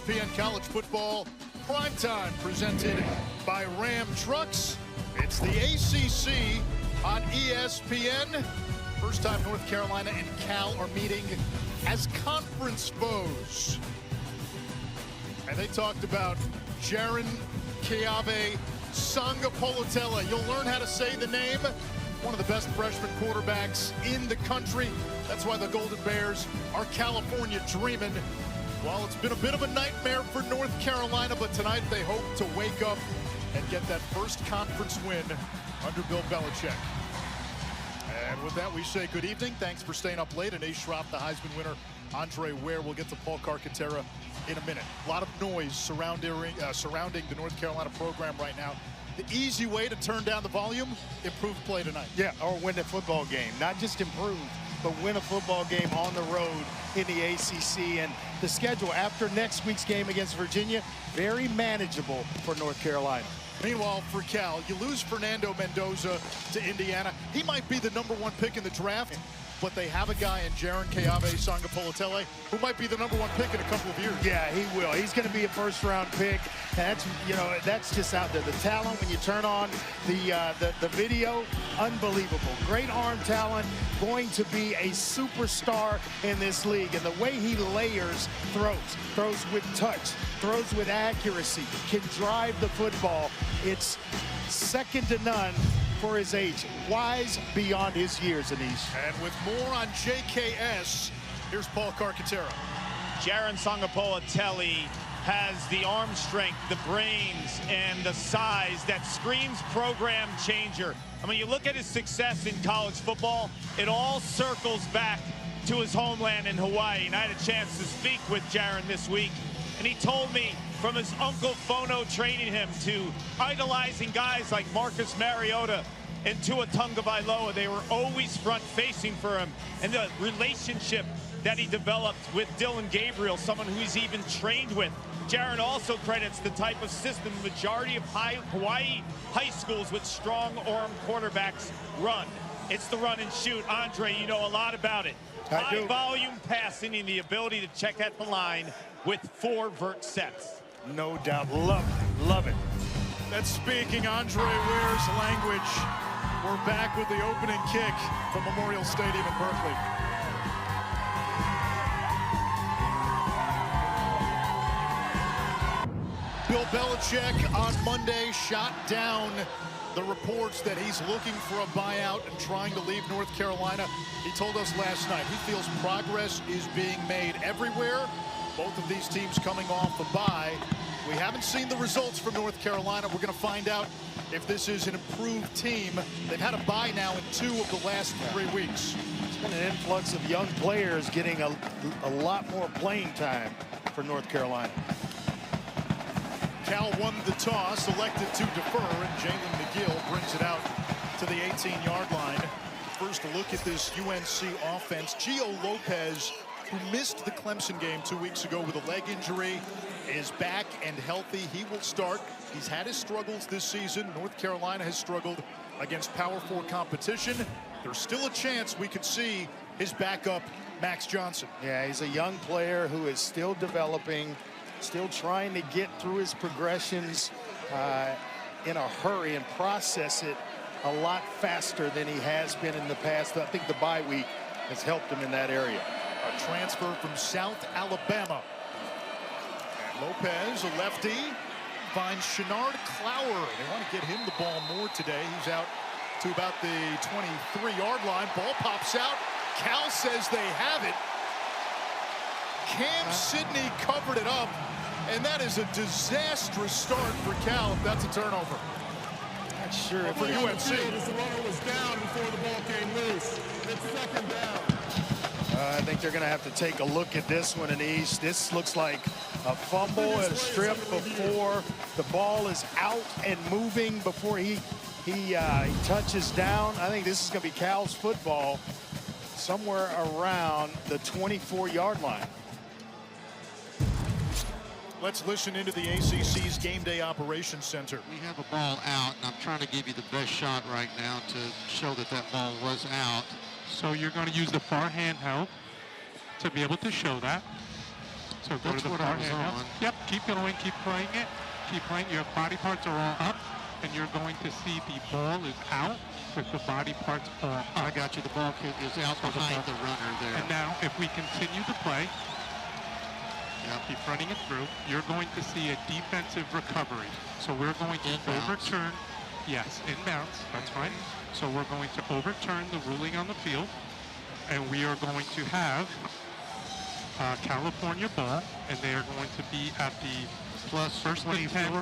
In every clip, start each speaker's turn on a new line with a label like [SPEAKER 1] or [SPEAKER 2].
[SPEAKER 1] ESPN College Football Primetime, presented by Ram Trucks. It's the ACC on ESPN. First time North Carolina and Cal are meeting as conference foes. And they talked about Jaron Keave Sangapolatella. You'll learn how to say the name. One of the best freshman quarterbacks in the country. That's why the Golden Bears are California dreaming. Well, it's been a bit of a nightmare for North Carolina, but tonight they hope to wake up and get that first conference win under Bill Belichick. And with that, we say good evening. Thanks for staying up late. Anae Schropp, the Heisman winner, Andre Ware. We'll get to Paul Carcaterra in a minute. A lot of noise surrounding the North Carolina program right now. The easy way to turn down the volume, improve play tonight.
[SPEAKER 2] Yeah, or win a football game. Not just improve, but win a football game on the road in the ACC. And the schedule after next week's game against Virginia, very manageable for North Carolina.
[SPEAKER 1] Meanwhile, for Cal, you lose Fernando Mendoza to Indiana. He might be the #1 pick in the draft, but they have a guy in Jaron Keave Sangapolatella who might be the #1 pick in a couple of years.
[SPEAKER 2] Yeah, he will. He's going to be a first-round pick. And that's just out there. The talent, when you turn on the video, unbelievable. Great arm talent, going to be a superstar in this league. And the way he layers throws with touch, throws with accuracy, can drive the football. It's second to none for his age. Wise beyond his years, Anish.
[SPEAKER 1] And with more on JKS, here's Paul Carcaterra.
[SPEAKER 3] Jaron Sangapolatella has the arm strength, the brains, and the size that screams program changer. I mean, you look at his success in college football, it all circles back to his homeland in Hawaii. And I had a chance to speak with Jaron this week, and he told me from his uncle Fono training him to idolizing guys like Marcus Mariota and Tua Tagovailoa, they were always front-facing for him. And the relationship that he developed with Dylan Gabriel, someone who he's even trained with. Jaron also credits the type of system the majority of Hawaii high schools with strong arm quarterbacks run. It's the run and shoot. Andre, you know a lot about it. High volume passing and the ability to check at the line with 4 vert sets.
[SPEAKER 2] No doubt. Love it. Love it.
[SPEAKER 1] That's speaking Andre Ware's language. We're back with the opening kick from Memorial Stadium in Berkeley. Bill Belichick on Monday shot down the reports that he's looking for a buyout and trying to leave North Carolina. He told us last night he feels progress is being made everywhere. Both of these teams coming off a bye. We haven't seen the results from North Carolina. We're going to find out if this is an improved team. They've had a bye now in 2 of the last 3 weeks.
[SPEAKER 2] It's been an influx of young players getting a lot more playing time for North Carolina.
[SPEAKER 1] Cal won the toss, elected to defer, and Jalen McGill brings it out to the 18-yard line. First look at this UNC offense. Gio Lopez, who missed the Clemson game 2 weeks ago with a leg injury, is back and healthy. He will start. He's had his struggles this season. North Carolina has struggled against Power 4 competition. There's still a chance we could see his backup, Max Johnson.
[SPEAKER 2] Yeah, he's a young player who is still developing, still trying to get through his progressions in a hurry and process it a lot faster than he has been in the past. I think the bye week has helped him in that area.
[SPEAKER 1] A transfer from South Alabama. And Lopez, a lefty, finds Shenard Clower. They want to get him the ball more today. He's out to about the 23-yard line. Ball pops out. Cal says they have it. Cam Sidney covered it up, and that is a disastrous start for Cal if that's a turnover.
[SPEAKER 2] Not sure if
[SPEAKER 1] for UNC.
[SPEAKER 4] The runner was down before the ball came loose. It's second down.
[SPEAKER 2] I think they're going to have to take a look at this one in East. This looks like a fumble and a strip before the ball is out and moving before he touches down. I think this is going to be Cal's football somewhere around the 24-yard line.
[SPEAKER 1] Let's listen into the ACC's Game Day Operations Center.
[SPEAKER 5] We have a ball out, and I'm trying to give you the best shot right now to show that that ball was out. So you're going to use the far handheld to be able to show that.
[SPEAKER 6] So go
[SPEAKER 5] That's
[SPEAKER 6] to the
[SPEAKER 5] what I
[SPEAKER 6] far
[SPEAKER 5] was
[SPEAKER 6] hand.
[SPEAKER 5] on.
[SPEAKER 6] Yep, keep going, keep playing it. Keep playing. Your body parts are all up, and you're going to see the ball is out with the body parts all up.
[SPEAKER 5] I got you. The ball is out behind the runner there.
[SPEAKER 6] And now, if we continue to play, keep running it through, you're going to see a defensive recovery. So we're going to overturn, yes, inbounds, that's right. So we're going to overturn the ruling on the field, and we are going to have California ball, and they are going to be at the
[SPEAKER 5] plus
[SPEAKER 6] first and 10.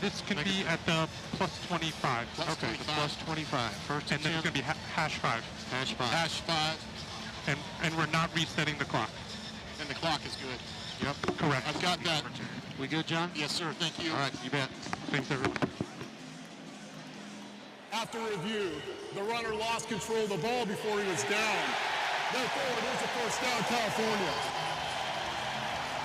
[SPEAKER 6] This can be at the plus 25.
[SPEAKER 5] Plus
[SPEAKER 6] okay,
[SPEAKER 5] 25.
[SPEAKER 6] The plus 25.
[SPEAKER 5] First
[SPEAKER 6] and then it's going to be hash 5.
[SPEAKER 5] Hash 5. Hash 5.
[SPEAKER 6] And we're not resetting the clock.
[SPEAKER 5] And the clock is good. Yep.
[SPEAKER 6] Correct.
[SPEAKER 5] I've got that. We good, John? Yes, sir. Thank you. All right, you bet.
[SPEAKER 6] Thanks, everyone.
[SPEAKER 4] After review, the runner lost control of the ball before he was down. Therefore, it is a first down, California.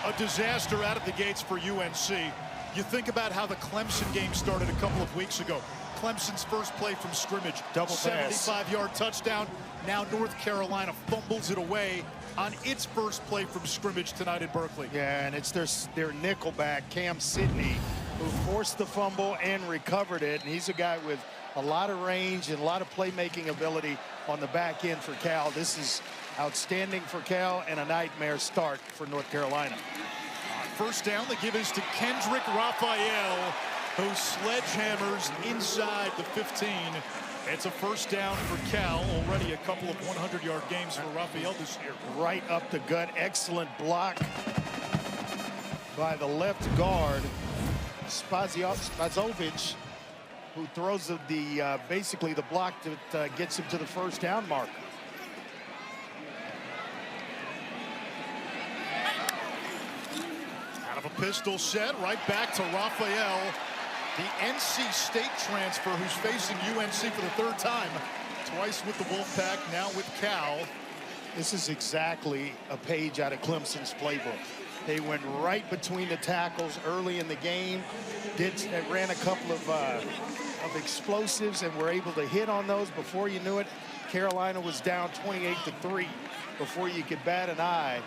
[SPEAKER 1] A disaster out of the gates for UNC. You think about how the Clemson game started a couple of weeks ago. Clemson's first play from scrimmage,
[SPEAKER 2] double pass,
[SPEAKER 1] 75-yard touchdown. Now North Carolina fumbles it away on its first play from scrimmage tonight in Berkeley.
[SPEAKER 2] Yeah, and it's their nickelback, Cam Sidney, who forced the fumble and recovered it. And he's a guy with a lot of range and a lot of playmaking ability on the back end for Cal. This is outstanding for Cal and a nightmare start for North Carolina.
[SPEAKER 1] First down, the give is to Kendrick Raphael, who sledgehammers inside the 15. It's a first down for Cal. Already a couple of 100-yard games for Raphael this year. Right up the gut. Excellent block by the left guard, Spazovic, who throws the basically the block that gets him to the first down mark. Out of a pistol set, right back to Raphael, the NC State transfer who's facing UNC for the third time. Twice with the Wolfpack, now with Cal. This is exactly a page out of Clemson's playbook. They went right between the tackles early in the game, ran a couple of explosives and were able to hit on those. Before you knew it, Carolina was down 28-3 before you could bat an eye.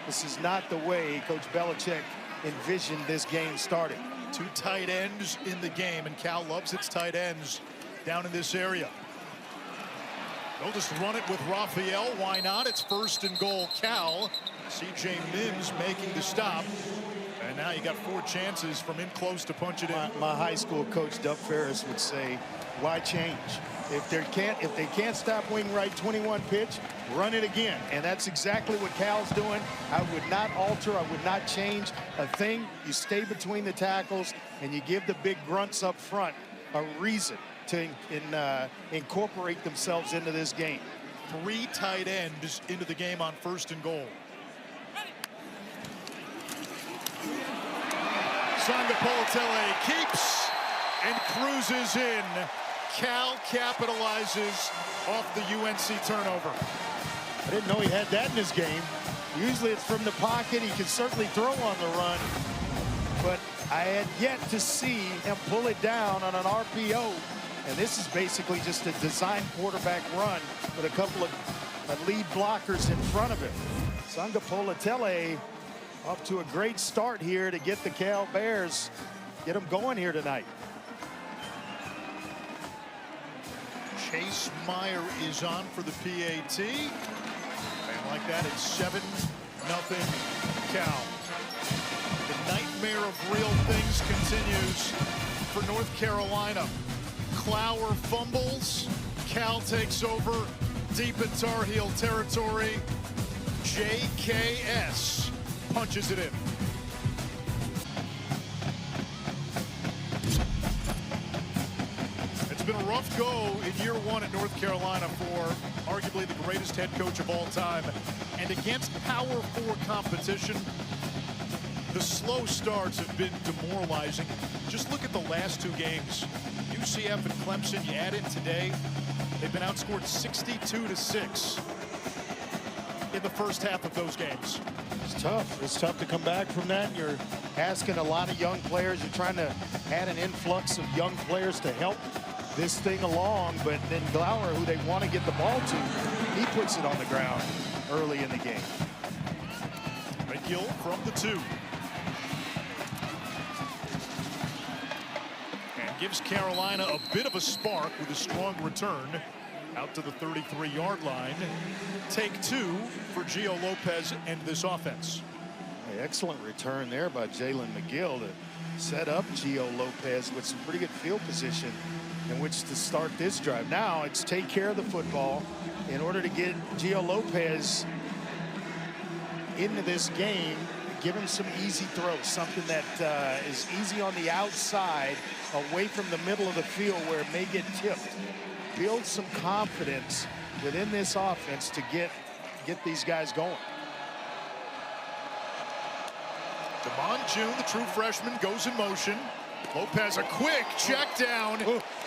[SPEAKER 1] This is not the way Coach Belichick envisioned this game starting. Two tight ends in the game, and Cal loves its tight ends down in this area. They'll just run it with Raphael. Why not? It's first and goal, Cal. C.J. Mims making the stop. And now you got 4 chances from in close to punch it in. My high school coach, Doug Ferris, would say, why change? If they can't stop wing right 21 pitch, run it again. And that's exactly what Cal's doing. I would not alter, I would not change a thing. You stay between the tackles and you give the big grunts up front a reason to incorporate themselves into this game. 3 tight ends into the game on first and goal. Sangapolatele keeps and cruises in. Cal capitalizes off the UNC turnover. I didn't know he had that in his game. Usually it's from the pocket. He can certainly throw on the run, but I had yet to see him pull it down on an RPO. And this is basically just a design quarterback run with a couple of lead blockers in front of him. Sangapolatele off to a great start here to get the Cal Bears, get them going here tonight. Chase Meyer is on for the PAT. And like that, it's 7-0 Cal. The nightmare of real things continues for North Carolina. Clower fumbles. Cal takes over deep in Tar Heel territory. JKS punches it in. It's been a rough go in year 1 at North Carolina for arguably the greatest head coach of all time. And against Power 4 competition, the slow starts have been demoralizing. Just look at the last 2 games. UCF and Clemson, you add in today, they've been outscored 62-6 in the first half of those games. It's tough. It's tough to come back from that. You're asking a lot of young players. You're trying to add an influx of young players to help this thing along. But then Glauer, who they want to get the ball to, he puts it on the ground early in the game. McGill from the 2. And gives Carolina a bit of a spark with a strong return out to the 33-yard line. Take 2 for Gio Lopez and this offense.
[SPEAKER 2] Excellent return there by Jalen McGill to set up Gio Lopez with some pretty good field position in which to start this drive. Now it's take care of the football in order to get Gio Lopez into this game. Give him some easy throws, something that is easy on the outside, away from the middle of the field where it may get tipped. Build some confidence within this offense to get these guys going.
[SPEAKER 1] Damon June, the true freshman, goes in motion. Lopez, a quick check down,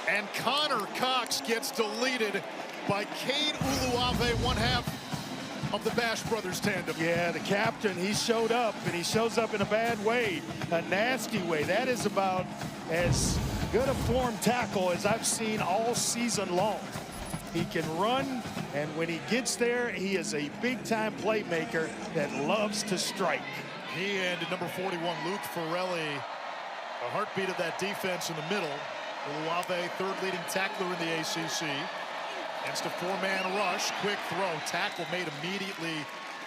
[SPEAKER 1] and Connor Cox gets deleted by Cade Uluave, one half of the Bash Brothers tandem.
[SPEAKER 2] Yeah, the captain, he showed up, and he shows up in a bad way, a nasty way. That is about as good a form tackle as I've seen all season long. He can run, and when he gets there, he is a big-time playmaker that loves to strike.
[SPEAKER 1] He and number 41, Luke Farrelly, the heartbeat of that defense in the middle. Uluave, third leading tackler in the ACC. Against a 4-man rush, quick throw. Tackle made immediately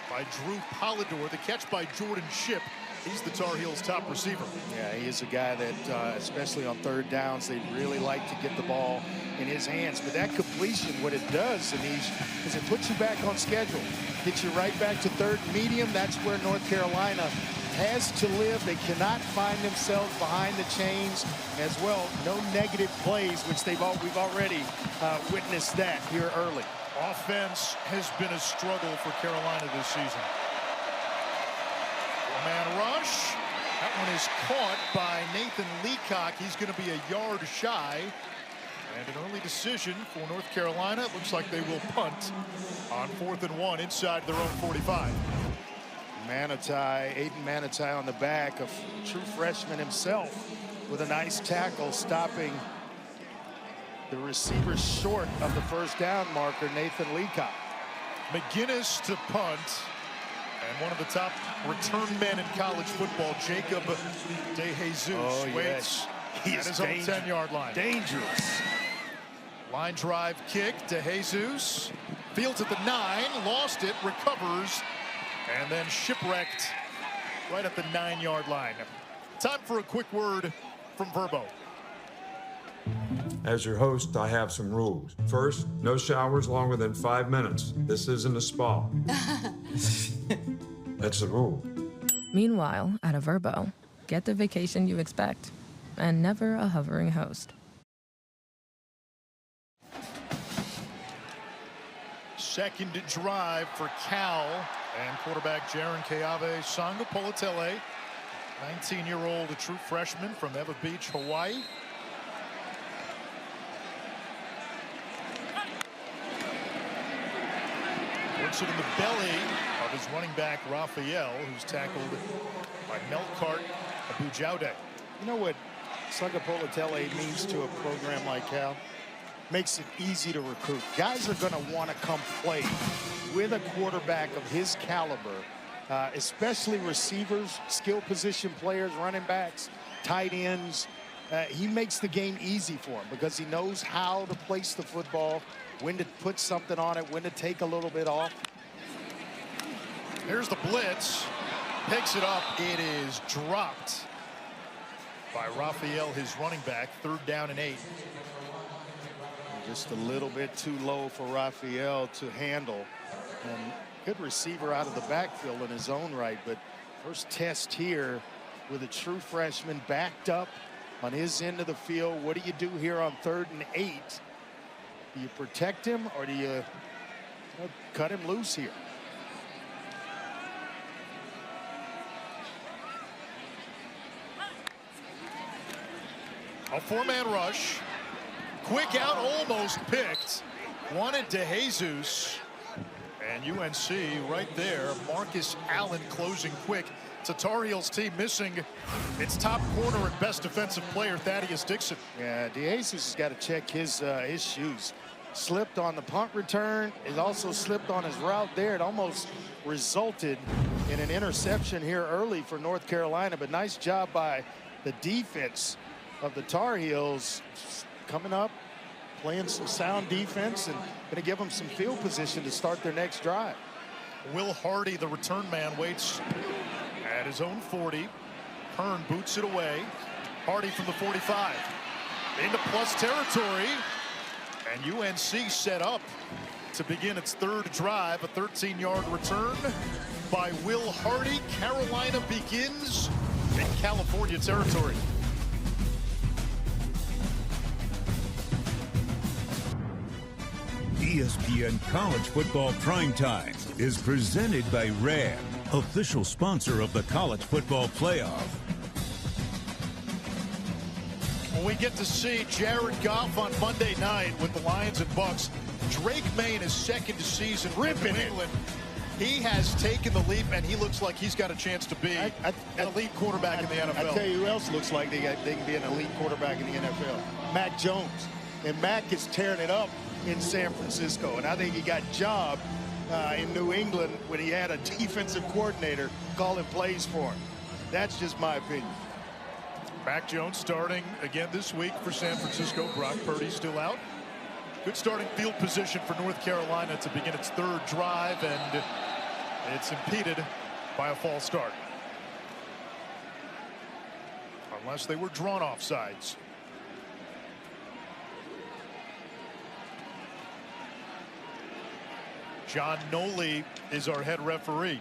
[SPEAKER 1] by Drew Polidor. The catch by Jordan Shipp. He's the Tar Heels' top receiver.
[SPEAKER 2] Yeah, he is a guy that, especially on third downs, they really like to get the ball in his hands. But that completion, what it does, Anish, is it puts you back on schedule. Gets you right back to third medium. That's where North Carolina has to live. They cannot find themselves behind the chains as well. No negative plays, which we've already witnessed that here early.
[SPEAKER 1] Offense has been a struggle for Carolina this season. Man rush. That one is caught by Nathan Leacock. He's going to be a yard shy. And an early decision for North Carolina. It looks like they will punt on 4th and 1 inside their own 45.
[SPEAKER 2] Aiden Manitai on the back, a true freshman himself, with a nice tackle stopping the receiver short of the first down marker, Nathan Leacock.
[SPEAKER 1] McGinnis to punt. And one of the top return men in college football, Jacob DeJesus, waits at his own 10-yard line.
[SPEAKER 2] Dangerous.
[SPEAKER 1] Line drive kick, DeJesus. Fields at the 9, lost it, recovers, and then shipwrecked right at the 9-yard line. Time for a quick word from Verbo.
[SPEAKER 7] As your host, I have some rules. First, no showers longer than 5 minutes. This isn't a spa. That's the rule.
[SPEAKER 8] Meanwhile, at a Verbo, get the vacation you expect, and never a hovering host.
[SPEAKER 1] Second drive for Cal, and quarterback Jaron Keave Sanga-Politele, 19-year-old, a true freshman from Eva Beach, Hawaii. Puts it in the belly of his running back, Raphael, who's tackled by Melkart Abujaude.
[SPEAKER 2] You know what Sanga-Politele means to a program like Cal? Makes it easy to recruit. Guys are going to want to come play with a quarterback of his caliber, especially receivers, skill position players, running backs, tight ends. He makes the game easy for him because he knows how to place the football, when to put something on it, when to take a little bit off.
[SPEAKER 1] Here's the blitz. Picks it up. It is dropped by Raphael, his running back. 3rd down and 8.
[SPEAKER 2] Just a little bit too low for Raphael to handle. And good receiver out of the backfield in his own right. But first test here with a true freshman backed up on his end of the field. What do you do here on 3rd and 8? Do you protect him or do you cut him loose here?
[SPEAKER 1] A 4-man rush. Quick out, almost picked. Wanted DeJesus. And UNC right there. Marcus Allen closing quick. It's a Tar Heels team missing its top corner and best defensive player, Thaddeus Dixon.
[SPEAKER 2] Yeah, DeJesus has got to check his shoes. Slipped on the punt return. It also slipped on his route there. It almost resulted and an interception here early for North Carolina, but nice job by the defense of the Tar Heels coming up, playing some sound defense, and going to give them some field position to start their next drive.
[SPEAKER 1] Will Hardy, the return man, waits at his own 40. Hearn boots it away. Hardy from the 45 into plus territory, and UNC set up to begin its third drive. A 13-yard return by Will Hardy. Carolina begins in California territory.
[SPEAKER 9] ESPN College Football Primetime is presented by Ram, official sponsor of the College Football Playoff.
[SPEAKER 1] Well, we get to see Jared Goff on Monday night with the Lions and Bucks. Drake May in his second season ripping England. He has taken the leap, and he looks like he's got a chance to be an elite quarterback in the NFL.
[SPEAKER 2] I tell you who else looks like they can be an elite quarterback in the NFL. Mac Jones. And Mac is tearing it up in San Francisco, and I think he got jobbed in New England when he had a defensive coordinator calling plays for him. That's just my opinion.
[SPEAKER 1] Mac Jones starting again this week for San Francisco. Brock Purdy still out. Good starting field position for North Carolina to begin its third drive, and it's impeded by a false start. Unless they were drawn offsides. John Noli is our head referee.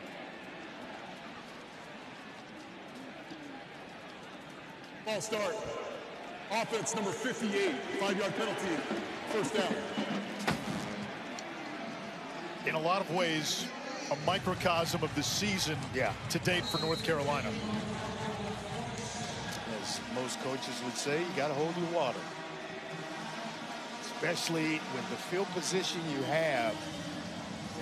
[SPEAKER 4] False start. Offense number 58. 5-yard penalty. First down.
[SPEAKER 1] In a lot of ways, a microcosm of the season to date for North Carolina.
[SPEAKER 2] As most coaches would say, you got to hold your water. Especially with the field position you have.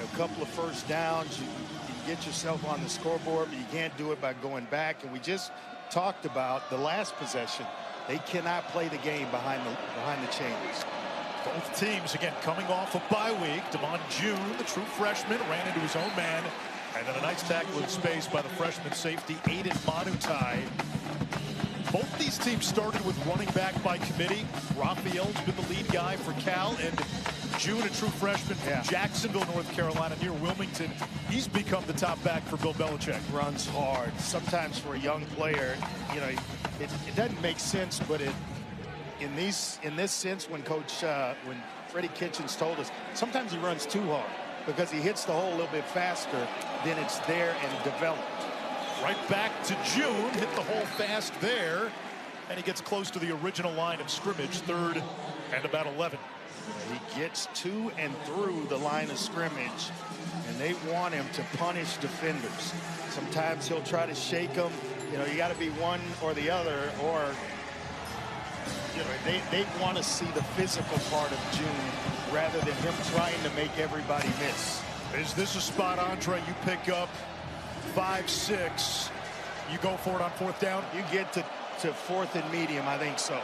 [SPEAKER 2] A couple of first downs, you can get yourself on the scoreboard, but you can't do it by going back. And we just talked about the last possession. They cannot play the game behind the chains.
[SPEAKER 1] Both teams, again, coming off a bye week. Devon June, the true freshman, ran into his own man. And then a nice tackle in space by the freshman safety, Aiden Manutai. Both these teams started with running back by committee. Raphael's been the lead guy for Cal, and June, a true freshman from Jacksonville, North Carolina, near Wilmington. He's become the top back for Bill Belichick.
[SPEAKER 2] Runs hard. Sometimes for a young player, you know, it doesn't make sense, but in this sense, when Freddie Kitchens told us, sometimes he runs too hard because he hits the hole a little bit faster than it's there and developed.
[SPEAKER 1] Right back to June, hit the hole fast there, and he gets close to the original line of scrimmage, 3rd and about 11.
[SPEAKER 2] He gets to and through the line of scrimmage, and they want him to punish defenders. Sometimes he'll try to shake them. You know, you got to be one or the other, or you know, they want to see the physical part of June rather than him trying to make everybody miss.
[SPEAKER 1] Is this a spot, Andre, you pick up 5-6, you go for it on 4th down?
[SPEAKER 2] You get to 4th and medium, I think so.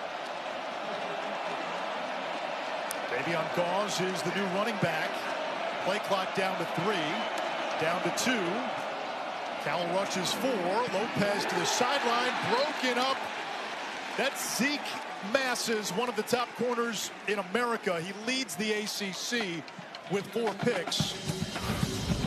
[SPEAKER 1] Davion Gauze is the new running back. Play clock down to 3, down to 2. Cal rushes 4. Lopez to the sideline, broken up. That's Zeke Masses, one of the top corners in America. He leads the ACC with 4 picks.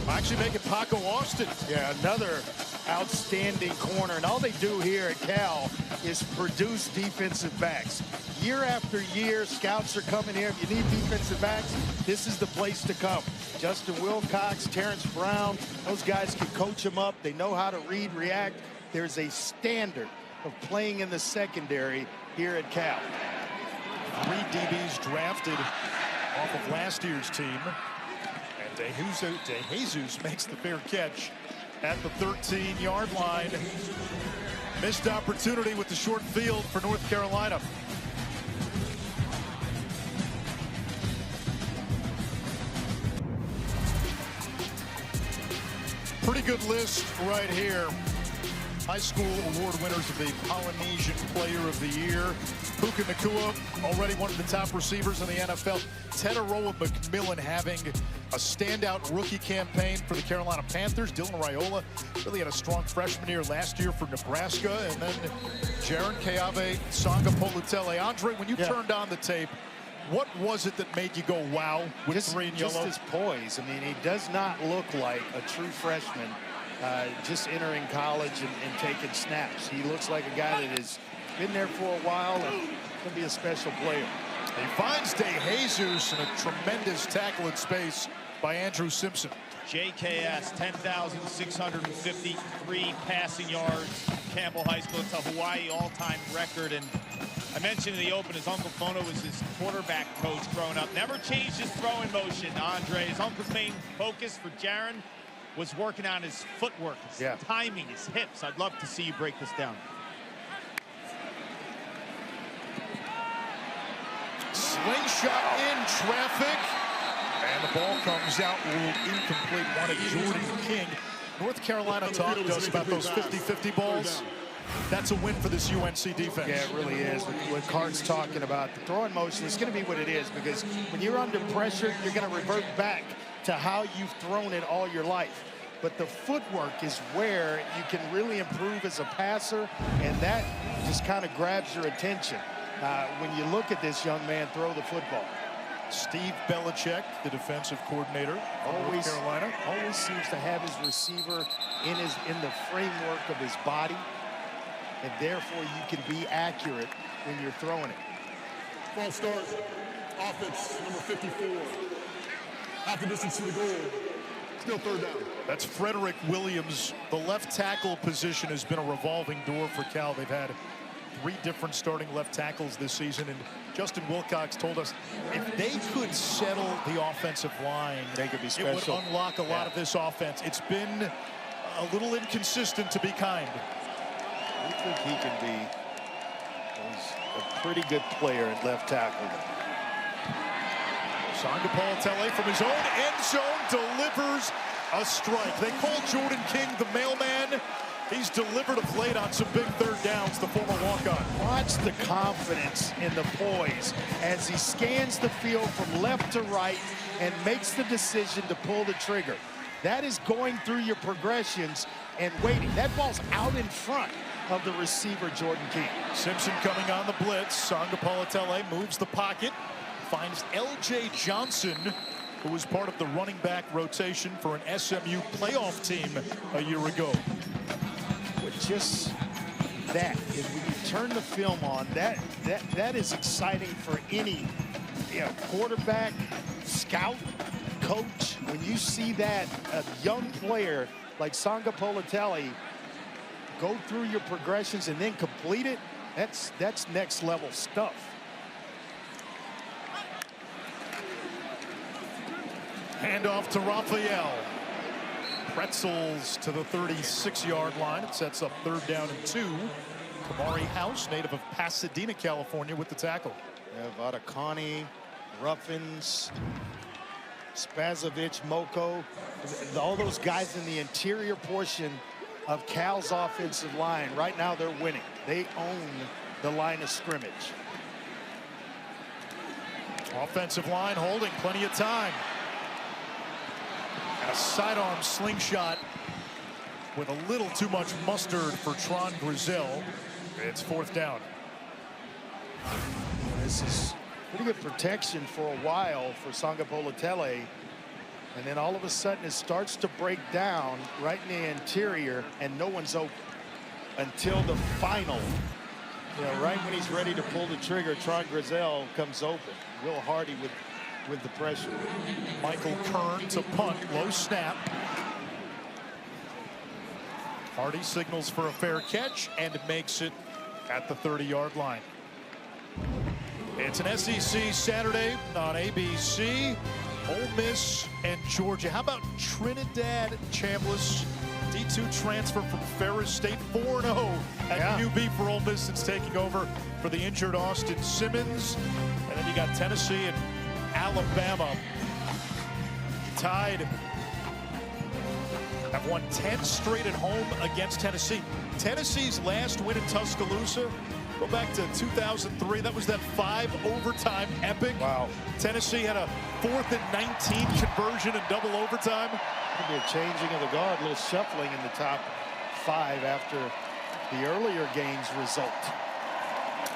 [SPEAKER 1] Actually making Paco Austin.
[SPEAKER 2] Yeah, another outstanding corner. And all they do here at Cal is produce defensive backs. Year after year, scouts are coming here. If you need defensive backs, this is the place to come. Justin Wilcox, Terrence Brown, those guys can coach them up. They know how to read, react. There's a standard of playing in the secondary here at Cal.
[SPEAKER 1] 3 DBs drafted off of last year's team. And DeJesus makes the fair catch at the 13-yard line. Missed opportunity with the short field for North Carolina. Pretty good list right here high school award winners of the Polynesian Player of the Year. Puka Nacua, already one of the top receivers in the NFL. Tetaroa McMillan having a standout rookie campaign for the Carolina Panthers. Dylan Raiola really had a strong freshman year last year for Nebraska. And then Jaron Keave, Sanga Politele. Andre, when you turned on the tape, what was it that made you go, wow, with 3 in yellow?
[SPEAKER 2] Just his poise. I mean, he does not look like a true freshman just entering college and taking snaps. He looks like a guy that has been there for a while and can be a special player.
[SPEAKER 1] He finds DeJesus and a tremendous tackle in space by Andrew Simpson.
[SPEAKER 3] JKS, 10,653 passing yards. Campbell High School, it's a Hawaii all-time record. And I mentioned in the open, his Uncle Fono was his quarterback coach growing up. Never changed his throwing motion, Andre. His uncle's main focus for Jaron was working on his footwork, his timing, his hips. I'd love to see you break this down.
[SPEAKER 1] Slingshot in traffic. And the ball comes out, ruled incomplete. Wanted Jordan King. North Carolina talked to us about those 50-50 balls. That's a win for this UNC defense.
[SPEAKER 2] Yeah, it really is. What Cart's talking about, the throwing motion is going to be what it is, because when you're under pressure, you're going to revert back to how you've thrown it all your life. But the footwork is where you can really improve as a passer, and that just kind of grabs your attention when you look at this young man throw the football.
[SPEAKER 1] Steve Belichick, the defensive coordinator of North Carolina,
[SPEAKER 2] always seems to have his receiver in the framework of his body, and therefore you can be accurate when you're throwing it.
[SPEAKER 4] False start. Offense, number 54. Half the distance to the goal. Still third down.
[SPEAKER 1] That's Frederick Williams. The left tackle position has been a revolving door for Cal. They've had 3 different starting left tackles this season, and Justin Wilcox told us if they could settle the offensive line,
[SPEAKER 2] they could be special.
[SPEAKER 1] It would unlock a lot of this offense. It's been a little inconsistent, to be kind.
[SPEAKER 2] I think he can be a pretty good player at left tackle.
[SPEAKER 1] Sanga Politele from his own end zone delivers a strike. They call Jordan King the mailman. He's delivered of late on some big third downs, the former walk-on.
[SPEAKER 2] Watch the confidence in the poise as he scans the field from left to right and makes the decision to pull the trigger. That is going through your progressions and waiting. That ball's out in front of the receiver, Jordan King.
[SPEAKER 1] Simpson coming on the blitz. Sanga Politele moves the pocket, finds L.J. Johnson, who was part of the running back rotation for an SMU playoff team a year ago.
[SPEAKER 2] With just that, is when you turn the film on, that is exciting for any quarterback, scout, coach. When you see that, a young player like Sanga Politele go through your progressions and then complete it, that's next level stuff.
[SPEAKER 1] Handoff to Raphael. Pretzels to the 36-yard line. It sets up 3rd down and 2. Kamari House, native of Pasadena, California, with the tackle.
[SPEAKER 2] Vadakani, Ruffins, Spazovic, Moko, all those guys in the interior portion of Cal's offensive line. Right now they're winning. They own the line of scrimmage.
[SPEAKER 1] Offensive line holding plenty of time. A sidearm slingshot with a little too much mustard for Tron Grizel. It's 4th down.
[SPEAKER 2] This is pretty good protection for a while for Sanga Politele. And then all of a sudden it starts to break down right in the interior and no one's open until the final. Right when he's ready to pull the trigger, Tron Grizel comes open. Will Hardy with the pressure.
[SPEAKER 1] Michael Kern to punt, low snap. Hardy signals for a fair catch and makes it at the 30-yard line. It's an SEC Saturday on ABC. Ole Miss and Georgia. How about Trinidad Chambliss, D2 transfer from Ferris State, 4-0 at UB for Ole Miss since taking over for the injured Austin Simmons. And then you got Tennessee and Alabama tied have won 10 straight at home against Tennessee. Tennessee's last win in Tuscaloosa, go back to 2003. That was that 5 overtime epic.
[SPEAKER 2] Wow.
[SPEAKER 1] Tennessee had a 4th and 19 conversion in double overtime.
[SPEAKER 2] Could be a changing of the guard, a little shuffling in the top 5 after the earlier game's result.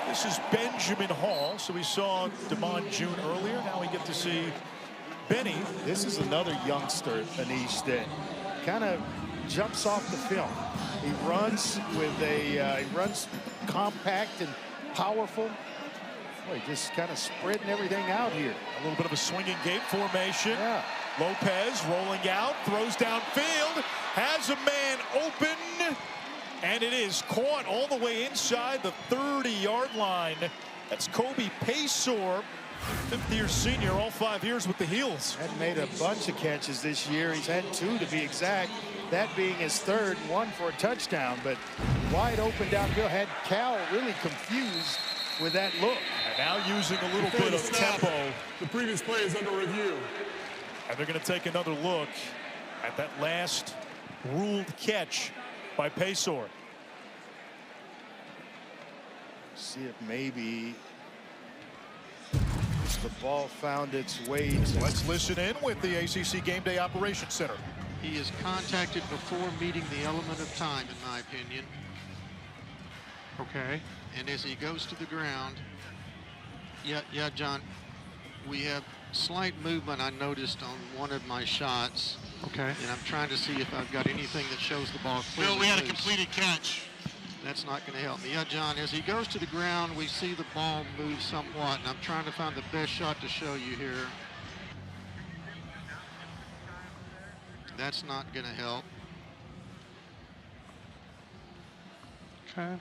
[SPEAKER 1] This is Benjamin Hall. So we saw Damon June earlier. Now we get to see Benny.
[SPEAKER 2] This is another youngster, Anish, that kind of jumps off the film. He runs with he runs compact and powerful. Boy, just kind of spreading everything out here.
[SPEAKER 1] A little bit of a swinging gate formation.
[SPEAKER 2] Yeah.
[SPEAKER 1] Lopez rolling out, throws downfield, has a man open, and it is caught all the way inside the 30-yard line. That's Kobe Paysor, 5th-year senior, all 5 years with the Heels.
[SPEAKER 2] Had made a bunch of catches this year. He's had 2 to be exact, that being his 3rd, and 1 for a touchdown. But wide open downfield, had Cal really confused with that look.
[SPEAKER 1] And now using a little bit of tempo.
[SPEAKER 4] The previous play is under review.
[SPEAKER 1] And they're going to take another look at that last ruled catch by Paysor.
[SPEAKER 2] See if maybe the ball found its way to...
[SPEAKER 1] Let's listen in with the ACC Game Day Operations Center.
[SPEAKER 5] He is contacted before meeting the element of time, in my opinion.
[SPEAKER 6] Okay.
[SPEAKER 5] And as he goes to the ground, yeah, John, we have slight movement I noticed on one of my shots.
[SPEAKER 6] Okay.
[SPEAKER 5] And I'm trying to see if I've got anything that shows the ball clearly.
[SPEAKER 3] Bill, we had a
[SPEAKER 5] loose.
[SPEAKER 3] completed catch.
[SPEAKER 5] That's not going to help me. Yeah, John, as he goes to the ground, we see the ball move somewhat, and I'm trying to find the best shot to show you here. That's not going to help.
[SPEAKER 6] Okay.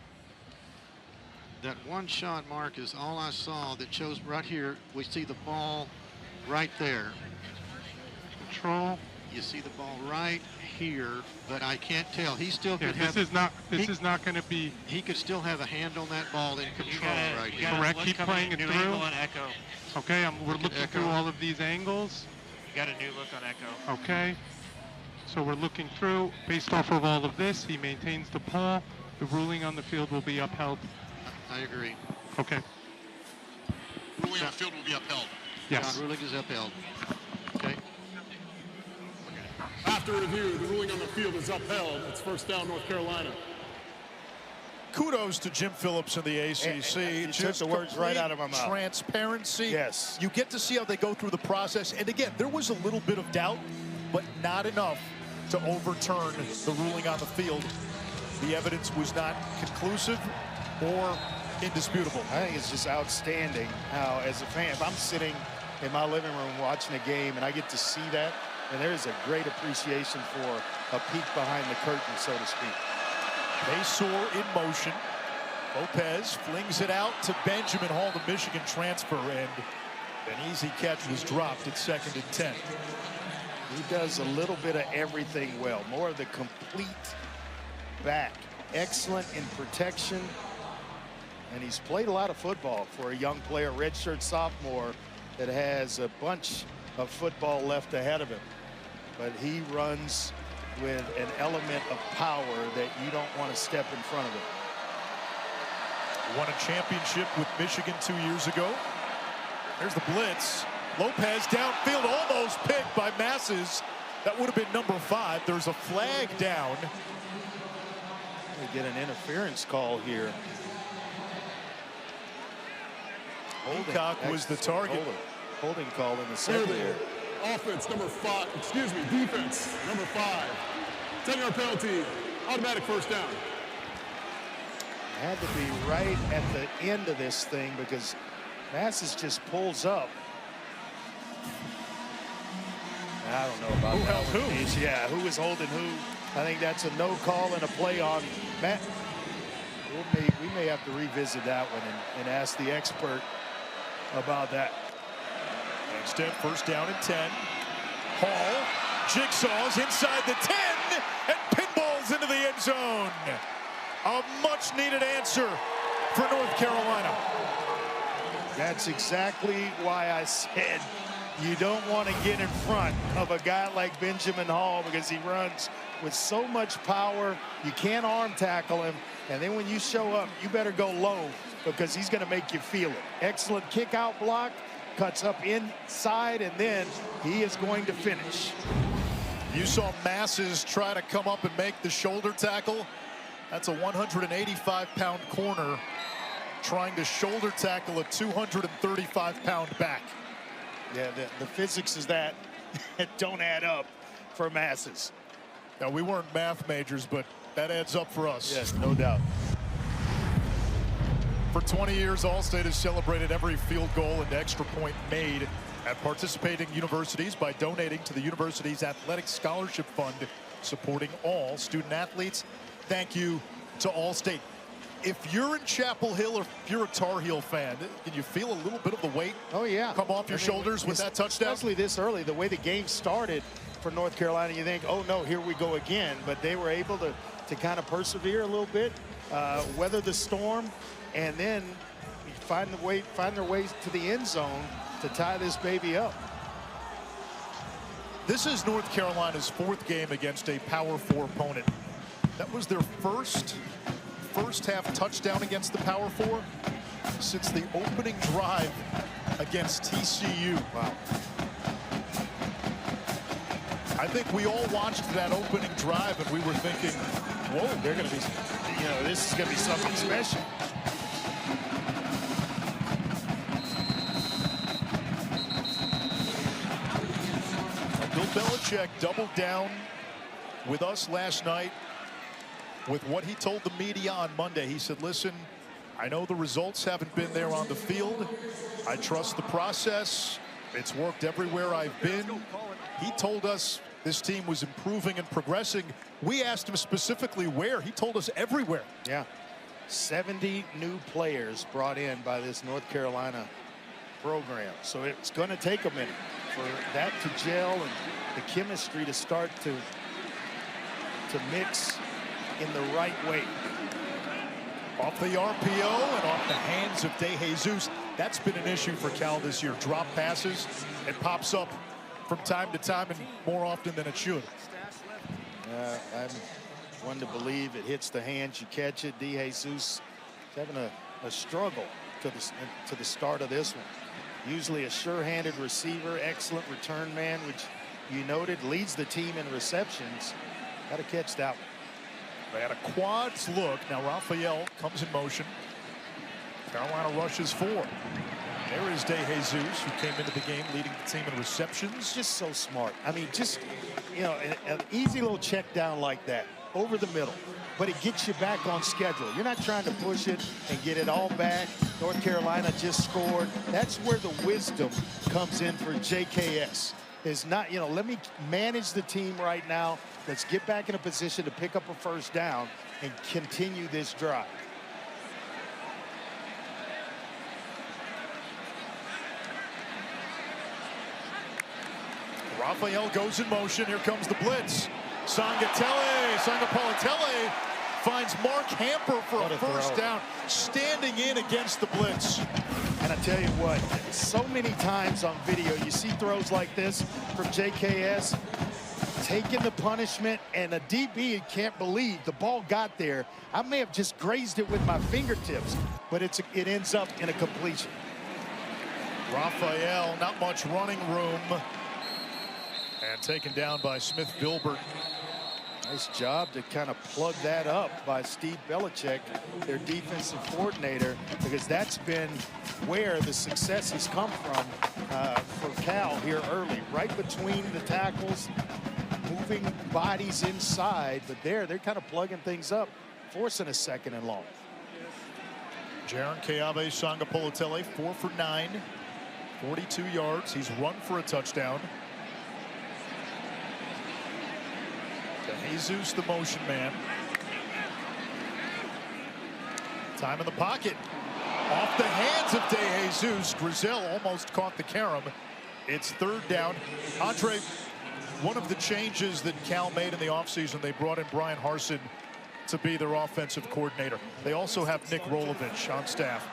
[SPEAKER 5] That one shot, Mark, is all I saw that shows right here. We see the ball right there.
[SPEAKER 6] Control.
[SPEAKER 5] You see the ball right here, but I can't tell. He still could
[SPEAKER 6] This is not going to be.
[SPEAKER 5] He could still have a hand on that ball in control right here.
[SPEAKER 6] Correct. Keep playing it through. Okay, we're looking through all of these angles.
[SPEAKER 3] You got a new look on Echo.
[SPEAKER 6] Okay. So we're looking through. Based off of all of this, he maintains the ball. The ruling on the field will be upheld.
[SPEAKER 5] I agree.
[SPEAKER 6] Okay.
[SPEAKER 3] Ruling on the field will be upheld.
[SPEAKER 6] Yes.
[SPEAKER 5] Ruling is upheld. Okay.
[SPEAKER 4] After review, the ruling on the field is upheld. It's first down, North Carolina.
[SPEAKER 1] Kudos to Jim Phillips and the ACC.
[SPEAKER 2] You took the words right out of my mouth.
[SPEAKER 1] Transparency.
[SPEAKER 2] Yes.
[SPEAKER 1] You get to see how they go through the process. And again, there was a little bit of doubt, but not enough to overturn the ruling on the field. The evidence was not conclusive or indisputable.
[SPEAKER 2] I think it's just outstanding how, as a fan, if I'm sitting in my living room watching a game and I get to see that, and there's a great appreciation for a peek behind the curtain, so to speak.
[SPEAKER 1] Paysor in motion. Lopez flings it out to Benjamin Hall, the Michigan transfer, and an easy catch was dropped at 2nd and 10.
[SPEAKER 2] He does a little bit of everything well. More of the complete back. Excellent in protection. And he's played a lot of football for a young player, redshirt sophomore, that has a bunch of football left ahead of him. But he runs with an element of power that you don't want to step in front of him.
[SPEAKER 1] Won a championship with Michigan 2 years ago. There's the blitz. Lopez downfield, almost picked by Masses. That would have been number 5. There's a flag down.
[SPEAKER 2] We get an interference call here.
[SPEAKER 1] Peacock was the target.
[SPEAKER 2] Holding call in the secondary.
[SPEAKER 4] Offense number 5, defense number 5. 10-yard penalty, automatic first down.
[SPEAKER 2] Had to be right at the end of this thing because Masses just pulls up. I don't know about
[SPEAKER 1] who held who.
[SPEAKER 2] Yeah, who was holding who? I think that's a no call and a play on Matt. We may have to revisit that one and ask the expert about that.
[SPEAKER 1] Instead, first down and 10. Hall jigsaws inside the 10 and pinballs into the end zone. A much-needed answer for North Carolina.
[SPEAKER 2] That's exactly why I said you don't want to get in front of a guy like Benjamin Hall because he runs with so much power. You can't arm tackle him. And then when you show up, you better go low because he's going to make you feel it. Excellent kick out block, cuts up inside, and then he is going to finish.
[SPEAKER 1] You saw Masses try to come up and make the shoulder tackle. That's a 185-pound corner trying to shoulder tackle a 235-pound back.
[SPEAKER 2] Yeah, the physics is that don't add up for Masses.
[SPEAKER 1] Now, we weren't math majors, but that adds up for us.
[SPEAKER 2] Yes, no doubt.
[SPEAKER 1] For 20 years, Allstate has celebrated every field goal and extra point made at participating universities by donating to the university's Athletic Scholarship Fund, supporting all student athletes. Thank you to Allstate. If you're in Chapel Hill or if you're a Tar Heel fan, can you feel a little bit of the weight come off your shoulders with that touchdown?
[SPEAKER 2] Especially this early, the way the game started for North Carolina, you think, oh no, here we go again. But they were able to kind of persevere a little bit, weather the storm, and then find their ways to the end zone to tie this baby up.
[SPEAKER 1] This is North Carolina's 4th game against a Power 4 opponent. That was their first half touchdown against the Power 4 since the opening drive against TCU.
[SPEAKER 2] Wow.
[SPEAKER 1] I think we all watched that opening drive and we were thinking, whoa,
[SPEAKER 2] they're going to be, you know, this is going to be something special.
[SPEAKER 1] Bill Belichick doubled down with us last night with what he told the media on Monday. He said, listen, I know the results haven't been there on the field. I trust the process. It's worked everywhere I've been. He told us this team was improving and progressing. We asked him specifically where. He told us everywhere.
[SPEAKER 2] Yeah. 70 new players brought in by this North Carolina program. So it's going to take a minute for that to gel and the chemistry to start to mix in the right way.
[SPEAKER 1] Off the RPO and off the hands of DeJesus. That's been an issue for Cal this year. Drop passes. It pops up from time to time and more often than it should.
[SPEAKER 2] I'm one to believe it hits the hands, you catch it. DeJesus is having a struggle to the start of this one. Usually a sure-handed receiver, excellent return man, which you noted leads the team in receptions. Got to catch that one.
[SPEAKER 1] They had a quads look. Now Raphael comes in motion. Carolina rushes 4. There is DeJesus, who came into the game leading the team in receptions.
[SPEAKER 2] Just so smart. I mean, just, you know, an easy little check down like that over the middle, but it gets you back on schedule. You're not trying to push it and get it all back. North Carolina just scored. That's where the wisdom comes in for JKS. Is not, you know, let me manage the team right now. Let's get back in a position to pick up a first down and continue this drive.
[SPEAKER 1] Raphael goes in motion. Here comes the blitz. Sangapolitele finds Mark Hamper for a first down, standing in against the blitz.
[SPEAKER 2] And I tell you what, so many times on video, you see throws like this from JKS, taking the punishment, and a DB can't believe the ball got there. I may have just grazed it with my fingertips, but it ends up in a completion.
[SPEAKER 1] Raphael, not much running room. And taken down by Smith Bilbert.
[SPEAKER 2] Nice job to kind of plug that up by Steve Belichick, their defensive coordinator, because that's been where the success has come from for Cal here early, right between the tackles, moving bodies inside, but they're kind of plugging things up, forcing a 2nd and long.
[SPEAKER 1] Jaron Keave Sangapolitele, 4 for 9, 42 yards. He's run for a touchdown. DeJesus, the motion man. Time in the pocket. Off the hands of DeJesus. Grizel almost caught the carom. It's 3rd down. Andre, one of the changes that Cal made in the offseason, they brought in Brian Harsin to be their offensive coordinator. They also have Nick Rolovich on staff,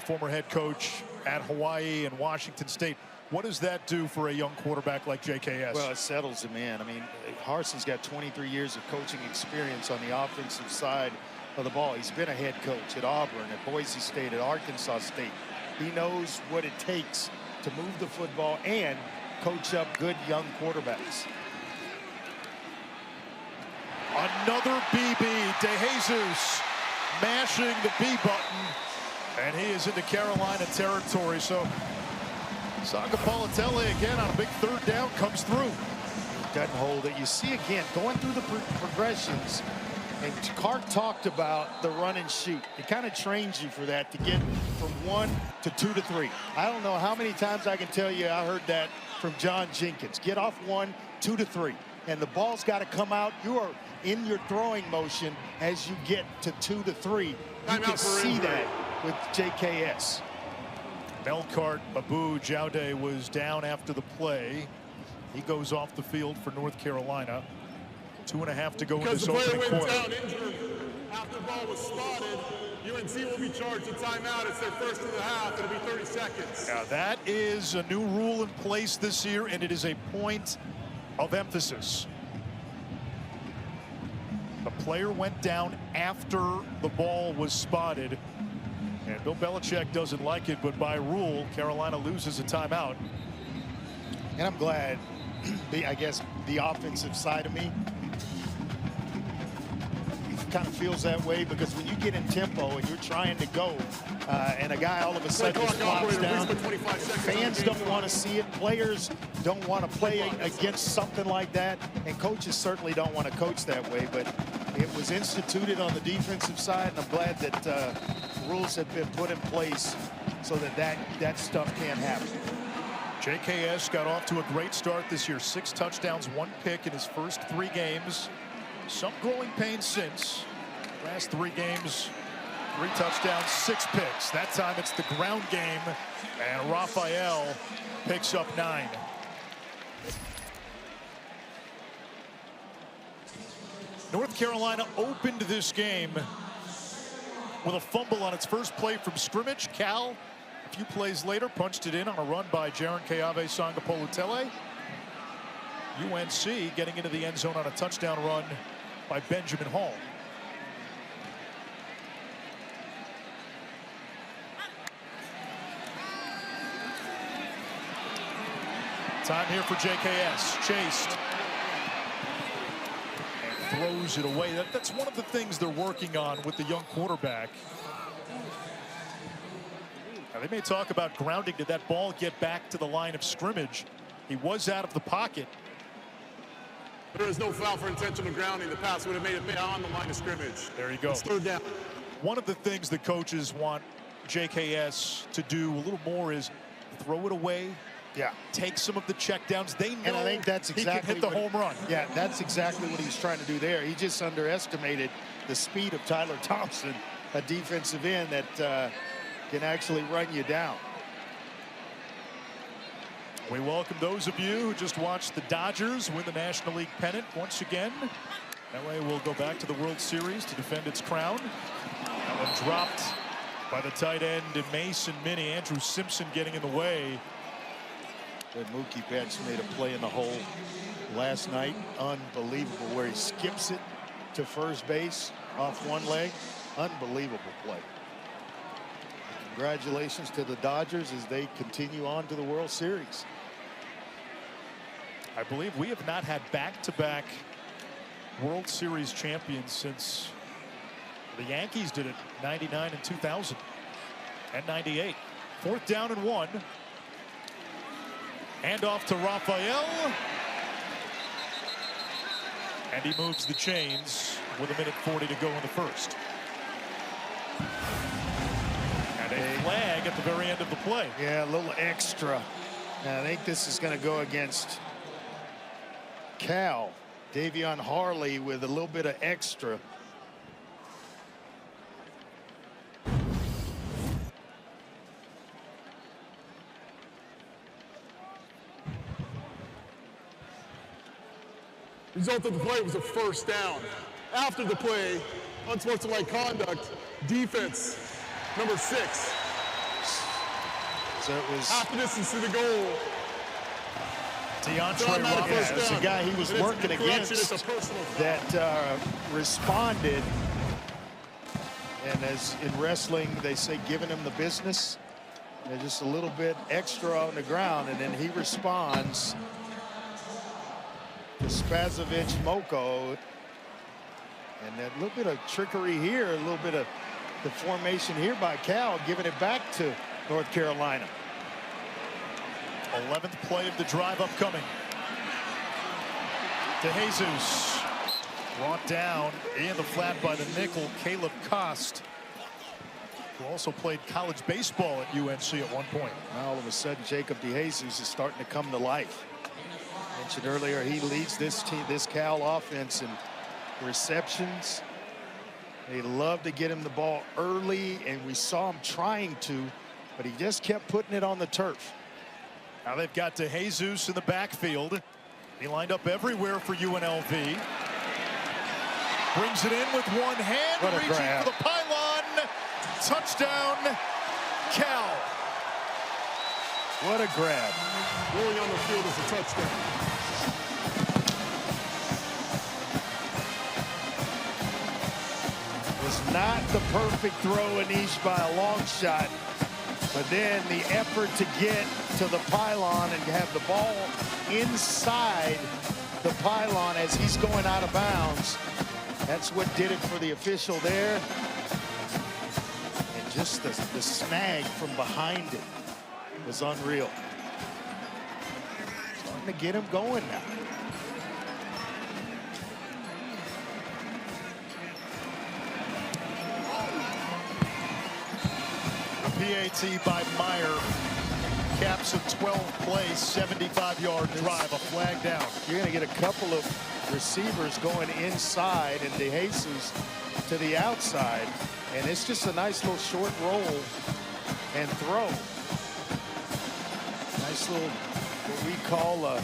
[SPEAKER 1] former head coach at Hawaii and Washington State. What does that do for a young quarterback like JKS?
[SPEAKER 2] Well, it settles him in. I mean, Harson's got 23 years of coaching experience on the offensive side of the ball. He's been a head coach at Auburn, at Boise State, at Arkansas State. He knows what it takes to move the football and coach up good young quarterbacks.
[SPEAKER 1] Another BB. DeJesus mashing the B button, and he is into Carolina territory. So Sangapolatelli again on a big third down comes through.
[SPEAKER 2] He doesn't hold it. You see again going through the progressions, and Clark talked about the run and shoot. It kind of trains you for that, to get from 1 to 2 to 3. I don't know how many times I can tell you I heard that from John Jenkins. Get off 1, 2 to 3, and the ball's got to come out. You are in your throwing motion as you get to 2 to 3. You can see that with JKS.
[SPEAKER 1] Melkart Abu Jaude was down after the play. He goes off the field for North Carolina. 2.5 to go in this opening quarter.
[SPEAKER 4] Because the player went down injured after the ball was spotted, UNC will be charged a timeout. It's their first of the half. It'll be 30 seconds.
[SPEAKER 1] Now that is a new rule in place this year, and it is a point of emphasis. The player went down after the ball was spotted. And Bill Belichick doesn't like it, but by rule, Carolina loses a timeout.
[SPEAKER 2] And I'm glad, I guess, the offensive side of me kind of feels that way, because when you get in tempo and you're trying to go, and a guy all of a sudden just flops down, fans don't want to see it. Players don't want to play against something like that, and coaches certainly don't want to coach that way. But it was instituted on the defensive side, and I'm glad that rules have been put in place so that stuff can't happen.
[SPEAKER 1] JKS got off to a great start this year. 6 touchdowns, 1 pick in his first 3 games. Some growing pains since. Last 3 games, 3 touchdowns, 6 picks. That time it's the ground game, and Raphael picks up 9. North Carolina opened this game with a fumble on its first play from scrimmage. Cal, a few plays later, punched it in on a run by Jaron Keave Sangapolutele. UNC getting into the end zone on a touchdown run by Benjamin Hall. Time here for JKS. Chased. And throws it away. That's one of the things they're working on with the young quarterback. Now, they may talk about grounding. Did that ball get back to the line of scrimmage? He was out of the pocket.
[SPEAKER 4] There is no foul for intentional grounding. The pass would have made it beyond the line of scrimmage.
[SPEAKER 1] There you go.
[SPEAKER 4] It's third down.
[SPEAKER 1] One of the things the coaches want JKS to do a little more is throw it away.
[SPEAKER 2] Yeah.
[SPEAKER 1] Take some of the checkdowns. They know,
[SPEAKER 2] and I think that's exactly
[SPEAKER 1] he can hit the home run.
[SPEAKER 2] Yeah, that's exactly what he's trying to do there. He just underestimated the speed of Tyler Thompson, a defensive end that can actually run you down.
[SPEAKER 1] We welcome those of you who just watched the Dodgers win the National League pennant once again. That way we'll go back to the World Series to defend its crown. That one dropped by the tight end Mason Minnie. Andrew Simpson getting in the way.
[SPEAKER 2] That Mookie Betts made a play in the hole last night. Unbelievable, where he skips it to first base off one leg. Unbelievable play. Congratulations to the Dodgers as they continue on to the World Series.
[SPEAKER 1] I believe we have not had back-to-back World Series champions since the Yankees did it 99 and 2000 and 98. 4th down and 1. Hand off to Raphael. And he moves the chains with 1:40 to go in the first. And a flag at the very end of the play.
[SPEAKER 2] Yeah, a little extra. And I think this is going to go against Cal. Davion Harley with a little bit of extra.
[SPEAKER 4] Result of the play was a first down. After the play, unsportsmanlike conduct, defense, number 6.
[SPEAKER 2] So it was
[SPEAKER 4] half the distance to the goal.
[SPEAKER 1] DeAndre
[SPEAKER 2] Roberts is the guy he was working against that responded. And as in wrestling, they say giving him the business. They're just a little bit extra on the ground, and then he responds to Spazovic Moko. And that little bit of trickery here, a little bit of the formation here by Cal, giving it back to North Carolina.
[SPEAKER 1] 11th play of the drive upcoming. DeJesus brought down in the flat by the nickel, Caleb Kost, who also played college baseball at UNC at one point.
[SPEAKER 2] Now all of a sudden, Jacob DeJesus is starting to come to life. Mentioned earlier, he leads this team, this Cal offense in receptions. They love to get him the ball early, and we saw him trying to, but he just kept putting it on the turf.
[SPEAKER 1] Now they've got DeJesus in the backfield. He lined up everywhere for UNLV. Brings it in with one hand, reaching for the pylon. Touchdown, Cal.
[SPEAKER 2] What a grab.
[SPEAKER 4] Rolling on the field is a touchdown.
[SPEAKER 2] Was not the perfect throw, Anish, by a long shot, but then the effort to get to the pylon and have the ball inside the pylon as he's going out of bounds. That's what did it for the official there. And just the snag from behind it was unreal. Starting to get him going now.
[SPEAKER 1] PAT by Meyer caps a 12-play, 75-yard drive, a flag down.
[SPEAKER 2] You're going to get a couple of receivers going inside and DeJesus to the outside, and it's just a nice little short roll and throw. Nice little, what we call a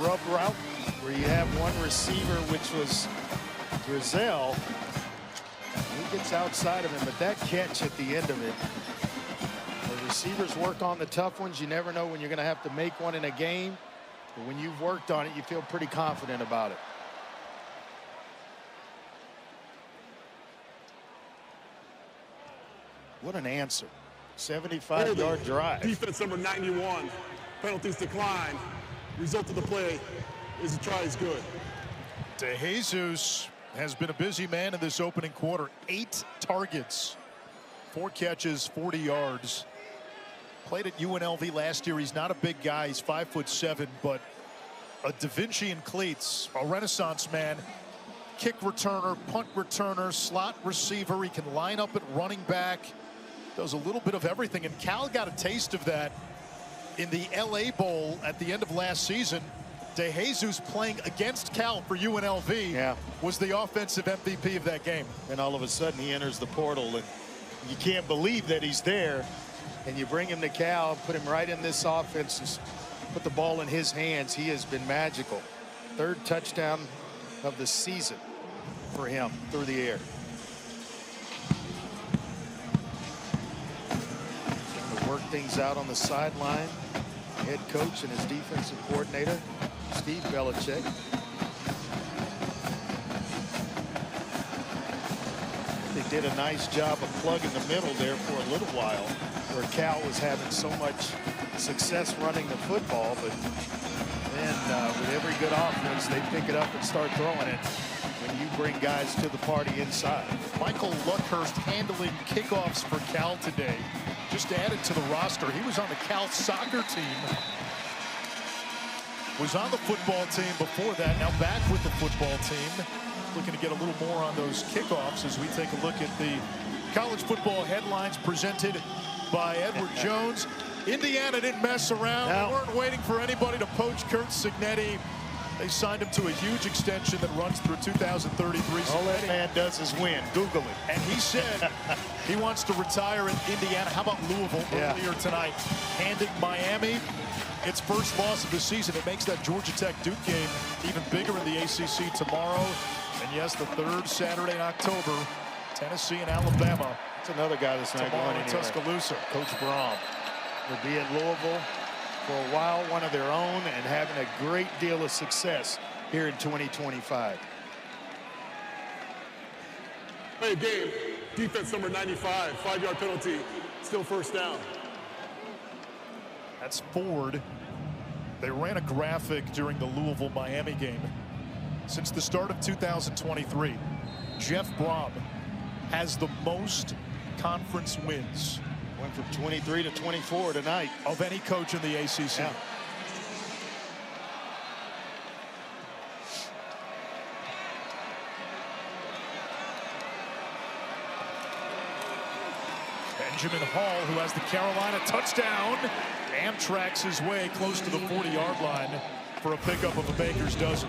[SPEAKER 2] rub route, where you have one receiver, which was Grizel. He gets outside of him, but that catch at the end of it, the receivers work on the tough ones. You never know when you're going to have to make one in a game, but when you've worked on it, you feel pretty confident about it. What an answer. 75-yard drive.
[SPEAKER 4] Defense number 91. Penalties decline. Result of the play is a try is good.
[SPEAKER 1] DeJesus has been a busy man in this opening quarter. 8 targets, 4 catches, 40 yards. Played at UNLV last year. He's not a big guy. He's 5'7", but a Da Vinci in cleats, a renaissance man. Kick returner, punt returner, slot receiver. He can line up at running back. Does a little bit of everything, and Cal got a taste of that in the LA Bowl at the end of last season. DeJesus playing against Cal for UNLV was the offensive MVP of that game.
[SPEAKER 2] And all of a sudden he enters the portal, and you can't believe that he's there. And you bring him to Cal, put him right in this offense, and put the ball in his hands. He has been magical. 3rd touchdown of the season for him through the air. To work things out on the sideline, head coach and his defensive coordinator, Steve Belichick. They did a nice job of plugging the middle there for a little while, where Cal was having so much success running the football, but then with every good offense, they pick it up and start throwing it when you bring guys to the party inside.
[SPEAKER 1] Michael Luckhurst handling kickoffs for Cal today. Just added to the roster. He was on the Cal soccer team. Was on the football team before that, now back with the football team. Looking to get a little more on those kickoffs as we take a look at the college football headlines presented by Edward Jones. Indiana didn't mess around. They weren't waiting for anybody to poach Kurt Cignetti. They signed him to a huge extension that runs through 2033.
[SPEAKER 2] All that man does is win. Google it.
[SPEAKER 1] And he said he wants to retire in Indiana. How about Louisville earlier tonight? Handing Miami its first loss of the season. It makes that Georgia Tech-Duke game even bigger in the ACC tomorrow. And yes, the 3rd Saturday in October, Tennessee and Alabama.
[SPEAKER 2] It's another guy that's not going anywhere.
[SPEAKER 1] Tuscaloosa.
[SPEAKER 2] Coach Braum will be in Louisville for a while, one of their own, and having a great deal of success here in 2025.
[SPEAKER 4] Play game. Defense number 95. 5-yard penalty. Still first down.
[SPEAKER 1] That's Ford. They ran a graphic during the Louisville-Miami game. Since the start of 2023, Jeff Brom has the most conference wins.
[SPEAKER 2] Went from 23 to 24 tonight.
[SPEAKER 1] Of any coach in the ACC.
[SPEAKER 2] Yeah.
[SPEAKER 1] Benjamin Hall, who has the Carolina touchdown, Amtrak's his way close to the 40-yard line for a pickup of a baker's dozen.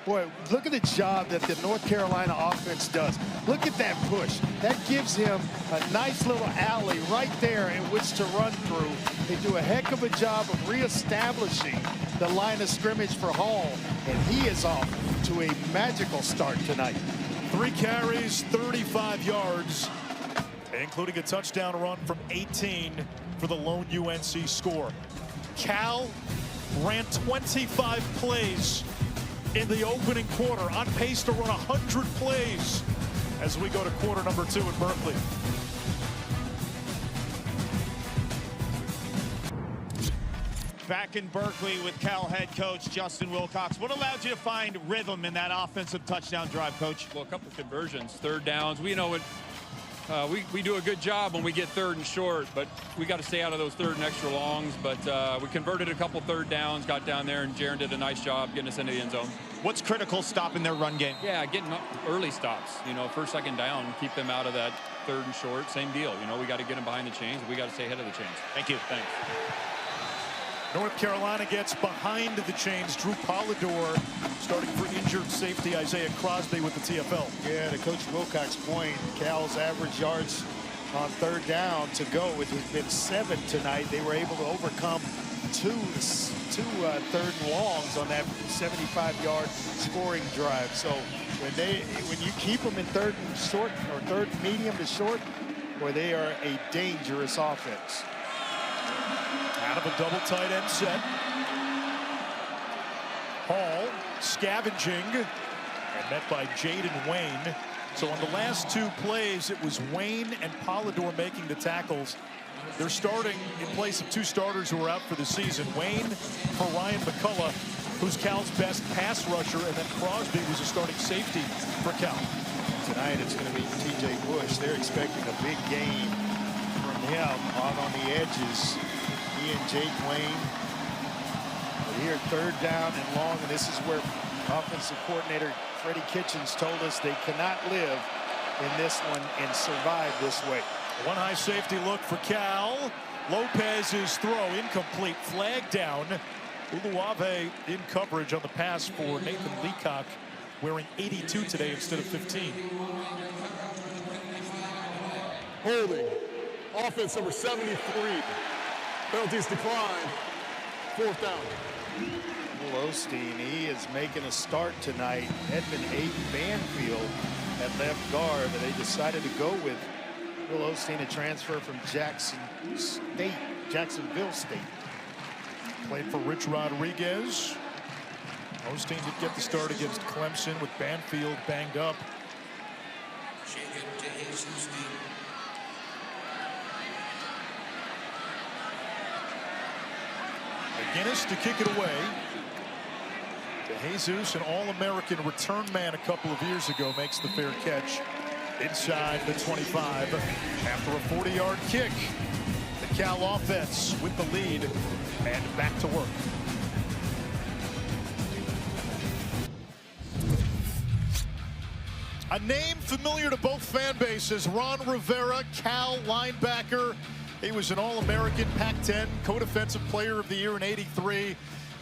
[SPEAKER 2] Boy, look at the job that the North Carolina offense does. Look at that push. That gives him a nice little alley right there in which to run through. They do a heck of a job of reestablishing the line of scrimmage for Hall, and he is off to a magical start tonight.
[SPEAKER 1] 3 carries, 35 yards, including a touchdown run from 18 for the lone UNC score. Cal ran 25 plays in the opening quarter, on pace to run 100 plays as we go to quarter number 2 in Berkeley.
[SPEAKER 3] Back in Berkeley with Cal head coach Justin Wilcox. What allowed you to find rhythm in that offensive touchdown drive, Coach?
[SPEAKER 10] Well, a couple of conversions, third downs. We know it. We do a good job when we get third and short, but we got to stay out of those third and extra longs. But we converted a couple third downs, got down there, and Jaron did a nice job getting us into the end zone.
[SPEAKER 3] What's critical stopping their run game?
[SPEAKER 10] Yeah, getting early stops. You know, first, second down, keep them out of that third and short. Same deal. You know, we got to get them behind the chains. We got to stay ahead of the chains.
[SPEAKER 3] Thank you.
[SPEAKER 10] Thanks.
[SPEAKER 1] North Carolina gets behind the chains. Drew Polidor starting for injured safety Isaiah Crosby with the TFL.
[SPEAKER 2] Yeah, to Coach Wilcox's point, Cal's average yards on third down to go, it has been 7 tonight. They were able to overcome two third and longs on that 75-yard scoring drive. So when you keep them in third and short, or third medium to short, boy, they are a dangerous offense.
[SPEAKER 1] Out of a double tight end set. Hall scavenging and met by Jaden Wayne. So on the last 2 plays, it was Wayne and Polidor making the tackles. They're starting in place of 2 starters who are out for the season. Wayne for Ryan McCullough, who's Cal's best pass rusher, and then Crosby was a starting safety for Cal.
[SPEAKER 2] Tonight it's going to be T.J. Bush. They're expecting a big game from him on the edges. He and Jake Wayne. But here, third down and long, and this is where offensive coordinator Freddie Kitchens told us they cannot live in this one and survive this way.
[SPEAKER 1] One high safety look for Cal. Lopez's throw incomplete, flag down. Uluave in coverage on the pass for Nathan Leacock, wearing 82 today instead of 15.
[SPEAKER 4] Holding. Offense number 73. Penalties declined. 4th down.
[SPEAKER 2] Will Osteen, he is making a start tonight. Edmund Aiden Banfield at left guard, but they decided to go with Will Osteen, a transfer from Jacksonville State.
[SPEAKER 1] Played for Rich Rodriguez. Osteen did get the start against Clemson with Banfield banged up. McGinnis to kick it away. De Jesus, an All-American return man a couple of years ago, makes the fair catch inside the 25 after a 40-yard kick. The Cal offense with the lead and back to work. A name familiar to both fan bases, Ron Rivera, Cal linebacker. He was an All-American Pac-10 co-defensive player of the year in '83.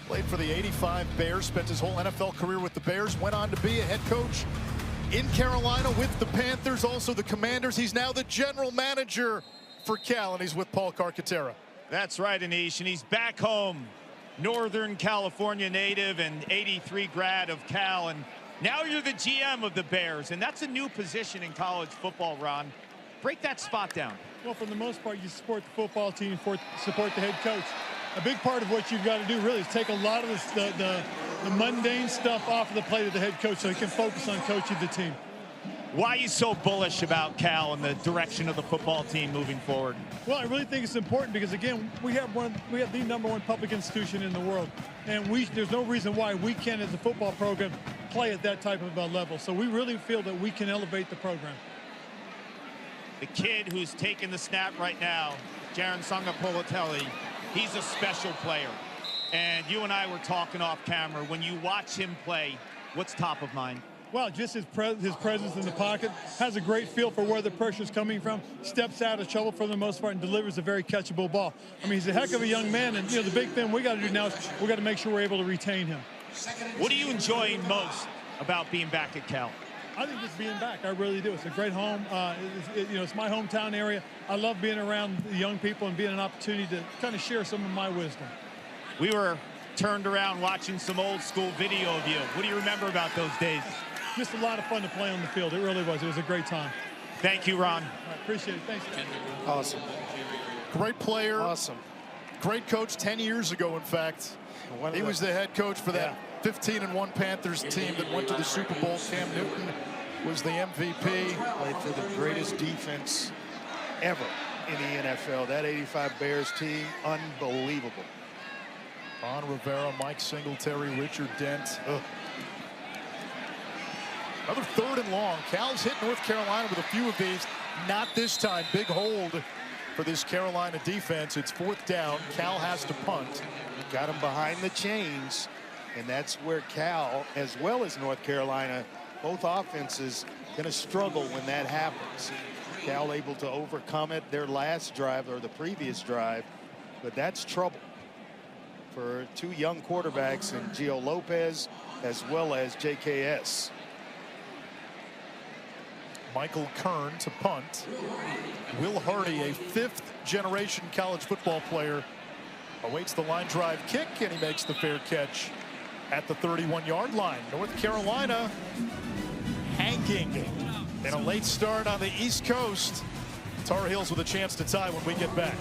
[SPEAKER 1] Played for the '85 Bears, spent his whole NFL career with the Bears, went on to be a head coach in Carolina with the Panthers, also the Commanders. He's now the general manager for Cal, and he's with Paul Carcaterra.
[SPEAKER 3] That's right, Anish, and he's back home. Northern California native and '83 grad of Cal, and now you're the GM of the Bears, and that's a new position in college football, Ron. Break that spot down.
[SPEAKER 11] Well, for the most part, you support the football team, support the head coach. a big part of what you've got to do really is take a lot of the mundane stuff off of the plate of the head coach so he can focus on coaching the team.
[SPEAKER 3] Why are you so bullish about Cal and the direction of the football team moving forward?
[SPEAKER 11] Well, I really think it's important because, again, we have the #1 public institution in the world, and there's no reason why we can't, as a football program, play at that type of a level. So we really feel that we can elevate the program.
[SPEAKER 3] The kid who's taking the snap right now, Jaron Sangapolatelli, he's a special player. And you and I were talking off camera. When you watch him play, what's top of mind?
[SPEAKER 11] Well, just his presence in the pocket, has a great feel for where the pressure's coming from, steps out of trouble for the most part, and delivers a very catchable ball. I mean, he's a heck of a young man, and, the big thing we got to do now is we got to make sure we're able to retain him.
[SPEAKER 3] What are you enjoying most about being back at Cal?
[SPEAKER 11] I think just being back, I really do. It's a great home. It's my hometown area. I love being around the young people and being an opportunity to kind of share some of my wisdom.
[SPEAKER 3] We were turned around watching some old school video of you. What do you remember about those days?
[SPEAKER 11] Just a lot of fun to play on the field. It really was. It was a great time.
[SPEAKER 3] Thank you, Ron.
[SPEAKER 11] I appreciate it. Thanks.
[SPEAKER 2] Awesome.
[SPEAKER 1] Great player.
[SPEAKER 2] Awesome.
[SPEAKER 1] Great coach 10 years ago, in fact. He was the head coach for that 15-1 Panthers team that went to the Super Bowl. Cam Newton was the MVP.
[SPEAKER 2] Played for the greatest defense ever in the NFL. That 85 Bears team, unbelievable.
[SPEAKER 1] Ron Rivera, Mike Singletary, Richard Dent. Another 3rd and long. Cal's hit North Carolina with a few of these. Not this time. Big hold for this Carolina defense. It's 4th down. Cal has to punt.
[SPEAKER 2] Got him behind the chains, and that's where Cal, as well as North Carolina, both offenses going to struggle when that happens. Cal able to overcome it their last drive or the previous drive, but that's trouble for 2 young quarterbacks in Gio Lopez as well as JKS.
[SPEAKER 1] Michael Kern to punt. Will Hardy, a 5th-generation college football player, awaits the line drive kick, and he makes the fair catch at the 31-yard line. North Carolina hanging in a late start on the East Coast. Tar Heels with a chance to tie when we get back.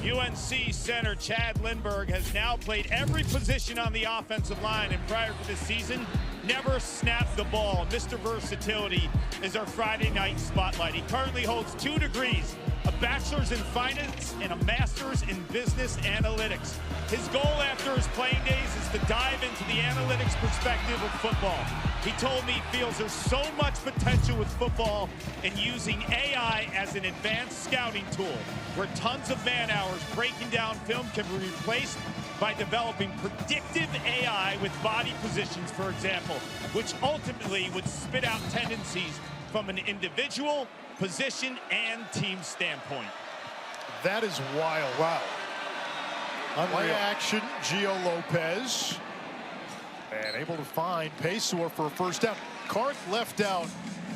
[SPEAKER 3] UNC center Chad Lindbergh has now played every position on the offensive line, and prior to this season, never snapped the ball. Mr. Versatility is our Friday night spotlight. He currently holds 2 degrees, a bachelor's in finance and a master's in business analytics. His goal after his playing days is to dive into the analytics perspective of football. He told me he feels there's so much potential with football in using AI as an advanced scouting tool, where tons of man hours breaking down film can be replaced by developing predictive AI with body positions, for example, which ultimately would spit out tendencies from an individual, position, and team standpoint.
[SPEAKER 1] That is wild.
[SPEAKER 2] Wow.
[SPEAKER 1] Play action, Gio Lopez. And able to find Pesor for a 1st down. Karth left out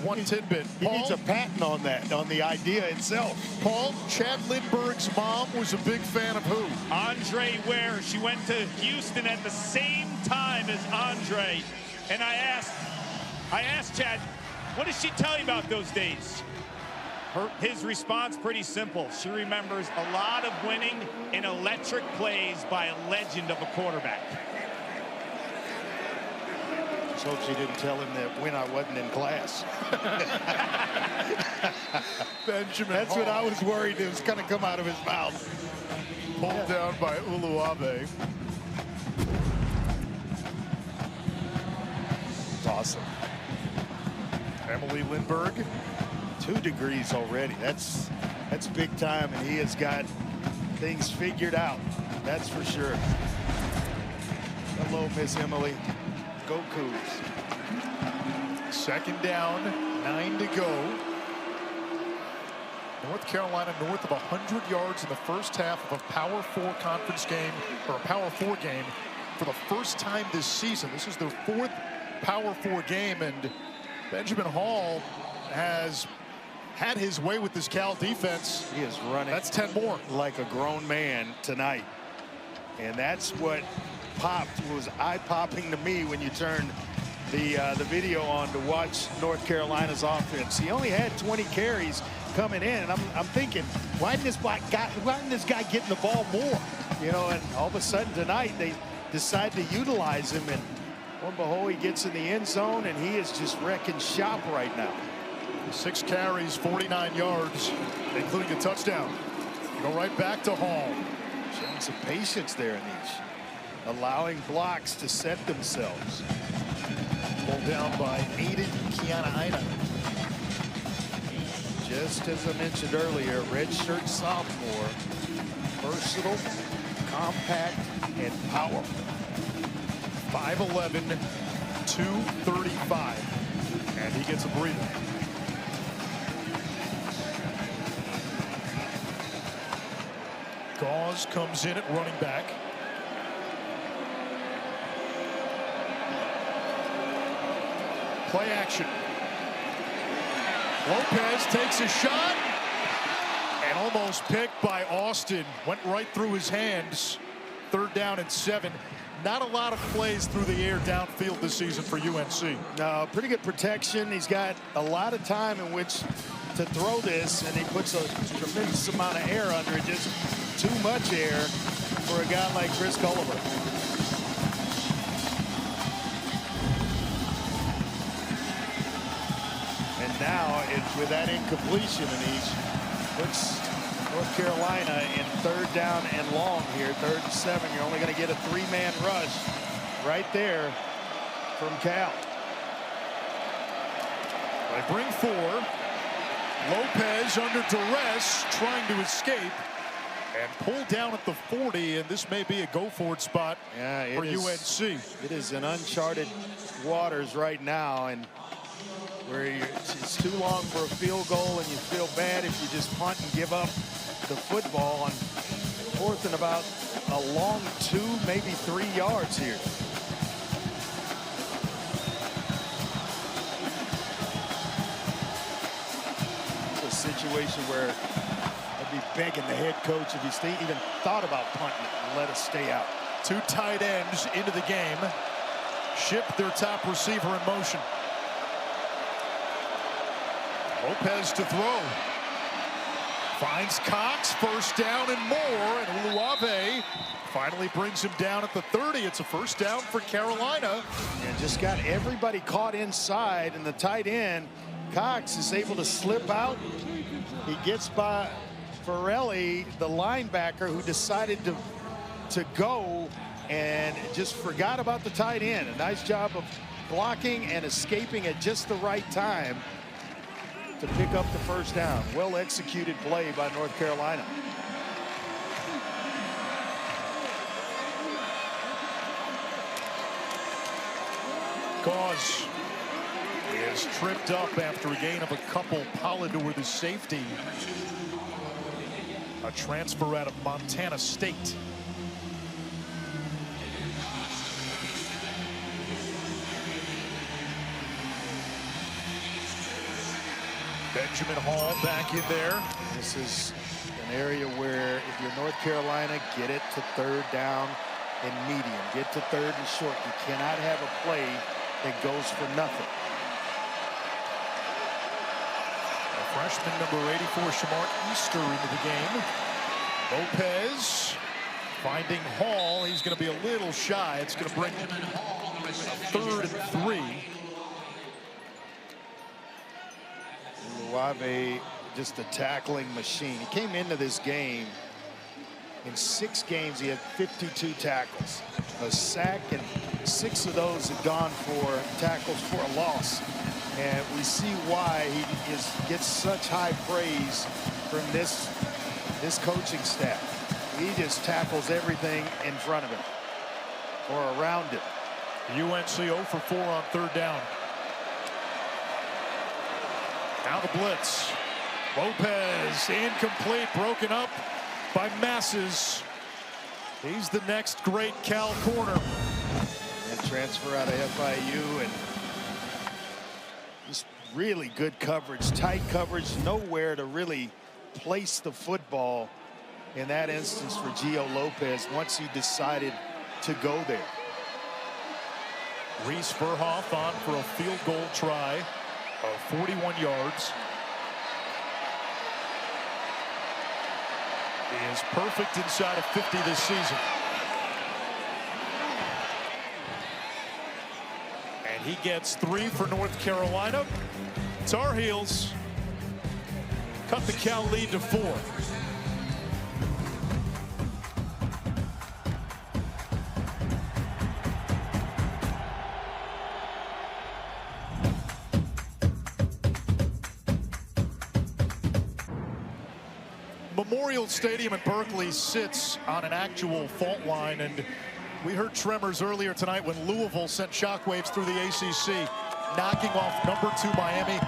[SPEAKER 1] one tidbit.
[SPEAKER 2] He needs a patent on that, on the idea itself.
[SPEAKER 1] Paul, Chad Lindbergh's mom was a big fan of who?
[SPEAKER 3] Andre Ware. She went to Houston at the same time as Andre. And I asked Chad, what did she tell you about those days? His response, pretty simple. She remembers a lot of winning and electric plays by a legend of a quarterback.
[SPEAKER 2] Just hope she didn't tell him that when I wasn't in class.
[SPEAKER 1] Benjamin
[SPEAKER 2] That's
[SPEAKER 1] Hall.
[SPEAKER 2] what I was worried it was going to come out of his mouth.
[SPEAKER 1] Pulled down by Uluave.
[SPEAKER 2] Awesome.
[SPEAKER 1] Emily Lindbergh.
[SPEAKER 2] 2 degrees already. That's big time, and he has got things figured out. That's for sure. Hello, Miss Emily. Go Cougs.
[SPEAKER 1] 2nd down, 9 to go. North Carolina north of 100 yards in the first half of a Power 4 conference game, or a Power 4 game, for the first time this season. This is their 4th Power 4 game, and Benjamin Hall has had his way with this Cal defense.
[SPEAKER 2] He is running.
[SPEAKER 1] That's 10 more.
[SPEAKER 2] Like a grown man tonight. And that's what popped, was eye-popping to me when you turn the video on to watch North Carolina's offense. He only had 20 carries coming in, and I'm thinking, why didn't this guy get in the ball more? You know, and all of a sudden tonight they decide to utilize him, and lo and behold, he gets in the end zone, and he is just wrecking shop right now.
[SPEAKER 1] 6 carries, 49 yards, including a touchdown. Go right back to Hall.
[SPEAKER 2] Showing some patience there in these, allowing blocks to set themselves.
[SPEAKER 1] Pulled down by Aiden Kiana-Ina.
[SPEAKER 2] Just as I mentioned earlier, redshirt sophomore, versatile, compact, and powerful.
[SPEAKER 1] 5'11", 235, and he gets a breather. Gauze comes in at running back. Play action. Lopez takes a shot and almost picked by Austin. Went right through his hands. 3rd down and 7. Not a lot of plays through the air downfield this season for UNC.
[SPEAKER 2] No, pretty good protection. He's got a lot of time in which to throw this, and he puts a tremendous amount of air under it. Just too much air for a guy like Chris Culliver. And now, with that incompletion, and he puts North Carolina in 3rd down and long here, 3rd and 7. You're only going to get a 3-man rush right there from Cal.
[SPEAKER 1] They bring 4. Lopez under duress, trying to escape, and pulled down at the 40, and this may be a go-for-it spot for UNC.
[SPEAKER 2] It is in uncharted waters right now, and where it's too long for a field goal, and you feel bad if you just punt and give up the football on 4th and about a long 2, maybe 3 yards here. It's a situation where I'd be begging the head coach if he even thought about punting it and let us stay out.
[SPEAKER 1] 2 tight ends into the game. Ship their top receiver in motion. Lopez to throw. Finds Cox, 1st down and more, and Uluave finally brings him down at the 30. It's a 1st down for Carolina.
[SPEAKER 2] And just got everybody caught inside, and the tight end, Cox, is able to slip out. He gets by Farrelly, the linebacker, who decided to go and just forgot about the tight end. A nice job of blocking and escaping at just the right time to pick up the 1st down. Well executed play by North Carolina.
[SPEAKER 1] Gauze is tripped up after a gain of a couple. Polidor, the safety, a transfer out of Montana State. Benjamin Hall back in there.
[SPEAKER 2] This is an area where if you're North Carolina, get it to 3rd down and medium. Get to 3rd and short. You cannot have a play that goes for nothing.
[SPEAKER 1] Freshman number 84, Shamar Easter, into the game. Lopez finding Hall. He's going to be a little shy. It's going to bring a 3rd and 3.
[SPEAKER 2] Uluave, just a tackling machine. He came into this game. In 6 games, he had 52 tackles, a sack, and 6 of those had gone for tackles for a loss. And we see why he gets such high praise from this coaching staff. He just tackles everything in front of him or around him.
[SPEAKER 1] UNC 0 for 4 on 3rd down. Now the blitz. Lopez incomplete, broken up by Masses. He's the next great Cal corner.
[SPEAKER 2] And transfer out of FIU, and just really good coverage, tight coverage, nowhere to really place the football in that instance for Gio Lopez once he decided to go there.
[SPEAKER 1] Reese Verhoff on for a field goal try of 41 yards. He is perfect inside of 50 this season. And he gets 3 for North Carolina. Tar Heels cut the Cal lead to 4. Memorial Stadium in Berkeley sits on an actual fault line, and we heard tremors earlier tonight when Louisville sent shockwaves through the ACC, knocking off number 2 Miami,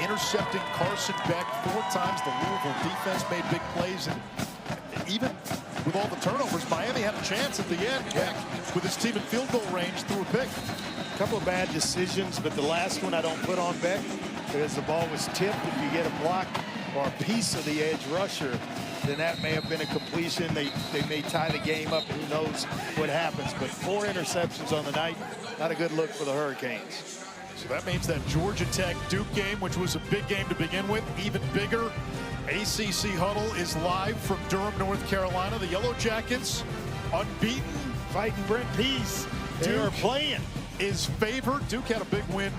[SPEAKER 1] intercepting Carson Beck 4 times. The Louisville defense made big plays, and even with all the turnovers, Miami had a chance at the end. Beck, with his team in field goal range, threw a pick.
[SPEAKER 2] A couple of bad decisions, but the last one I don't put on Beck because the ball was tipped. If you get a block or a piece of the edge rusher, then that may have been a completion. They may tie the game up, and who knows what happens. But 4 interceptions on the night, not a good look for the Hurricanes.
[SPEAKER 1] So that means that Georgia Tech Duke game, which was a big game to begin with, even bigger. ACC Huddle is live from Durham, North Carolina. The Yellow Jackets, unbeaten,
[SPEAKER 2] fighting Brent Pease. They are playing.
[SPEAKER 1] Is favored. Duke had a big win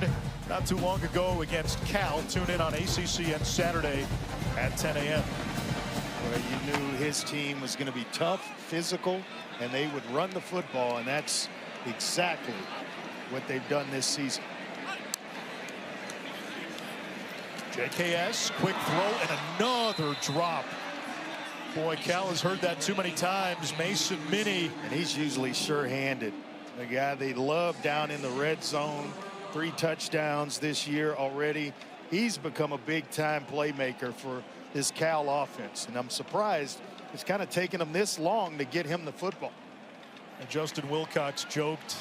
[SPEAKER 1] not too long ago against Cal. Tune in on ACCN Saturday at 10 a.m.
[SPEAKER 2] Well, you knew his team was going to be tough, physical, and they would run the football, and that's exactly what they've done this season.
[SPEAKER 1] JKS, quick throw, and another drop. Boy, Cal has heard that too many times. Mason Minnie.
[SPEAKER 2] And he's usually sure-handed. The guy they love down in the red zone. 3 touchdowns this year already. He's become a big-time playmaker for this Cal offense, and I'm surprised it's kind of taken him this long to get him the football.
[SPEAKER 1] And Justin Wilcox joked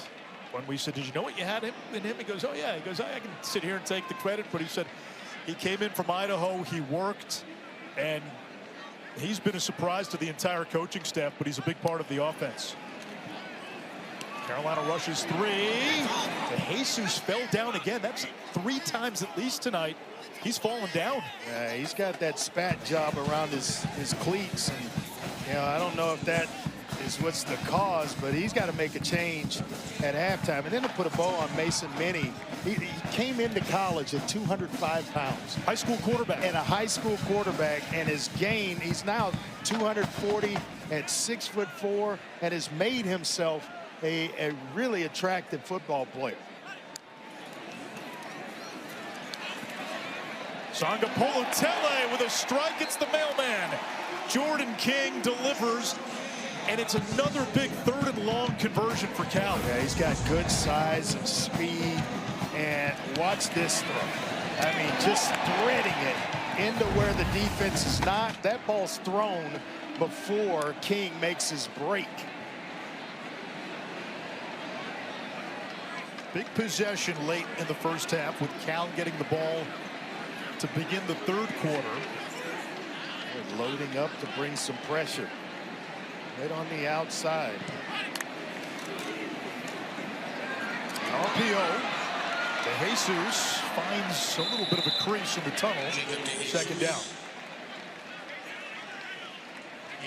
[SPEAKER 1] when we said, did you know what you had in him? He goes, oh yeah. He goes, I can sit here and take the credit, but he said he came in from Idaho, he worked, and he's been a surprise to the entire coaching staff, but he's a big part of the offense. Carolina rushes 3. Jesus fell down again. That's 3 times at least tonight. He's fallen down.
[SPEAKER 2] Yeah, he's got that spat job around his cleats, and you know, I don't know if that is what's the cause, but he's got to make a change at halftime. And then to put a bow on Mason Minnie, he came into college at 205 pounds.
[SPEAKER 1] High school quarterback.
[SPEAKER 2] And a high school quarterback, and his gain, he's now 240 at 6'4", and has made himself a really attractive football player.
[SPEAKER 1] Sangapolutele with a strike. It's the mailman. Jordan King delivers, and it's another big 3rd and long conversion for Cal.
[SPEAKER 2] Yeah, he's got good size and speed, and watch this throw. I mean, just threading it into where the defense is not. That ball's thrown before King makes his break.
[SPEAKER 1] Big possession late in the first half with Cal getting the ball to begin the 3rd quarter.
[SPEAKER 2] They're loading up to bring some pressure. Right on the outside.
[SPEAKER 1] RPO. De Jesus finds a little bit of a crease in the tunnel. 2nd down.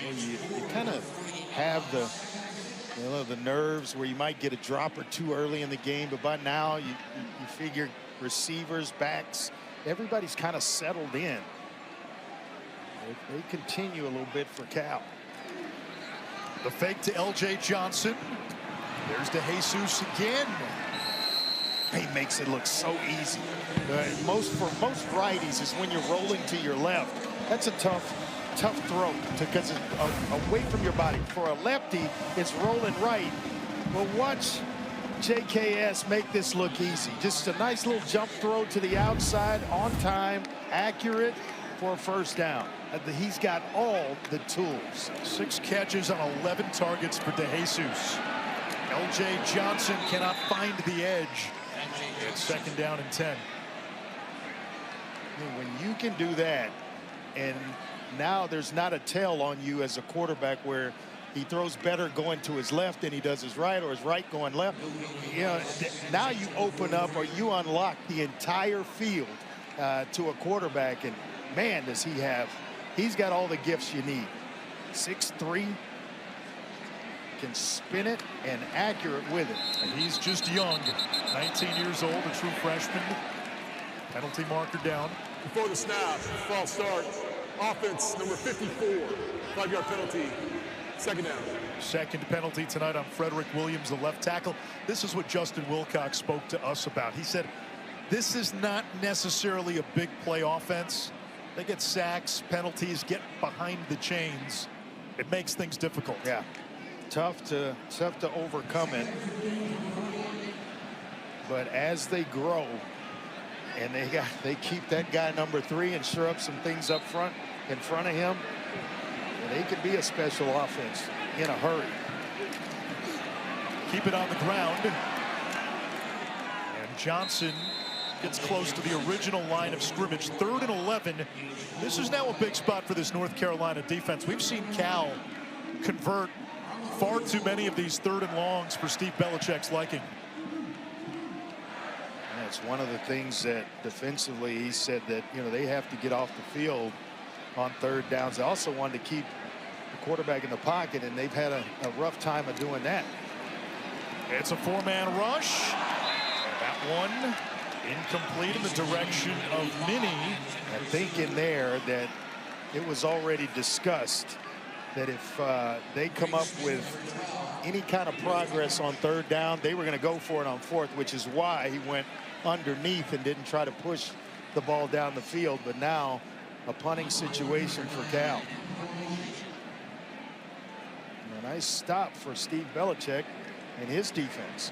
[SPEAKER 2] Well, you kind of have the nerves where you might get a drop or 2 early in the game, but by now you figure receivers, backs, everybody's kind of settled in. They continue a little bit for Cal.
[SPEAKER 1] The fake to LJ Johnson. There's De Jesus again.
[SPEAKER 2] He makes it look so easy. For most righties is when you're rolling to your left. That's a tough throw because it's away from your body. For a lefty, it's rolling right. Well, watch JKS make this look easy. Just a nice little jump throw to the outside, on time, accurate for a 1st down. He's got all the tools.
[SPEAKER 1] 6 catches on 11 targets for De Jesus. LJ Johnson cannot find the edge. It's 2nd down and 10.
[SPEAKER 2] When you can do that, and now there's not a tail on you as a quarterback where He throws better going to his left than he does his right, or his right going left. You know, now you open up or you unlock the entire field to a quarterback, and man, does he's got all the gifts you need. 6'3", can spin it and accurate with it.
[SPEAKER 1] And he's just young, 19 years old, a true freshman. Penalty marker down.
[SPEAKER 4] Before the snap, false start. Offense number 54, 5-yard penalty. Second down.
[SPEAKER 1] Second penalty tonight on Frederick Williams, the left tackle. This is what Justin Wilcox spoke to us about. He said, this is not necessarily a big play offense. They get sacks, penalties, get behind the chains. It makes things difficult.
[SPEAKER 2] Yeah, tough to overcome it. But as they grow, and they keep that guy number 3 and stir up some things up front in front of him, they could be a special offense in a hurry.
[SPEAKER 1] Keep it on the ground. And Johnson gets close to the original line of scrimmage. 3rd and 11. This is now a big spot for this North Carolina defense. We've seen Cal convert far too many of these 3rd and longs for Steve Belichick's liking.
[SPEAKER 2] And it's one of the things that defensively he said that, you know, they have to get off the field on 3rd downs. They also wanted to keep the quarterback in the pocket, and they've had a rough time of doing that.
[SPEAKER 1] It's a 4-man rush. And that one incomplete in the direction of Minnie.
[SPEAKER 2] I think in there that it was already discussed that if they come up with any kind of progress on 3rd down, they were going to go for it on 4th, which is why he went underneath and didn't try to push the ball down the field. But now a punting situation for Cal. And a nice stop for Steve Belichick and his defense.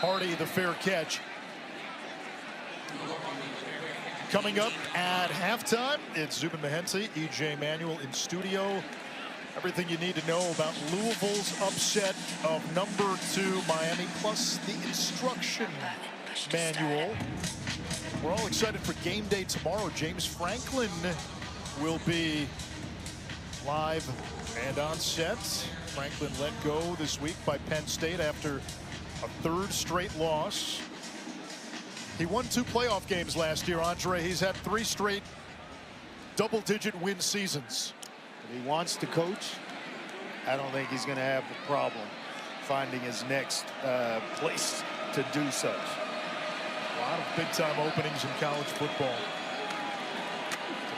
[SPEAKER 1] Hardy, the fair catch. Coming up at halftime, it's Zubin Mehenti, EJ Manuel in studio. Everything you need to know about Louisville's upset of number 2 Miami, plus the instruction manual. We're all excited for game day tomorrow. James Franklin will be live and on set. Franklin let go this week by Penn State after a 3rd straight loss. He won 2 playoff games last year, Andre. He's had 3 straight double-digit win seasons.
[SPEAKER 2] If he wants to coach, I don't think he's going to have a problem finding his next place to do such.
[SPEAKER 1] A lot of big-time openings in college football.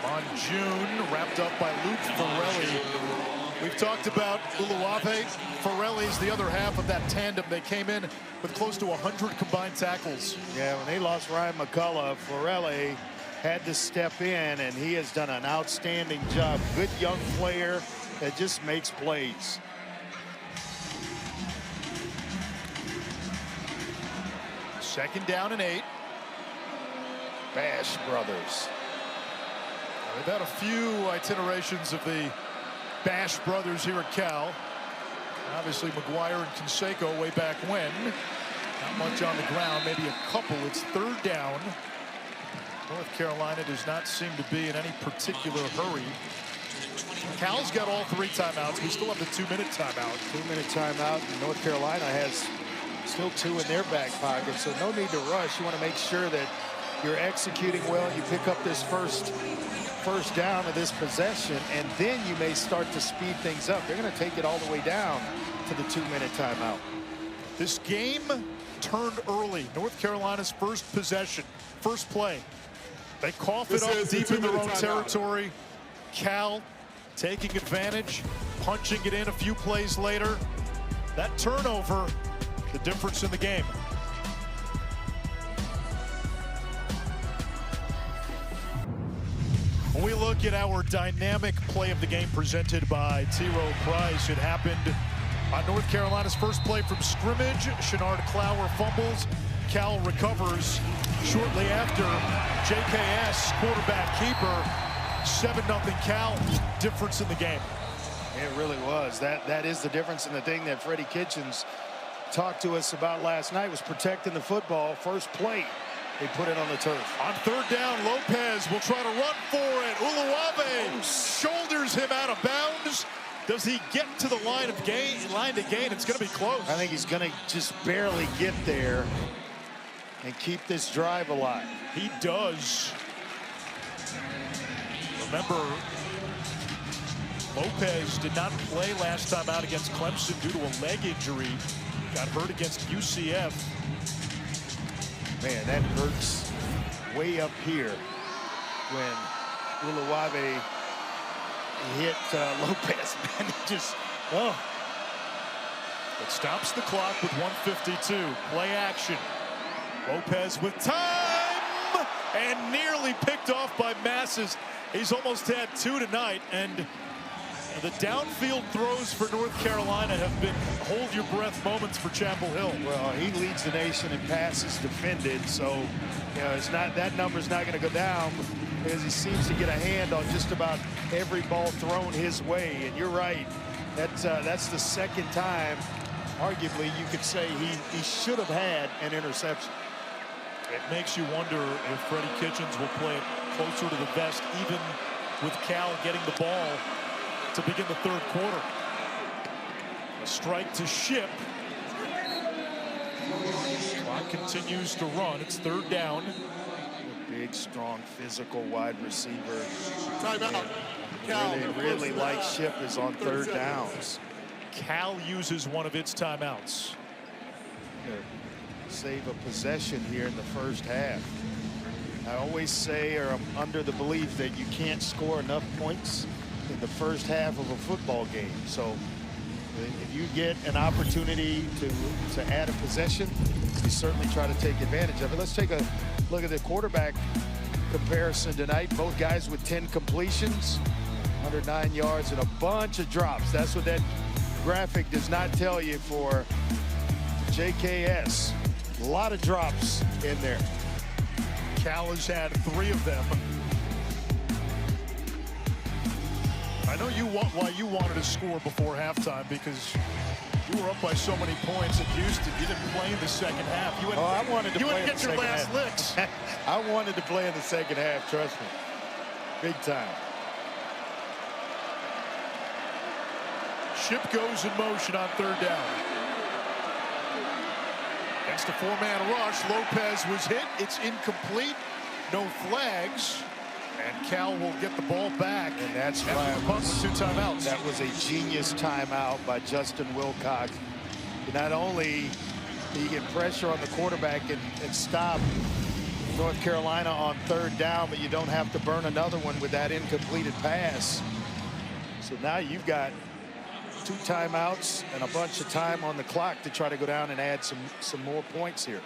[SPEAKER 1] Come on, June, wrapped up by Luke Farrelly. We've talked about Uluave. Farrelly's the other half of that tandem. They came in with close to 100 combined tackles.
[SPEAKER 2] Yeah, when they lost Ryan McCullough, Farrelly had to step in, and he has done an outstanding job. Good young player that just makes plays.
[SPEAKER 1] Second down and 8.
[SPEAKER 2] Bash brothers.
[SPEAKER 1] We've had a few itinerations of the Bash brothers here at Cal. Obviously McGuire and Canseco way back when. Not much on the ground, maybe a couple. It's 3rd down. North Carolina does not seem to be in any particular hurry. Cal's got all 3 timeouts. We still have the 2-minute timeout.
[SPEAKER 2] 2-minute timeout. North Carolina has still 2 in their back pocket, so no need to rush. You want to make sure that you're executing well. You pick up this first down of this possession, and then you may start to speed things up. They're going to take it all the way down to the 2-minute timeout.
[SPEAKER 1] This game turned early. North Carolina's first possession, first play. They cough it up deep in their own territory. Cal taking advantage, punching it in a few plays later. That turnover, the difference in the game. When we look at our dynamic play of the game presented by T. Rowe Price, it happened on North Carolina's first play from scrimmage. Shenard Clower fumbles. Cal recovers shortly after. JKS, quarterback keeper. 7-0 Cal. Difference in the game.
[SPEAKER 2] It really was. That is the difference in the thing that Freddie Kitchens talked to us about last night was protecting the football. First play, they put it on the turf.
[SPEAKER 1] On third down, Lopez will try to run for it. Uluwave shoulders him out of bounds. Does he get to the line to gain? It's going to be close.
[SPEAKER 2] I think he's going to just barely get there and keep this drive alive.
[SPEAKER 1] He does. Remember, Lopez did not play last time out against Clemson due to a leg injury. Got hurt against UCF.
[SPEAKER 2] Man, that hurts way up here when Uluwave hit Lopez. Man, it just, oh.
[SPEAKER 1] It stops the clock with 1:52. Play action. Lopez with time and nearly picked off by Masses. He's almost had 2 tonight, and the downfield throws for North Carolina have been hold your breath moments for Chapel Hill.
[SPEAKER 2] Well, he leads the nation in passes defended, so you know it's not, that number's not going to go down because he seems to get a hand on just about every ball thrown his way. And you're right, that's the second time arguably you could say he should have had an interception.
[SPEAKER 1] It makes you wonder if Freddie Kitchens will play it closer to the vest, even with Cal getting the ball to begin the third quarter. A strike to Ship. Clock continues to run. It's third down.
[SPEAKER 2] A big, strong, physical wide receiver.
[SPEAKER 4] Timeout.
[SPEAKER 2] Really like Ship is on third downs.
[SPEAKER 1] Cal uses one of its timeouts.
[SPEAKER 2] Save a possession here in the first half. I always say, or I'm under the belief that you can't score enough points in the first half of a football game. So if you get an opportunity to add a possession, you certainly try to take advantage of it. Let's take a look at the quarterback comparison tonight. Both guys with 10 completions, 109 yards, and a bunch of drops. That's what that graphic does not tell you for JKS. A lot of drops in there.
[SPEAKER 1] Cal has had 3 of them. I know why you wanted to score before halftime, because you were up by so many points at Houston. You didn't play in the second half.
[SPEAKER 2] I wanted to play in the second half.
[SPEAKER 1] You get your last licks.
[SPEAKER 2] I wanted to play in the second half, trust me. Big time.
[SPEAKER 1] Ship goes in motion on third down. Against a 4-man rush, Lopez was hit. It's incomplete. No flags. And Cal will get the ball back.
[SPEAKER 2] And that's
[SPEAKER 1] after the punt with 2 timeouts.
[SPEAKER 2] That was a genius timeout by Justin Wilcox. Not only do you get pressure on the quarterback and stop North Carolina on third down, but you don't have to burn another one with that incompleted pass. So now you've got 2 timeouts and a bunch of time on the clock to try to go down and add some more points here.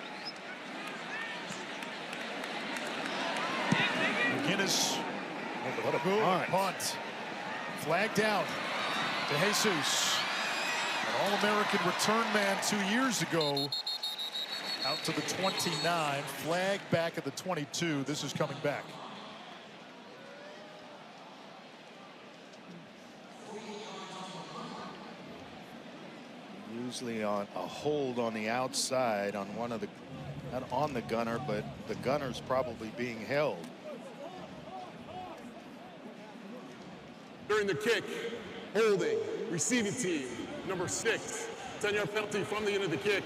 [SPEAKER 1] McGinnis, what a punt. Flag down to Jesus. An All-American return man 2 years ago. Out to the 29. Flag back at the 22. This is coming back.
[SPEAKER 2] Usually on a hold on the outside on one of the, not on the gunner, but the gunner's probably being held.
[SPEAKER 4] During the kick, holding, receiving team, number 6. 10-yard penalty from the end of the kick.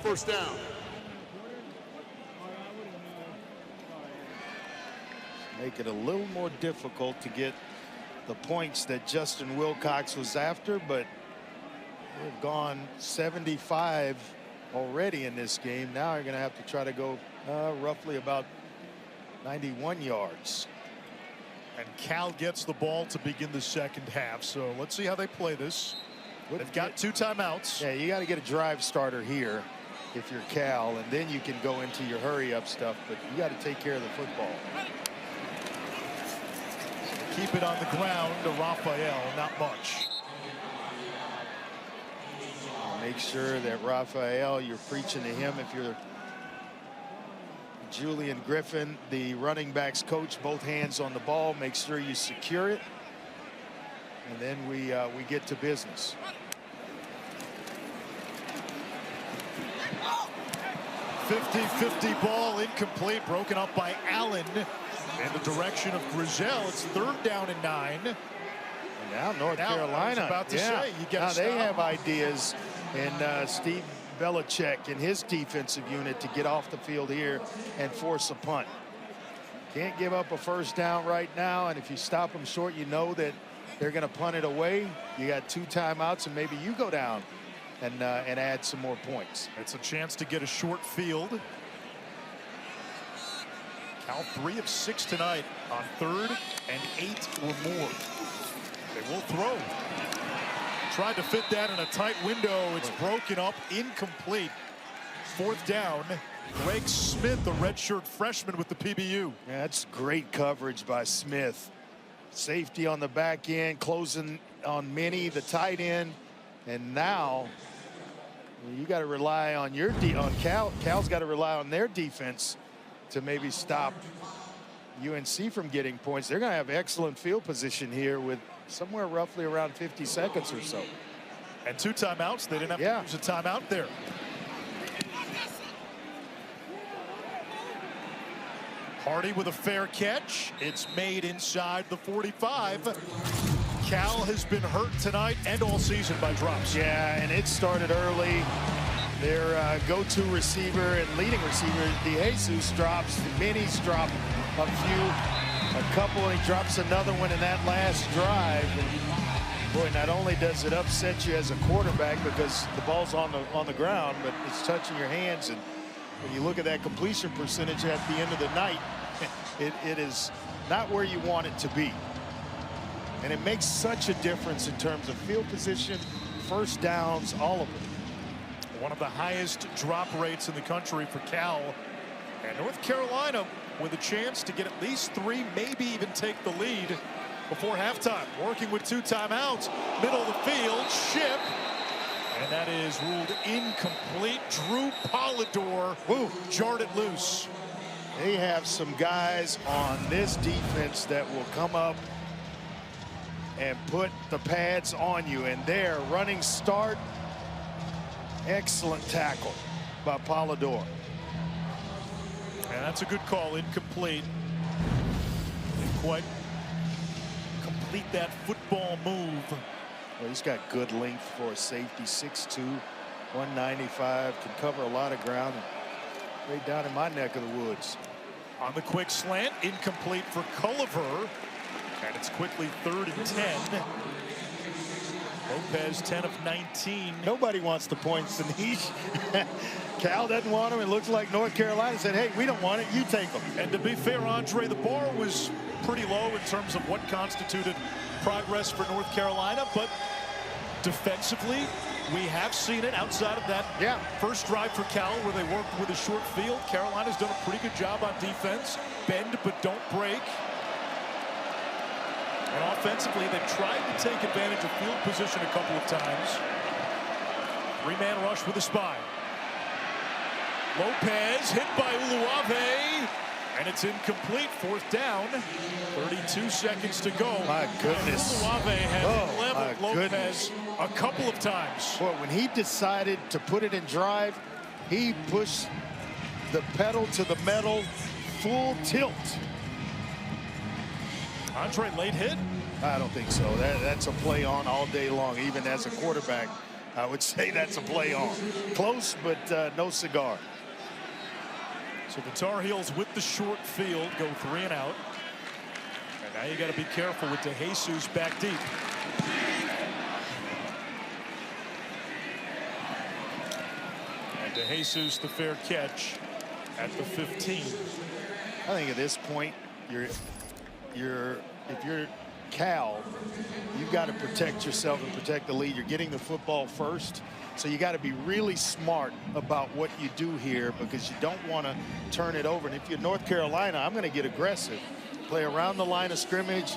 [SPEAKER 4] First down.
[SPEAKER 2] Make it a little more difficult to get the points that Justin Wilcox was after, but they've gone 75 already in this game. Now you're going to have to try to go roughly about 91 yards.
[SPEAKER 1] And Cal gets the ball to begin the second half. So let's see how they play this. They've got 2 timeouts.
[SPEAKER 2] Yeah, you got to get a drive starter here if you're Cal, and then you can go into your hurry-up stuff, but you got to take care of the football.
[SPEAKER 1] Keep it on the ground to Raphael, not much.
[SPEAKER 2] Make sure that Raphael, you're preaching to him. If you're Julian Griffin, the running backs coach, both hands on the ball, make sure you secure it. And then we get to business.
[SPEAKER 1] 50-50 ball, incomplete, broken up by Allen in the direction of Grizel. It's 3rd down and 9.
[SPEAKER 2] And now North Carolina.
[SPEAKER 1] I was about to say, you get
[SPEAKER 2] now
[SPEAKER 1] a
[SPEAKER 2] they
[SPEAKER 1] stop.
[SPEAKER 2] have ideas, and Steve Belichick and his defensive unit to get off the field here and force a punt. Can't give up a 1st down right now, and if you stop them short, you know that they're going to punt it away. You got 2 timeouts, and maybe you go down and add some more points.
[SPEAKER 1] It's a chance to get a short field. Cal 3 of 6 tonight on 3rd and 8 or more. They will throw. Tried to fit that in a tight window. It's broken up, incomplete. 4th down. Greg Smith, the redshirt freshman with the PBU.
[SPEAKER 2] Yeah, that's great coverage by Smith. Safety on the back end, closing on Minnie, the tight end, and now you got to rely on your on Cal. Cal's got to rely on their defense to maybe stop UNC from getting points. They're going to have excellent field position here with somewhere roughly around 50 seconds or so.
[SPEAKER 1] And 2 timeouts. They didn't have to use a timeout there. Hardy with a fair catch. It's made inside the 45. Cal has been hurt tonight and all season by drops.
[SPEAKER 2] Yeah, and it started early. Their go-to receiver and leading receiver, DeJesus, drops. Minnie's dropped a couple, and he drops another one in that last drive. And boy, not only does it upset you as a quarterback because the ball's on the ground, but it's touching your hands. And when you look at that completion percentage at the end of the night, it is not where you want it to be. And it makes such a difference in terms of field position, 1st downs, all of it.
[SPEAKER 1] One of the highest drop rates in the country for Cal. And North Carolina with a chance to get at least 3, maybe even take the lead before halftime. Working with 2 timeouts, middle of the field, Ship. And that is ruled incomplete. Drew Polidor jarred it loose.
[SPEAKER 2] They have some guys on this defense that will come up and put the pads on you. And their running start, excellent tackle by Polidor.
[SPEAKER 1] And that's a good call, incomplete. Didn't quite complete that football move.
[SPEAKER 2] Well, he's got good length for a safety, 6'2", 195, can cover a lot of ground. Right down in my neck of the woods.
[SPEAKER 1] On the quick slant, incomplete for Culliver. And it's quickly 3rd and 10. Lopez 10 of 19.
[SPEAKER 2] Nobody wants the points, Anish. Cal doesn't want them. It looks like North Carolina said, hey, we don't want it, you take them.
[SPEAKER 1] And to be fair, Andre, the bar was pretty low in terms of what constituted progress for North Carolina, but defensively, we have seen it outside of that first drive for Cal where they worked with a short field. Carolina's done a pretty good job on defense. Bend but don't break. And offensively, they've tried to take advantage of field position a couple of times. 3-man rush with a spy. Lopez hit by Uluave. And it's incomplete. 4th down. 32 seconds to go.
[SPEAKER 2] My goodness.
[SPEAKER 1] Uluave has leveled Lopez a couple of times.
[SPEAKER 2] Well, when he decided to put it in drive, he pushed the pedal to the metal, full tilt.
[SPEAKER 1] Andre, late hit?
[SPEAKER 2] I don't think so. That's a play on all day long. Even as a quarterback, I would say that's a play on. Close, but no cigar.
[SPEAKER 1] So the Tar Heels with the short field go 3 and out. And now you got to be careful with DeJesus back deep. And DeJesus the fair catch at the 15.
[SPEAKER 2] I think at this point, if you're Cal, you've got to protect yourself and protect the lead. You're getting the football first. So you got to be really smart about what you do here because you don't want to turn it over. And if you're North Carolina, I'm going to get aggressive. Play around the line of scrimmage.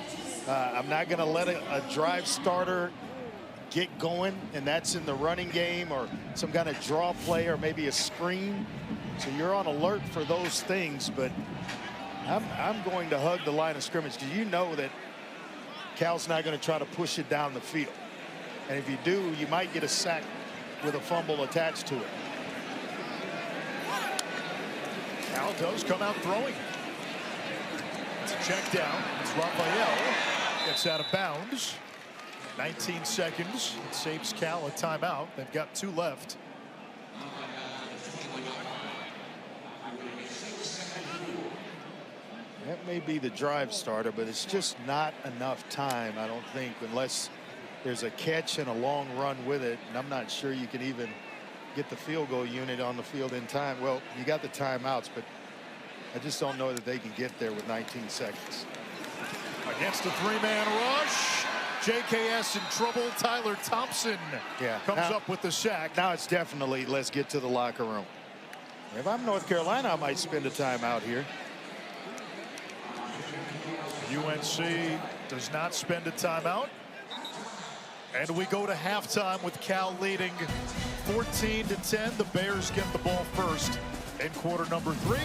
[SPEAKER 2] I'm not going to let a drive starter get going, and that's in the running game or some kind of draw play or maybe a screen. So you're on alert for those things, but I'm going to hug the line of scrimmage because you know that Cal's not going to try to push it down the field. And if you do, you might get a sack with a fumble attached to it.
[SPEAKER 1] Cal does come out throwing. It's a check down. It's Raphael. Gets out of bounds. 19 seconds. It saves Cal a timeout. They've got 2 left.
[SPEAKER 2] That may be the drive starter, but it's just not enough time, I don't think, unless there's a catch and a long run with it. And I'm not sure you can even get the field goal unit on the field in time. Well, you got the timeouts, but I just don't know that they can get there with 19 seconds.
[SPEAKER 1] Against a 3-man rush. JKS in trouble. Tyler Thompson comes up with the sack.
[SPEAKER 2] Now it's definitely let's get to the locker room. If I'm North Carolina, I might spend a timeout here.
[SPEAKER 1] UNC does not spend a timeout. And we go to halftime with Cal leading 14-10. The Bears get the ball first in quarter number 3.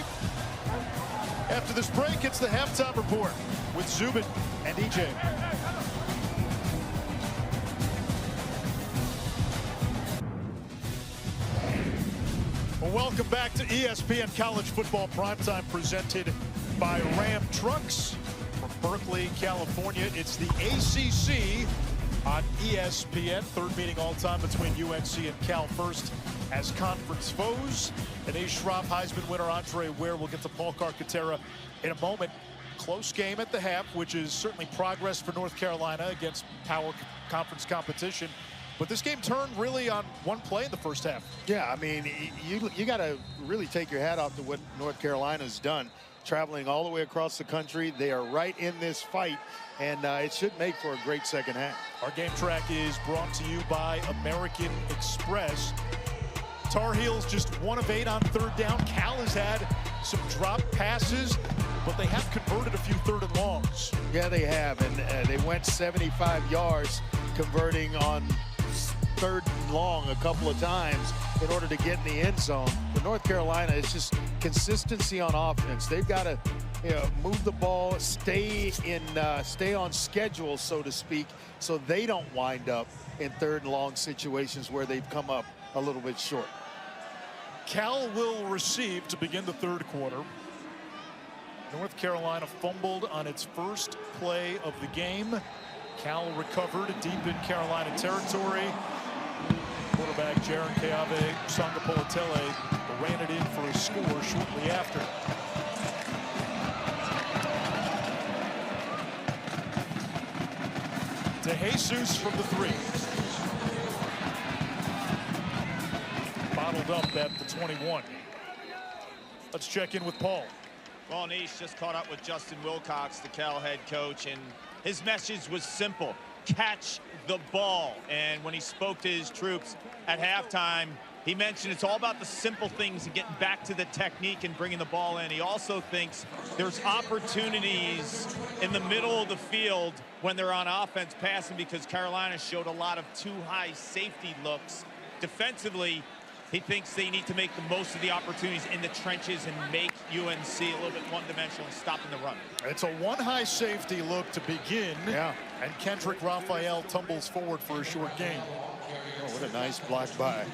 [SPEAKER 1] After this break, it's the halftime report with Zubin and EJ. Well, welcome back to ESPN College Football Primetime, presented by Ram Trucks. From Berkeley, California, it's the ACC on ESPN. Third meeting all time between UNC and Cal, first as conference foes. And A. Schroff, Heisman winner Andre Ware. We'll get to Paul Carcaterra in a moment. Close game at the half, which is certainly progress for North Carolina against power conference competition. But this game turned really on one play in the first half.
[SPEAKER 2] Yeah, I mean, you got to really take your hat off to what North Carolina's done. Traveling all the way across the country. They are right in this fight, and it should make for a great second half.
[SPEAKER 1] Our game track is brought to you by American Express. Tar Heels just 1 of 8 on third down. Cal has had some drop passes, but they have converted a few third and longs.
[SPEAKER 2] Yeah, they have, and they went 75 yards converting on third and long a couple of times in order to get in the end zone. For North Carolina, it's just consistency on offense. They've got to move the ball, stay on schedule, so to speak, so they don't wind up in third and long situations where they've come up a little bit short.
[SPEAKER 1] Cal will receive to begin the third quarter. North Carolina fumbled on its first play of the game. Cal recovered deep in Carolina territory. Quarterback Jaron Keave Sangapolatele ran it in for a score shortly after. DeJesus from the 3. Bottled up at the 21. Let's check in with Paul.
[SPEAKER 3] Well, Nish just caught up with Justin Wilcox, the Cal head coach, and his message was simple: catch the ball. And when he spoke to his troops at halftime, he mentioned it's all about the simple things and getting back to the technique and bringing the ball in. He also thinks there's opportunities in the middle of the field when they're on offense passing, because Carolina showed a lot of too high safety looks. Defensively, he thinks they need to make the most of the opportunities in the trenches and make UNC a little bit one-dimensional and stopping the run.
[SPEAKER 1] It's a one-high safety look to begin.
[SPEAKER 2] Yeah.
[SPEAKER 1] And Kendrick Raphael tumbles forward for a short gain.
[SPEAKER 2] Oh, what a nice block by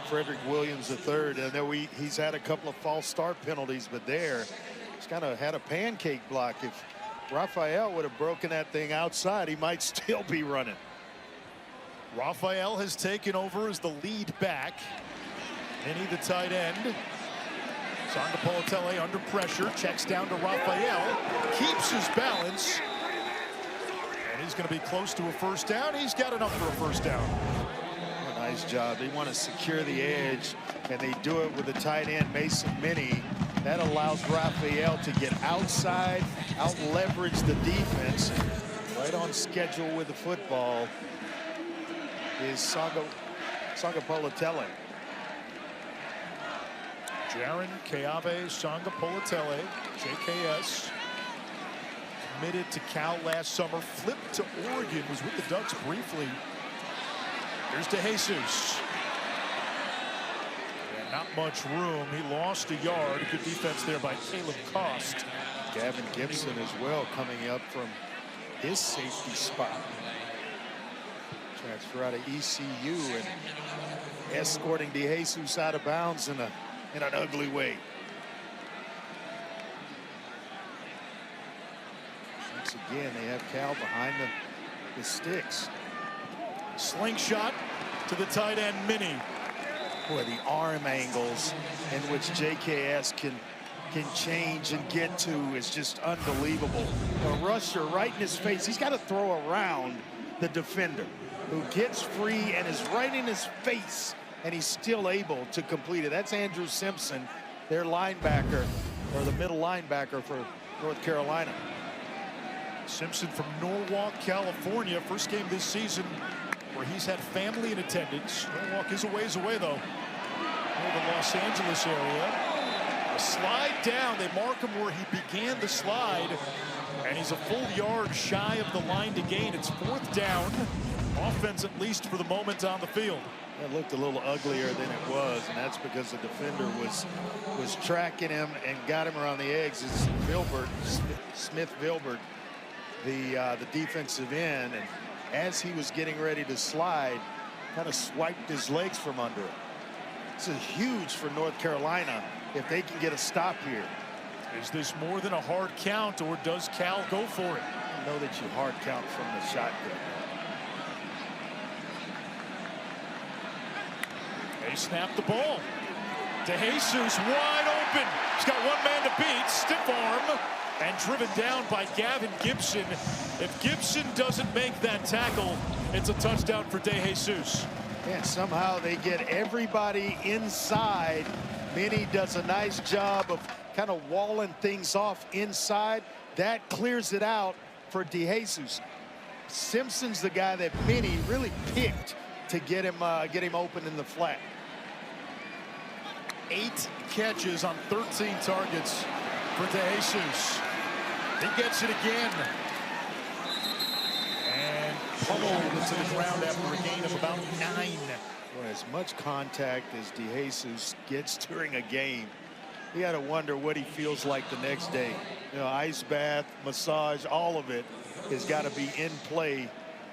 [SPEAKER 2] Frederick Williams III. I know he's had a couple of false start penalties, but there he's kind of had a pancake block. If Raphael would have broken that thing outside, he might still be running.
[SPEAKER 1] Raphael has taken over as the lead back. Minnie, the tight end. Sangapolatele under pressure, checks down to Raphael, keeps his balance, and he's going to be close to a first down. He's got enough for a first down.
[SPEAKER 2] A nice job. They want to secure the edge, and they do it with the tight end, Mason Minnie. That allows Raphael to get outside, out-leverage the defense. Right on schedule with the football is Sangapolatele.
[SPEAKER 1] Jaron Keave Sangapolatele, JKS, committed to Cal last summer, flipped to Oregon, was with the Ducks briefly. Here's DeJesus. And not much room. He lost a yard. Good defense there by Caleb Cost.
[SPEAKER 2] Gavin Gibson as well, coming up from his safety spot. Transfer out of ECU and escorting DeJesus out of bounds in an ugly way. again, they have Cal behind the sticks.
[SPEAKER 1] Slingshot to the tight end, Mini.
[SPEAKER 2] Boy, the arm angles in which JKS can change and get to is just unbelievable. A rusher right in his face. He's got to throw around the defender who gets free and is right in his face, and he's still able to complete it. That's Andrew Simpson, their linebacker, or the middle linebacker for North Carolina.
[SPEAKER 1] Simpson from Norwalk, California. First game this season where he's had family in attendance. Norwalk is a ways away, though. Near the Los Angeles area. A slide down. They mark him where he began the slide. And he's a full yard shy of the line to gain. It's 4th down. Offense, at least for the moment, on the field.
[SPEAKER 2] It looked a little uglier than it was, and that's because the defender was tracking him and got him around the eggs. It's Smith Vilbert, the defensive end, and as he was getting ready to slide, kind of swiped his legs from under it. This is huge for North Carolina if they can get a stop here.
[SPEAKER 1] Is this more than a hard count, or does Cal go for it?
[SPEAKER 2] You know that you hard count from the shotgun.
[SPEAKER 1] They snap the ball. DeJesus wide open. He's got one man to beat. Stiff arm and driven down by Gavin Gibson. If Gibson doesn't make that tackle, it's a touchdown for DeJesus.
[SPEAKER 2] Yeah, somehow they get everybody inside. Minnie does a nice job of kind of walling things off inside. That clears it out for DeJesus. Simpson's the guy that Minnie really picked to get him open in the flat.
[SPEAKER 1] 8 catches on 13 targets for DeJesus. He gets it again. And pummeled to the ground after a gain of about 9.
[SPEAKER 2] Boy, as much contact as DeJesus gets during a game, you got to wonder what he feels like the next day. You know, ice bath, massage, all of it has got to be in play,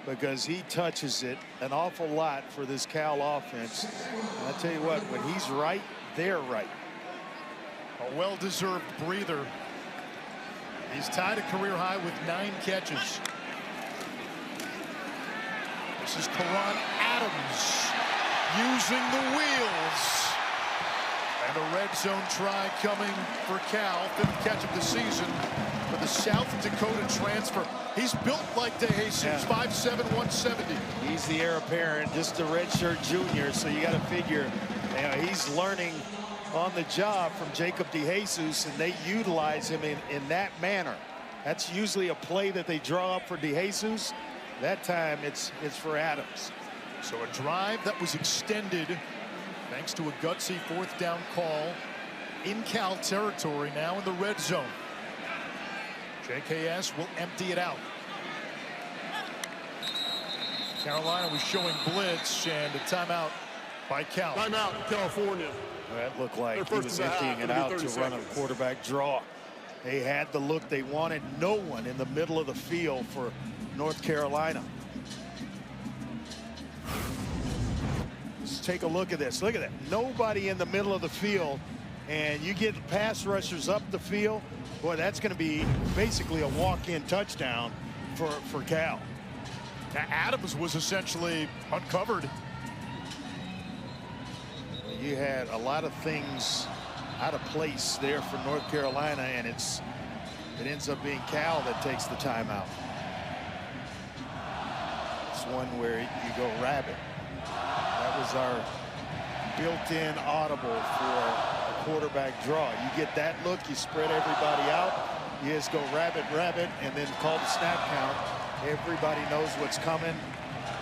[SPEAKER 2] because he touches it an awful lot for this Cal offense. And I tell you what, when he's right, they're right.
[SPEAKER 1] A well-deserved breather. He's tied a career high with 9 catches. This is Karan Adams using the wheels. And a red zone try coming for Cal. 5th catch of the season for the South Dakota transfer. He's built like DeJesus,
[SPEAKER 2] yeah.
[SPEAKER 1] 5'7", 170.
[SPEAKER 2] He's the heir apparent, just a redshirt junior, so you got to figure, you know, he's learning on the job from Jacob DeJesus, and they utilize him in that manner. That's usually a play that they draw up for DeJesus. That time it's for Adams.
[SPEAKER 1] So a drive that was extended thanks to a gutsy 4th down call in Cal territory, now in the red zone. JKS will empty it out. Carolina was showing blitz, and a timeout by Cal.
[SPEAKER 4] Timeout, California.
[SPEAKER 2] Well, that looked like he was emptying it out to run a quarterback draw. They had the look they wanted. No one in the middle of the field for North Carolina. Let's take a look at this. Look at that. Nobody in the middle of the field, and you get pass rushers up the field. Boy, that's going to be basically a walk-in touchdown for Cal.
[SPEAKER 1] Now, Adams was essentially uncovered.
[SPEAKER 2] You had a lot of things out of place there for North Carolina, and it ends up being Cal that takes the timeout. It's one where you go rabbit. That was our built-in audible for a quarterback draw. You get that look, you spread everybody out, you just go rabbit, and then call the snap count. Everybody knows what's coming.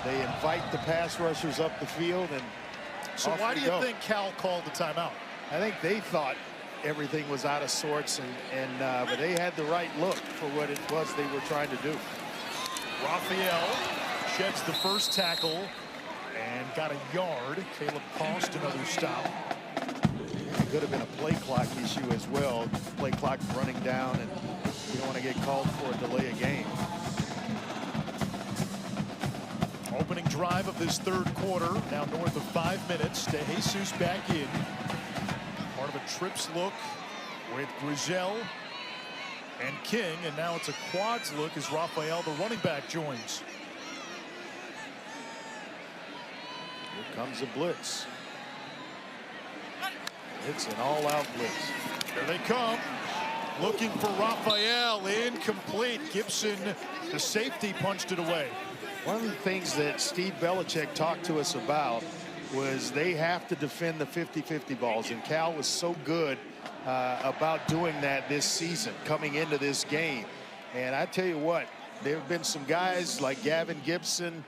[SPEAKER 2] They invite the pass rushers up the field, and
[SPEAKER 1] so why do you think Cal called the timeout?
[SPEAKER 2] I think they thought everything was out of sorts, but they had the right look for what it was they were trying to do.
[SPEAKER 1] Raphael sheds the first tackle and got a yard. Caleb Cost another stop.
[SPEAKER 2] It could have been a play clock issue as well. Play clock running down, and you don't want to get called for a delay of game.
[SPEAKER 1] Opening drive of this 3rd quarter, now north of 5 minutes. DeJesus back in. Part of a trips look with Grizel. and King, and now it's a quads look as Raphael, the running back, joins.
[SPEAKER 2] Here comes a blitz. It's an all-out blitz.
[SPEAKER 1] Here they come. Looking for Raphael. Incomplete. Gibson, the safety, punched it away.
[SPEAKER 2] One of the things that Steve Belichick talked to us about was they have to defend the 50-50 balls, and Cal was so good about doing that this season, coming into this game. And I tell you what, there have been some guys like Gavin Gibson,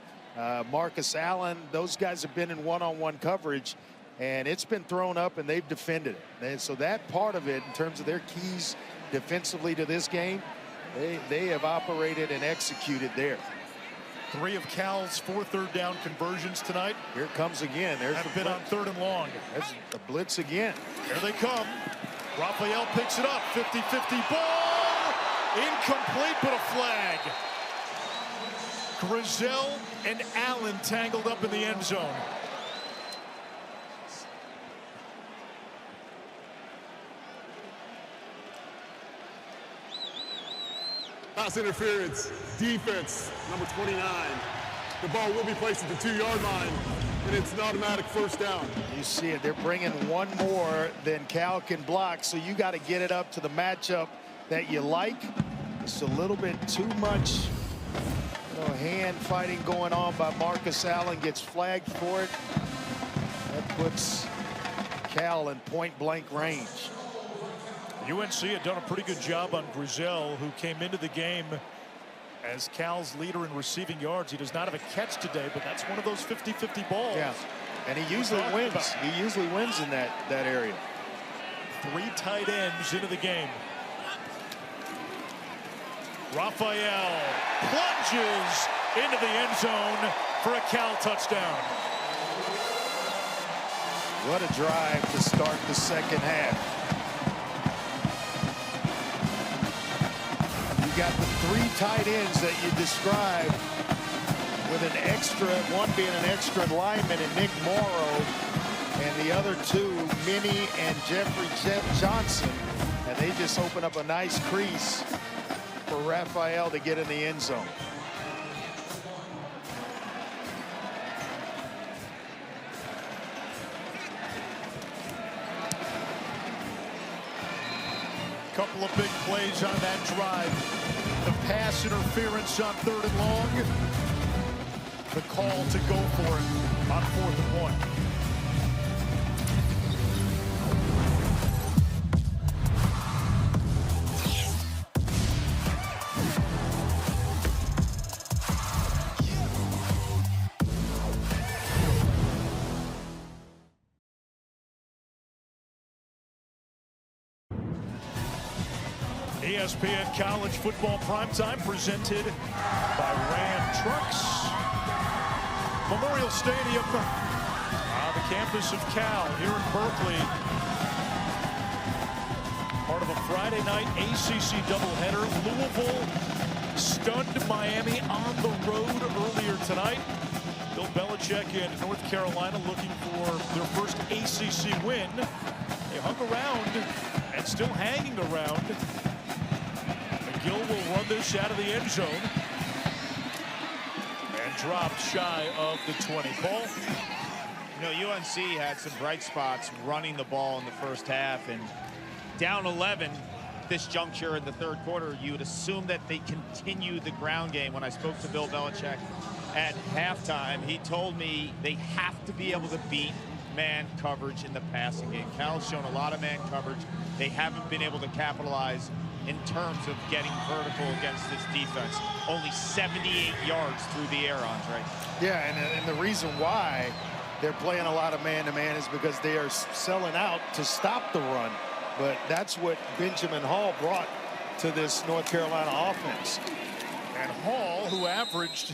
[SPEAKER 2] Marcus Allen. Those guys have been in one-on-one coverage, and it's been thrown up, and they've defended it. And so that part of it, in terms of their keys defensively to this game, they have operated and executed there.
[SPEAKER 1] 3 of Cal's 4 third-down conversions tonight.
[SPEAKER 2] Here it comes again. There's
[SPEAKER 1] have
[SPEAKER 2] the
[SPEAKER 1] been on 3rd and long.
[SPEAKER 2] That's a blitz again.
[SPEAKER 1] Here they come. Raphael picks it up. 50-50 ball. Incomplete, but a flag. Grizel and Allen tangled up in the end zone.
[SPEAKER 4] Pass interference, defense, number 29. The ball will be placed at the 2-yard line, and it's an automatic first down.
[SPEAKER 2] You see it. They're bringing one more than Cal can block, so you got to get it up to the matchup that you like. It's a little bit too much hand fighting going on by Marcus Allen. Gets flagged for it. That puts Cal in point-blank range.
[SPEAKER 1] UNC had done a pretty good job on Grizel, who came into the game as Cal's leader in receiving yards. He does not have a catch today, but that's one of those 50-50 balls.
[SPEAKER 2] Yeah, and he usually wins. He usually wins in that area.
[SPEAKER 1] 3 tight ends into the game. Raphael plunges into the end zone for a Cal touchdown.
[SPEAKER 2] What a drive to start the second half. You got the 3 tight ends that you described, with an extra, one being an extra lineman and Nick Morrow, and the other 2, Minnie and Jeff Johnson, and they just open up a nice crease for Raphael to get in the end zone.
[SPEAKER 1] Couple of big plays on that drive. The pass interference on 3rd and long. The call to go for it on 4th and 1. ESPN College Football Primetime, presented by Ram Trucks. Memorial Stadium, the campus of Cal here in Berkeley. Part of a Friday night ACC doubleheader. Louisville stunned Miami on the road earlier tonight. Bill Belichick in North Carolina looking for their first ACC win. They hung around and still hanging around. Gill will run this out of the end zone and dropped shy of the 20. Paul?
[SPEAKER 3] You know, UNC had some bright spots running the ball in the first half, and down 11 this juncture in the 3rd quarter, you would assume that they continue the ground game. When I spoke to Bill Belichick at halftime, he told me they have to be able to beat man coverage in the passing game. Cal's shown a lot of man coverage. They haven't been able to capitalize in terms of getting vertical against this defense. Only 78 yards through the air, Andre.
[SPEAKER 2] Yeah, and the reason why they're playing a lot of man-to-man is because they are selling out to stop the run. But that's what Benjamin Hall brought to this North Carolina offense.
[SPEAKER 1] And Hall, who averaged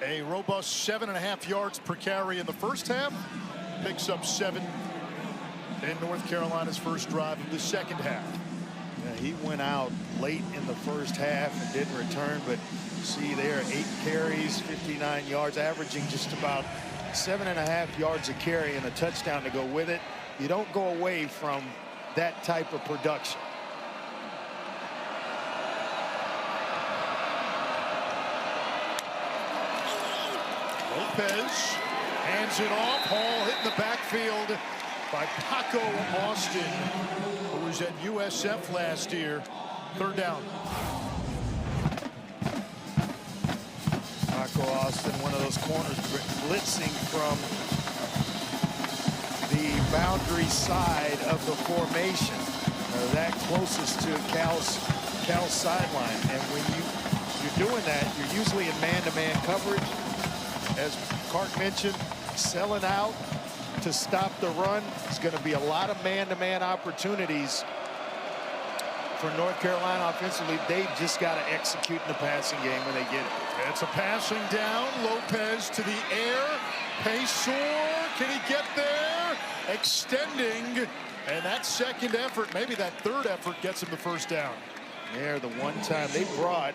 [SPEAKER 1] a robust 7.5 yards per carry in the first half, picks up 7 in North Carolina's first drive of the second half.
[SPEAKER 2] Yeah, he went out late in the first half and didn't return, but see there, 8 carries, 59 yards, averaging just about 7.5 yards a carry and a touchdown to go with it. You don't go away from that type of production.
[SPEAKER 1] Lopez hands it off. Hall hit in the backfield by Paco Austin, who was at USF last year. Third down.
[SPEAKER 2] Paco Austin, one of those corners blitzing from the boundary side of the formation. That closest to Cal's sideline. And when you're doing that, you're usually in man-to-man coverage. As Clark mentioned, selling out to stop the run. It's going to be a lot of man-to-man opportunities for North Carolina offensively. They've just got to execute in the passing game when they get it.
[SPEAKER 1] It's a passing down. Lopez to the air. Paysour, can he get there? Extending. And that second effort, maybe that third effort, gets him the first down.
[SPEAKER 2] There, the one time they brought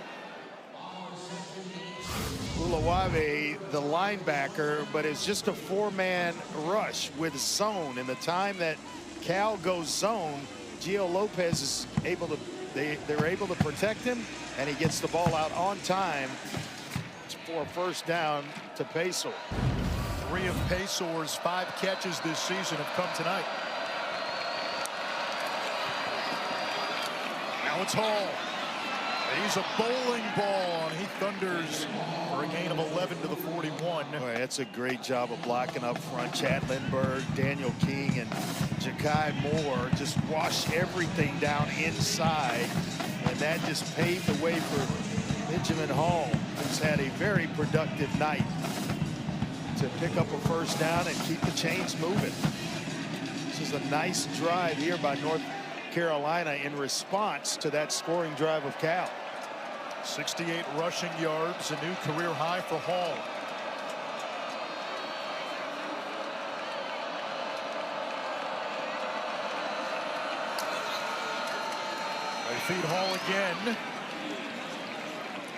[SPEAKER 2] Uluwave, the linebacker, but it's just a four-man rush with zone. And the time that Cal goes zone, Gio Lopez is able to, they're able to protect him, and he gets the ball out on time for a first down to Paysour.
[SPEAKER 1] 3 of Paysour's 5 catches this season have come tonight. Now it's Hall. He's a bowling ball, and he thunders for a gain of 11 to the 41.
[SPEAKER 2] Boy, that's a great job of blocking up front. Chad Lindbergh, Daniel King, and Ja'Kai Moore just wash everything down inside, and that just paved the way for Benjamin Hall, who's had a very productive night to pick up a first down and keep the chains moving. This is a nice drive here by North Carolina in response to that scoring drive of Cal.
[SPEAKER 1] 68 rushing yards, a new career high for Hall. They feed Hall again.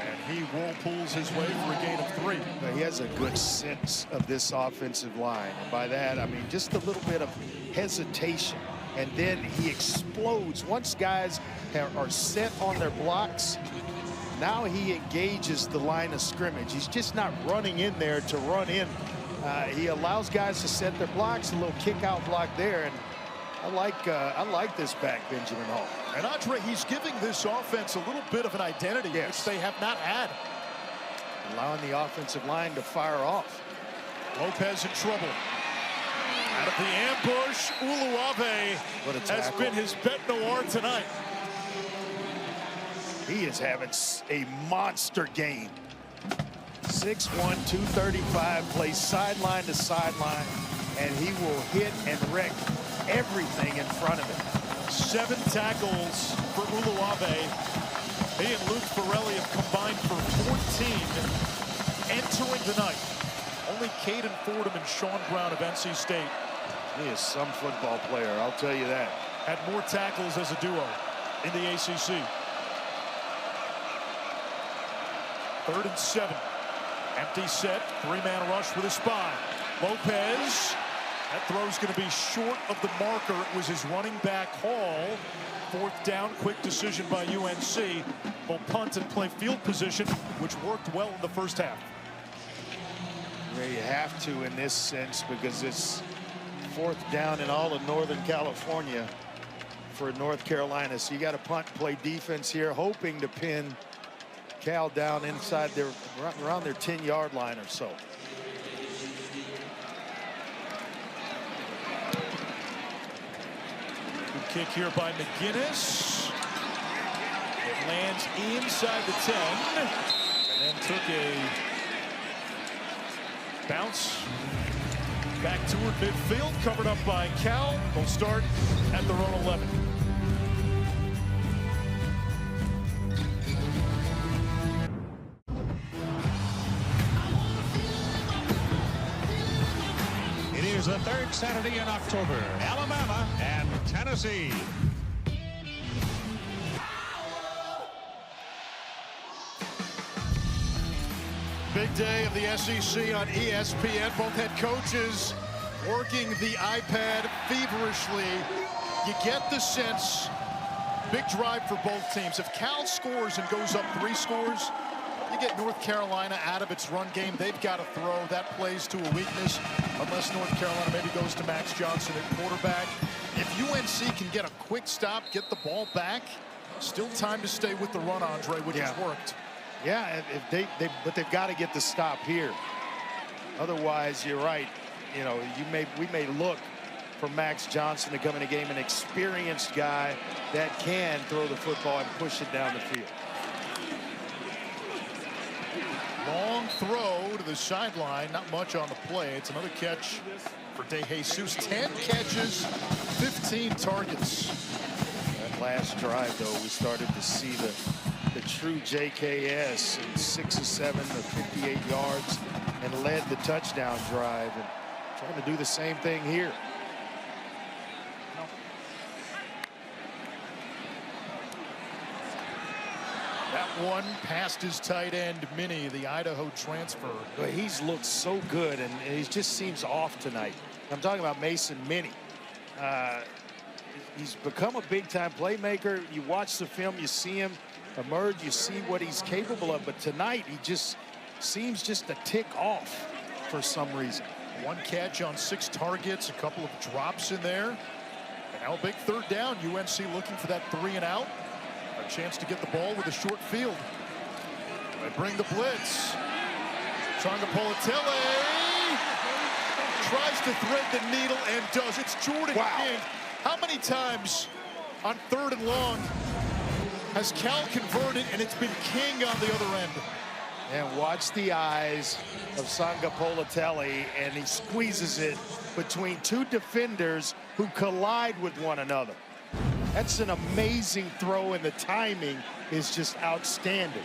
[SPEAKER 1] And he whirlpools his way for a gain of 3.
[SPEAKER 2] He has a good sense of this offensive line. And by that, I mean just a little bit of hesitation. And then he explodes. Once guys are set on their blocks, now he engages the line of scrimmage. He's just not running in there to run in. He allows guys to set their blocks, a little kick out block there. And I like this back, Benjamin Hall.
[SPEAKER 1] And Andre, he's giving this offense a little bit of an identity, which they have not had.
[SPEAKER 2] Allowing the offensive line to fire off.
[SPEAKER 1] Lopez in trouble. Out of the ambush, Uluwave has been his bête noir tonight.
[SPEAKER 2] He is having a monster game. 6'1", 235, plays sideline to sideline, and he will hit and wreck everything in front of him.
[SPEAKER 1] 7 tackles for Uluwave. He and Luke Farrelly have combined for 14 entering the night. Only Caden Fordham and Sean Brown of NC State.
[SPEAKER 2] He is some football player, I'll tell you that.
[SPEAKER 1] Had more tackles as a duo in the ACC. 3rd and 7. Empty set, 3-man rush with a spy. Lopez, that throw's going to be short of the marker. It was his running back Hall. 4th down, quick decision by UNC. Will punt and play field position, which worked well in the first half.
[SPEAKER 2] Yeah, you have to in this sense because it's 4th down in all of Northern California for North Carolina. So you got to punt, play defense here, hoping to pin Cal down inside their around their 10-yard line or so.
[SPEAKER 1] Good kick here by McGinnis. It lands inside the 10 and then took a bounce back toward midfield, covered up by Cal. They'll start at their own 11.
[SPEAKER 12] It is the 3rd Saturday in October. Alabama and Tennessee.
[SPEAKER 1] Big day of the SEC on ESPN. Both head coaches working the iPad feverishly. You get the sense, big drive for both teams. If Cal scores and goes up 3 scores, you get North Carolina out of its run game, they've got to throw. That plays to a weakness, unless North Carolina maybe goes to Max Johnson at quarterback. If UNC can get a quick stop, get the ball back, still time to stay with the run, Andre, which has worked.
[SPEAKER 2] Yeah, but they've got to get the stop here. Otherwise, you're right. You know, we may look for Max Johnson to come in a game, an experienced guy that can throw the football and push it down the field.
[SPEAKER 1] Long throw to the sideline, not much on the play. It's another catch for De Jesus. 10 catches, 15 targets.
[SPEAKER 2] That last drive, though, we started to see the true JKS, and 6 of 7 to 58 yards, and led the touchdown drive. And trying to do the same thing here.
[SPEAKER 1] That one past his tight end, Minnie, the Idaho transfer.
[SPEAKER 2] But he's looked so good, and he just seems off tonight. I'm talking about Mason Minnie. He's become a big-time playmaker. You watch the film, you see him emerge, you see what he's capable of. But tonight, he just seems just a tick off for some reason.
[SPEAKER 1] 1 catch on 6 targets, a couple of drops in there. And now a big 3rd down. UNC looking for that 3 and out. A chance to get the ball with a short field. They bring the blitz. Tonga-Politele tries to thread the needle and does. It's Jordan King. How many times on 3rd and long has Cal converted and it's been King on the other end?
[SPEAKER 2] And watch the eyes of Tonga-Politele, and he squeezes it between 2 defenders who collide with one another. That's an amazing throw, and the timing is just outstanding.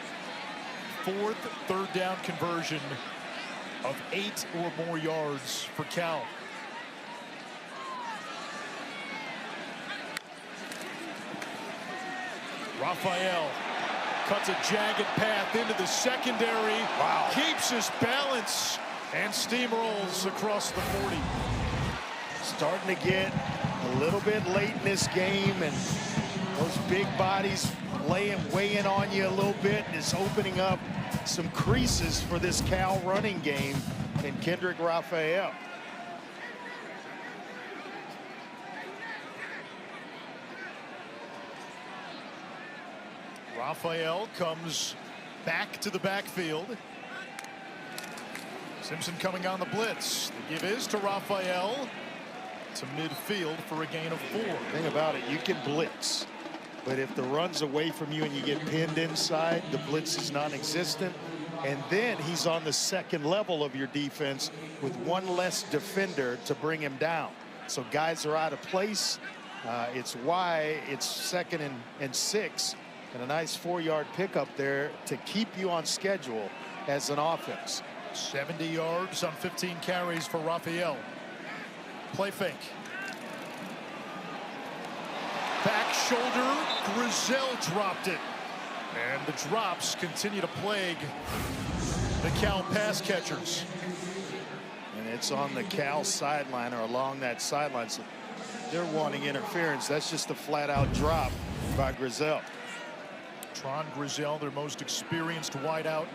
[SPEAKER 1] 4th 3rd down conversion of 8 or more yards for Cal. Raphael cuts a jagged path into the secondary.
[SPEAKER 2] Wow.
[SPEAKER 1] Keeps his balance and steamrolls across the 40.
[SPEAKER 2] Starting to get a little bit late in this game, and those big bodies weighing on you a little bit, and it's opening up some creases for this Cal running game and Kendrick Raphael.
[SPEAKER 1] Raphael comes back to the backfield. Simpson coming on the blitz. The give is to Raphael to midfield for a gain of 4.
[SPEAKER 2] Thing about it, you can blitz, but if the run's away from you and you get pinned inside, the blitz is non-existent. And then he's on the 2nd level of your defense with 1 less defender to bring him down. So guys are out of place. It's why it's 2nd and 6. And a nice 4-yard pickup there to keep you on schedule as an offense.
[SPEAKER 1] 70 yards on 15 carries for Raphael. Play fake. Back shoulder, Grizel dropped it. And the drops continue to plague the Cal pass catchers.
[SPEAKER 2] And it's on the Cal sideline, or along that sideline. So they're wanting interference. That's just a flat-out drop by Grizel.
[SPEAKER 1] Tron Grizel, their most experienced wideout,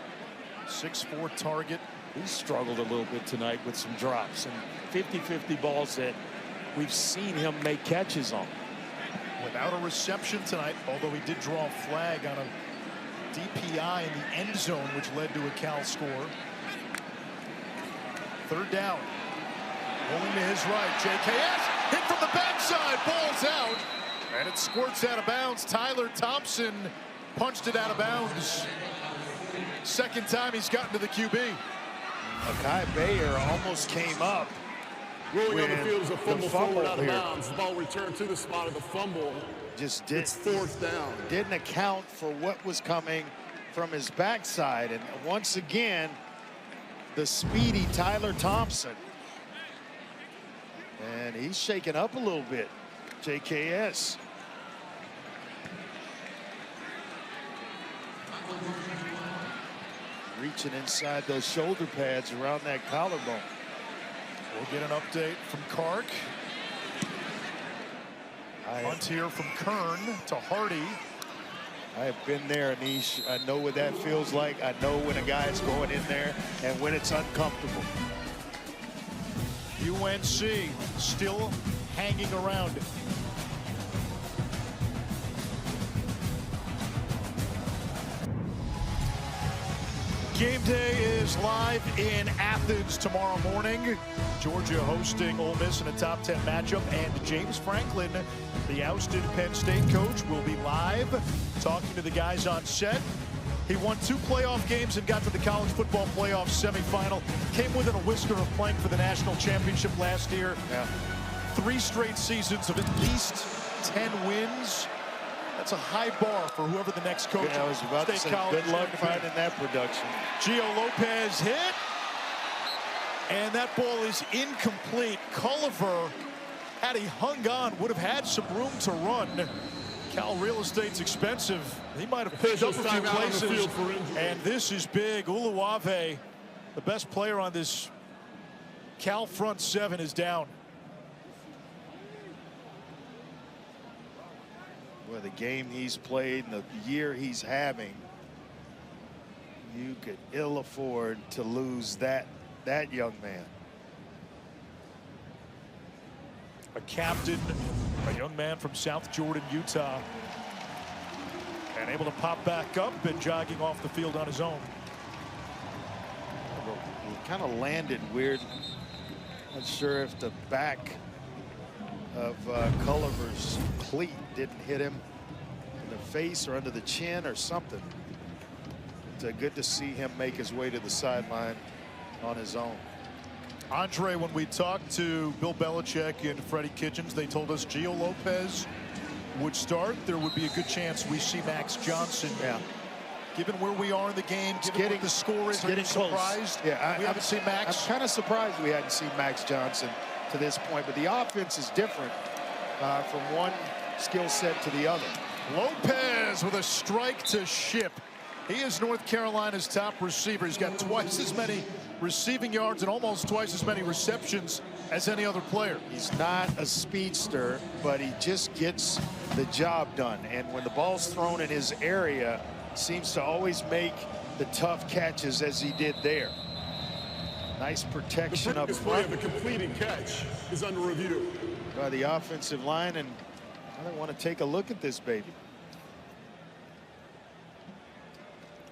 [SPEAKER 1] 6'4" target.
[SPEAKER 2] He struggled a little bit tonight with some drops and 50-50 balls that we've seen him make catches on.
[SPEAKER 1] Without a reception tonight, although he did draw a flag on a DPI in the end zone, which led to a Cal score. 3rd down. Rolling to his right. JKS hit from the backside. Ball's out. And it squirts out of bounds. Tyler Thompson punched it out of bounds. 2nd time he's gotten to the QB.
[SPEAKER 2] Akai Bayer almost came up.
[SPEAKER 4] Rolling on the field is a fumble forward out of
[SPEAKER 2] here.
[SPEAKER 4] bounds. The ball returned to the spot of the fumble.
[SPEAKER 2] Just did.
[SPEAKER 4] It's 4th down.
[SPEAKER 2] Didn't account for what was coming from his backside. And once again, the speedy Tyler Thompson. And he's shaken up a little bit. JKS. Reaching inside those shoulder pads around that collarbone.
[SPEAKER 1] We'll get an update from Kark. Punt here from Kern to Hardy.
[SPEAKER 2] I have been there, Anish. I know what that feels like. I know when a guy is going in there and when it's uncomfortable.
[SPEAKER 1] UNC still hanging around. Game day is live in Athens tomorrow morning. Georgia hosting Ole Miss in a top 10 matchup, and James Franklin, the ousted Penn State coach, will be live talking to the guys on set. He won 2 playoff games and got to the college football playoff semifinal. Came within a whisker of playing for the national championship last year. 3 straight seasons of at least 10 wins. That's a high bar for whoever the next coach
[SPEAKER 2] I was about to say, good luck finding that production.
[SPEAKER 1] Gio Lopez hit. And that ball is incomplete. Culliver, had he hung on, would have had some room to run. Cal real estate's expensive. He might have picked up a few places. And this is big. Uluwave, the best player on this Cal front 7, is down.
[SPEAKER 2] Well, the game he's played and the year he's having, you could ill afford to lose that young man.
[SPEAKER 1] A captain, a young man from South Jordan, Utah, and able to pop back up and jogging off the field on his own.
[SPEAKER 2] He kind of landed weird. Not sure if the back of Culliver's cleat didn't hit him in the face or under the chin or something. It's good to see him make his way to the sideline on his own.
[SPEAKER 1] Andre, when we talked to Bill Belichick and Freddie Kitchens, they told us Gio Lopez would start. There would be a good chance we see Max Johnson. Given where we are in the game, given what the score is, are you surprised? We haven't seen Max.
[SPEAKER 2] I'm kind of surprised we hadn't seen Max Johnson to this point, but the offense is different from one skill set to the other.
[SPEAKER 1] Lopez with a strike to Ship. He is North Carolina's top receiver. He's got twice as many receiving yards and almost twice as many receptions as any other player.
[SPEAKER 2] He's not a speedster, but he just gets the job done. And when the ball's thrown in his area, seems to always make the tough catches as he did there. Nice protection up front.
[SPEAKER 4] The completed catch is under review
[SPEAKER 2] by the offensive line, and I want to take a look at this baby.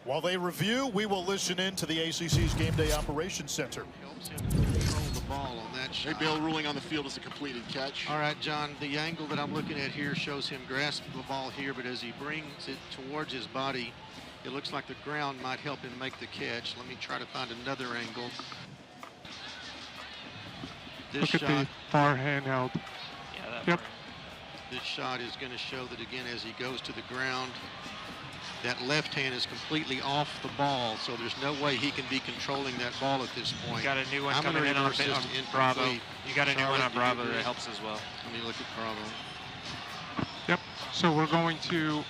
[SPEAKER 1] While they review, we will listen in to the ACC's Game Day Operations Center.
[SPEAKER 5] Helps him control the ball on that shot.
[SPEAKER 4] Bill ruling on the field as a completed catch.
[SPEAKER 5] All right, John, the angle that I'm looking at here shows him grasp the ball here, but as he brings it towards his body, it looks like the ground might help him make the catch. Let me try to find another angle. This
[SPEAKER 6] Look at the far handheld. Yep.
[SPEAKER 5] This shot is going to show that again as he goes to the ground. That left hand is completely off the ball, so there's no way he can be controlling that ball at this point.
[SPEAKER 13] You got a new one coming in on Bravo. You got a new one on Bravo that helps as well.
[SPEAKER 5] Let me look at Bravo.
[SPEAKER 6] Yep. So we're going to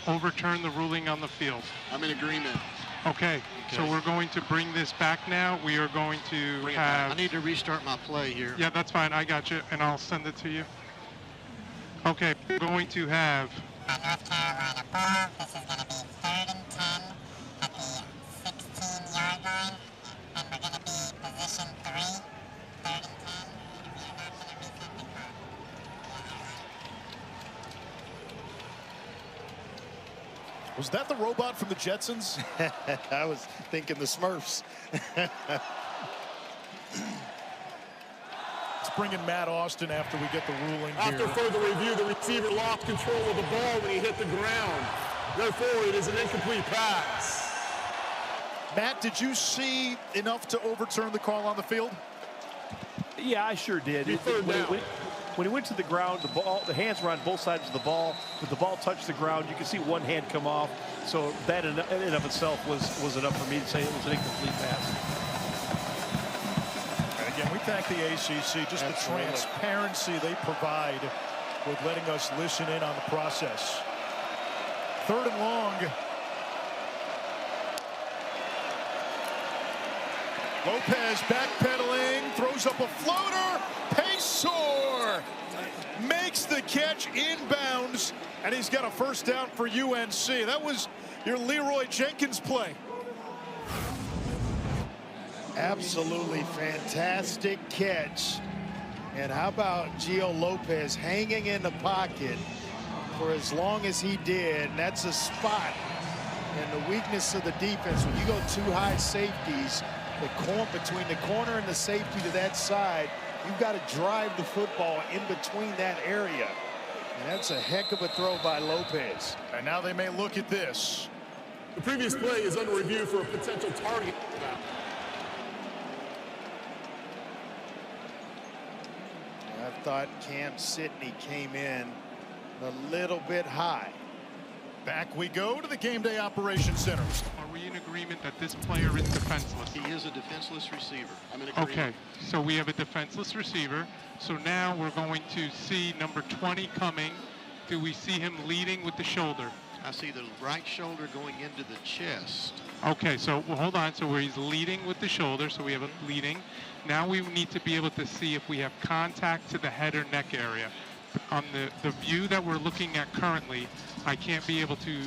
[SPEAKER 6] overturn the ruling on the field.
[SPEAKER 4] I'm in agreement.
[SPEAKER 6] Okay. So we're going to bring this back now. We are going to have...
[SPEAKER 5] I need to restart my play here.
[SPEAKER 6] Yeah, that's fine. I got you, and I'll send it to you. Okay. We're going to have...
[SPEAKER 14] North Carolina ball. This is going to be 3rd and 10 at the 16-yard line. And we're going to be position 3, 3rd and 10.
[SPEAKER 1] Was that the robot from the Jetsons?
[SPEAKER 2] I was thinking the Smurfs.
[SPEAKER 1] Let's bring in Matt Austin after we get the ruling
[SPEAKER 4] After
[SPEAKER 1] here.
[SPEAKER 4] further review, the receiver lost control of the ball when he hit the ground. Therefore, it is an incomplete pass.
[SPEAKER 1] Matt, did you see enough to overturn the call on the field?
[SPEAKER 15] Yeah, I sure did. When he went to the ground, the hands were on both sides of the ball. When the ball touched the ground, you could see one hand come off. So that in and of itself was enough for me to say it was an incomplete pass.
[SPEAKER 1] And again, we thank the ACC, just the transparency they provide with letting us listen in on the process. 3rd and long. Lopez backpedaling, throws up a floater. Paysor makes the catch inbounds, and he's got a first down for UNC. That was your Leroy Jenkins play.
[SPEAKER 2] Absolutely fantastic catch. And how about Gio Lopez hanging in the pocket for as long as he did? And that's a spot and the weakness of the defense. When you go two high safeties, between the corner and the safety to that side, you've got to drive the football in between that area. And that's a heck of a throw by Lopez.
[SPEAKER 1] And now they may look at this.
[SPEAKER 4] The previous play is under review for a potential target.
[SPEAKER 2] I thought Cam Sidney came in a little bit high.
[SPEAKER 1] Back we go to the Game Day Operations Center.
[SPEAKER 6] Are we in agreement that this player is defenseless?
[SPEAKER 5] He is a defenseless receiver. I'm in agreement.
[SPEAKER 6] Okay, so we have a defenseless receiver. So now we're going to see number 20 coming. Do we see him leading with the shoulder?
[SPEAKER 5] I see the right shoulder going into the chest.
[SPEAKER 6] Okay, so well, hold on. So where he's leading with the shoulder, so we have a leading. Now we need to be able to see if we have contact to the head or neck area. On the view that we're looking at currently, I can't be able to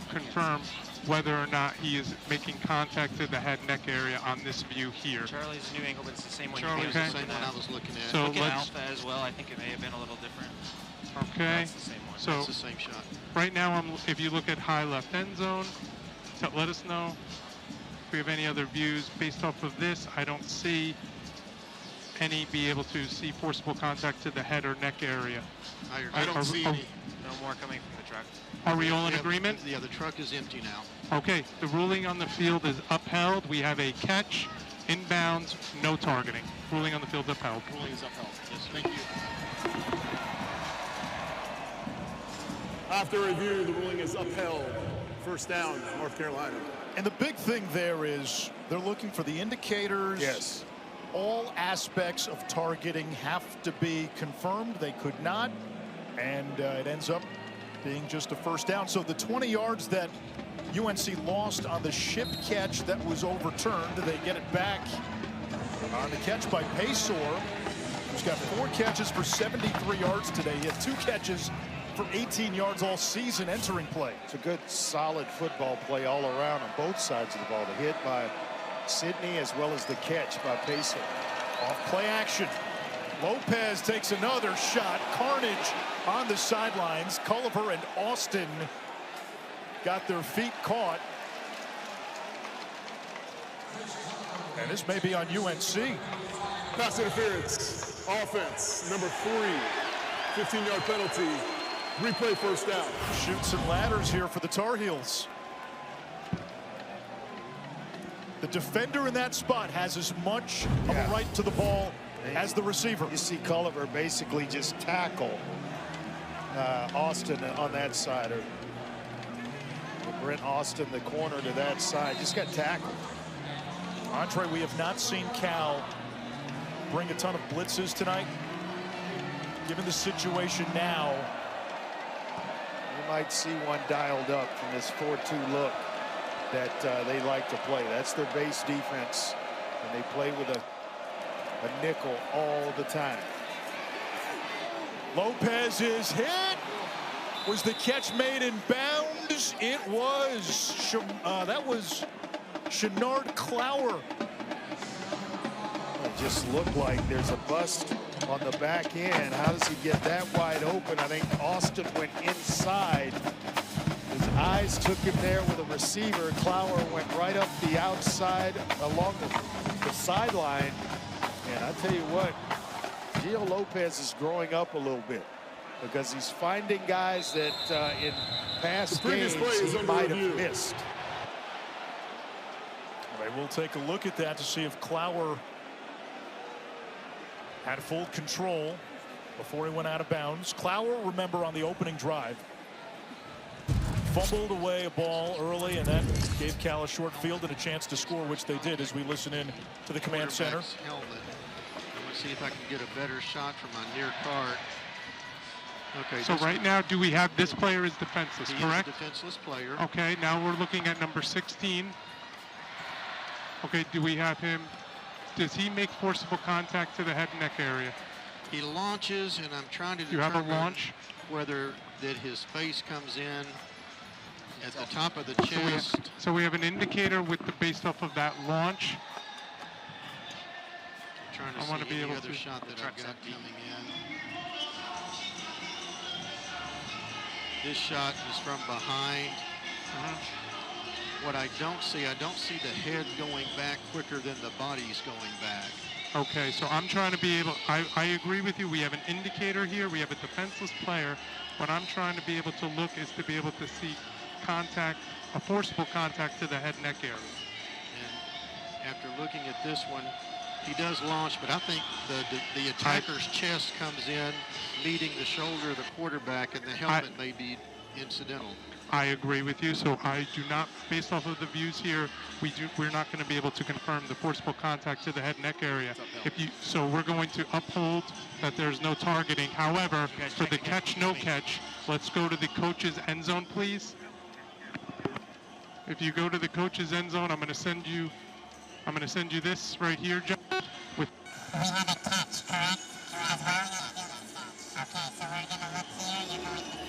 [SPEAKER 6] confirm whether or not he is making contact to the head neck area on this view here.
[SPEAKER 13] Charlie's new angle, but it's the same one.
[SPEAKER 5] Charlie,
[SPEAKER 6] okay.
[SPEAKER 5] the same one I was looking at.
[SPEAKER 6] So
[SPEAKER 13] look at Alpha as well. I think it may have been a little different.
[SPEAKER 6] Okay.
[SPEAKER 13] That's the same one.
[SPEAKER 6] So
[SPEAKER 5] that's the same shot.
[SPEAKER 6] Right now, if you look at high left end zone, so let us know if we have any other views. Based off of this, I don't see any be able to see forcible contact to the head or neck area.
[SPEAKER 5] I don't see any.
[SPEAKER 13] No more coming from the truck.
[SPEAKER 6] Are we all in agreement?
[SPEAKER 5] Yeah, the truck is empty now.
[SPEAKER 6] Okay, the ruling on the field is upheld. We have a catch, inbounds, no targeting. Ruling on the field upheld.
[SPEAKER 4] Ruling is upheld. Yes, thank you. After review, the ruling is upheld. First down, North Carolina.
[SPEAKER 1] And the big thing there is they're looking for the indicators.
[SPEAKER 2] Yes.
[SPEAKER 1] All aspects of targeting have to be confirmed. They could not, and it ends up being just a first down. So the 20 yards that UNC lost on the ship catch that was overturned, they get it back on the catch by Paysor, who's got 4 catches for 73 yards today. He had 2 catches for 18 yards all season entering play.
[SPEAKER 2] It's a good, solid football play all around on both sides of the ball. The hit by Sidney as well as the catch by Paysor.
[SPEAKER 1] Off play action. Lopez takes another shot. Carnage on the sidelines. Culliver and Austin got their feet caught. And this may be on UNC.
[SPEAKER 4] Pass interference. Offense, number 3. 15-yard penalty. Replay first down.
[SPEAKER 1] Shoots and ladders here for the Tar Heels. The defender in that spot has as much of a right to the ball as the receiver.
[SPEAKER 2] You see Culliver basically just tackle Austin on that side, or Brent Austin, the corner to that side, just got tackled.
[SPEAKER 1] Andre, we have not seen Cal bring a ton of blitzes tonight. Given the situation now,
[SPEAKER 2] you might see one dialed up from this 4-2 look that they like to play. That's their base defense, and they play with a nickel all the time.
[SPEAKER 1] Lopez is hit. Was the catch made in bounds? It was. That was Shenard Clower.
[SPEAKER 2] It just looked like there's a bust on the back end. How does he get that wide open? I think Austin went inside. His eyes took him there with a receiver. Clower went right up the outside along the sideline. And I tell you what, Gio Lopez is growing up a little bit because he's finding guys that in past games he might have missed.
[SPEAKER 1] All right, we'll take a look at that to see if Clower had full control before he went out of bounds. Clower, remember, on the opening drive, fumbled away a ball early, and that gave Cal a short field and a chance to score, which they did, as we listen in to the command center.
[SPEAKER 5] Helmet. I'm going to see if I can get a better shot from my near card. Okay.
[SPEAKER 6] So right now, do we have this player as defenseless, correct?
[SPEAKER 5] He is a defenseless player.
[SPEAKER 6] Okay, now we're looking at number 16. Okay, do we have him does he make forcible contact to the head and neck area?
[SPEAKER 5] He launches, and I'm trying to
[SPEAKER 6] You have a
[SPEAKER 5] determine
[SPEAKER 6] launch?
[SPEAKER 5] whether that his face comes in at the top of the chest.
[SPEAKER 6] So we have an indicator based off of that launch.
[SPEAKER 5] I'm trying to
[SPEAKER 6] I want to
[SPEAKER 5] see
[SPEAKER 6] be
[SPEAKER 5] any
[SPEAKER 6] able
[SPEAKER 5] other
[SPEAKER 6] to
[SPEAKER 5] shot that I've got coming in. This shot is from behind. What I don't see the head going back quicker than the body's going back.
[SPEAKER 6] Okay, so I'm trying to be able, I agree with you. We have an indicator here. We have a defenseless player. What I'm trying to be able to look is to be able to see contact, a forcible contact to the head neck area.
[SPEAKER 5] And after looking at this one, he does launch, but I think the attacker's chest comes in, meeting the shoulder of the quarterback, and the helmet may be incidental.
[SPEAKER 6] I agree with you. So I do not, based off of the views here, we're not going to be able to confirm the forcible contact to the head neck area. So we're going to uphold that there's no targeting. However, for the catch, no catch, let's go to the coach's end zone, please. If you go to the coach's end zone, I'm going to send you this right here, John.
[SPEAKER 14] We have a catch, correct? As well? Okay, so we're going to look here. You're going to see.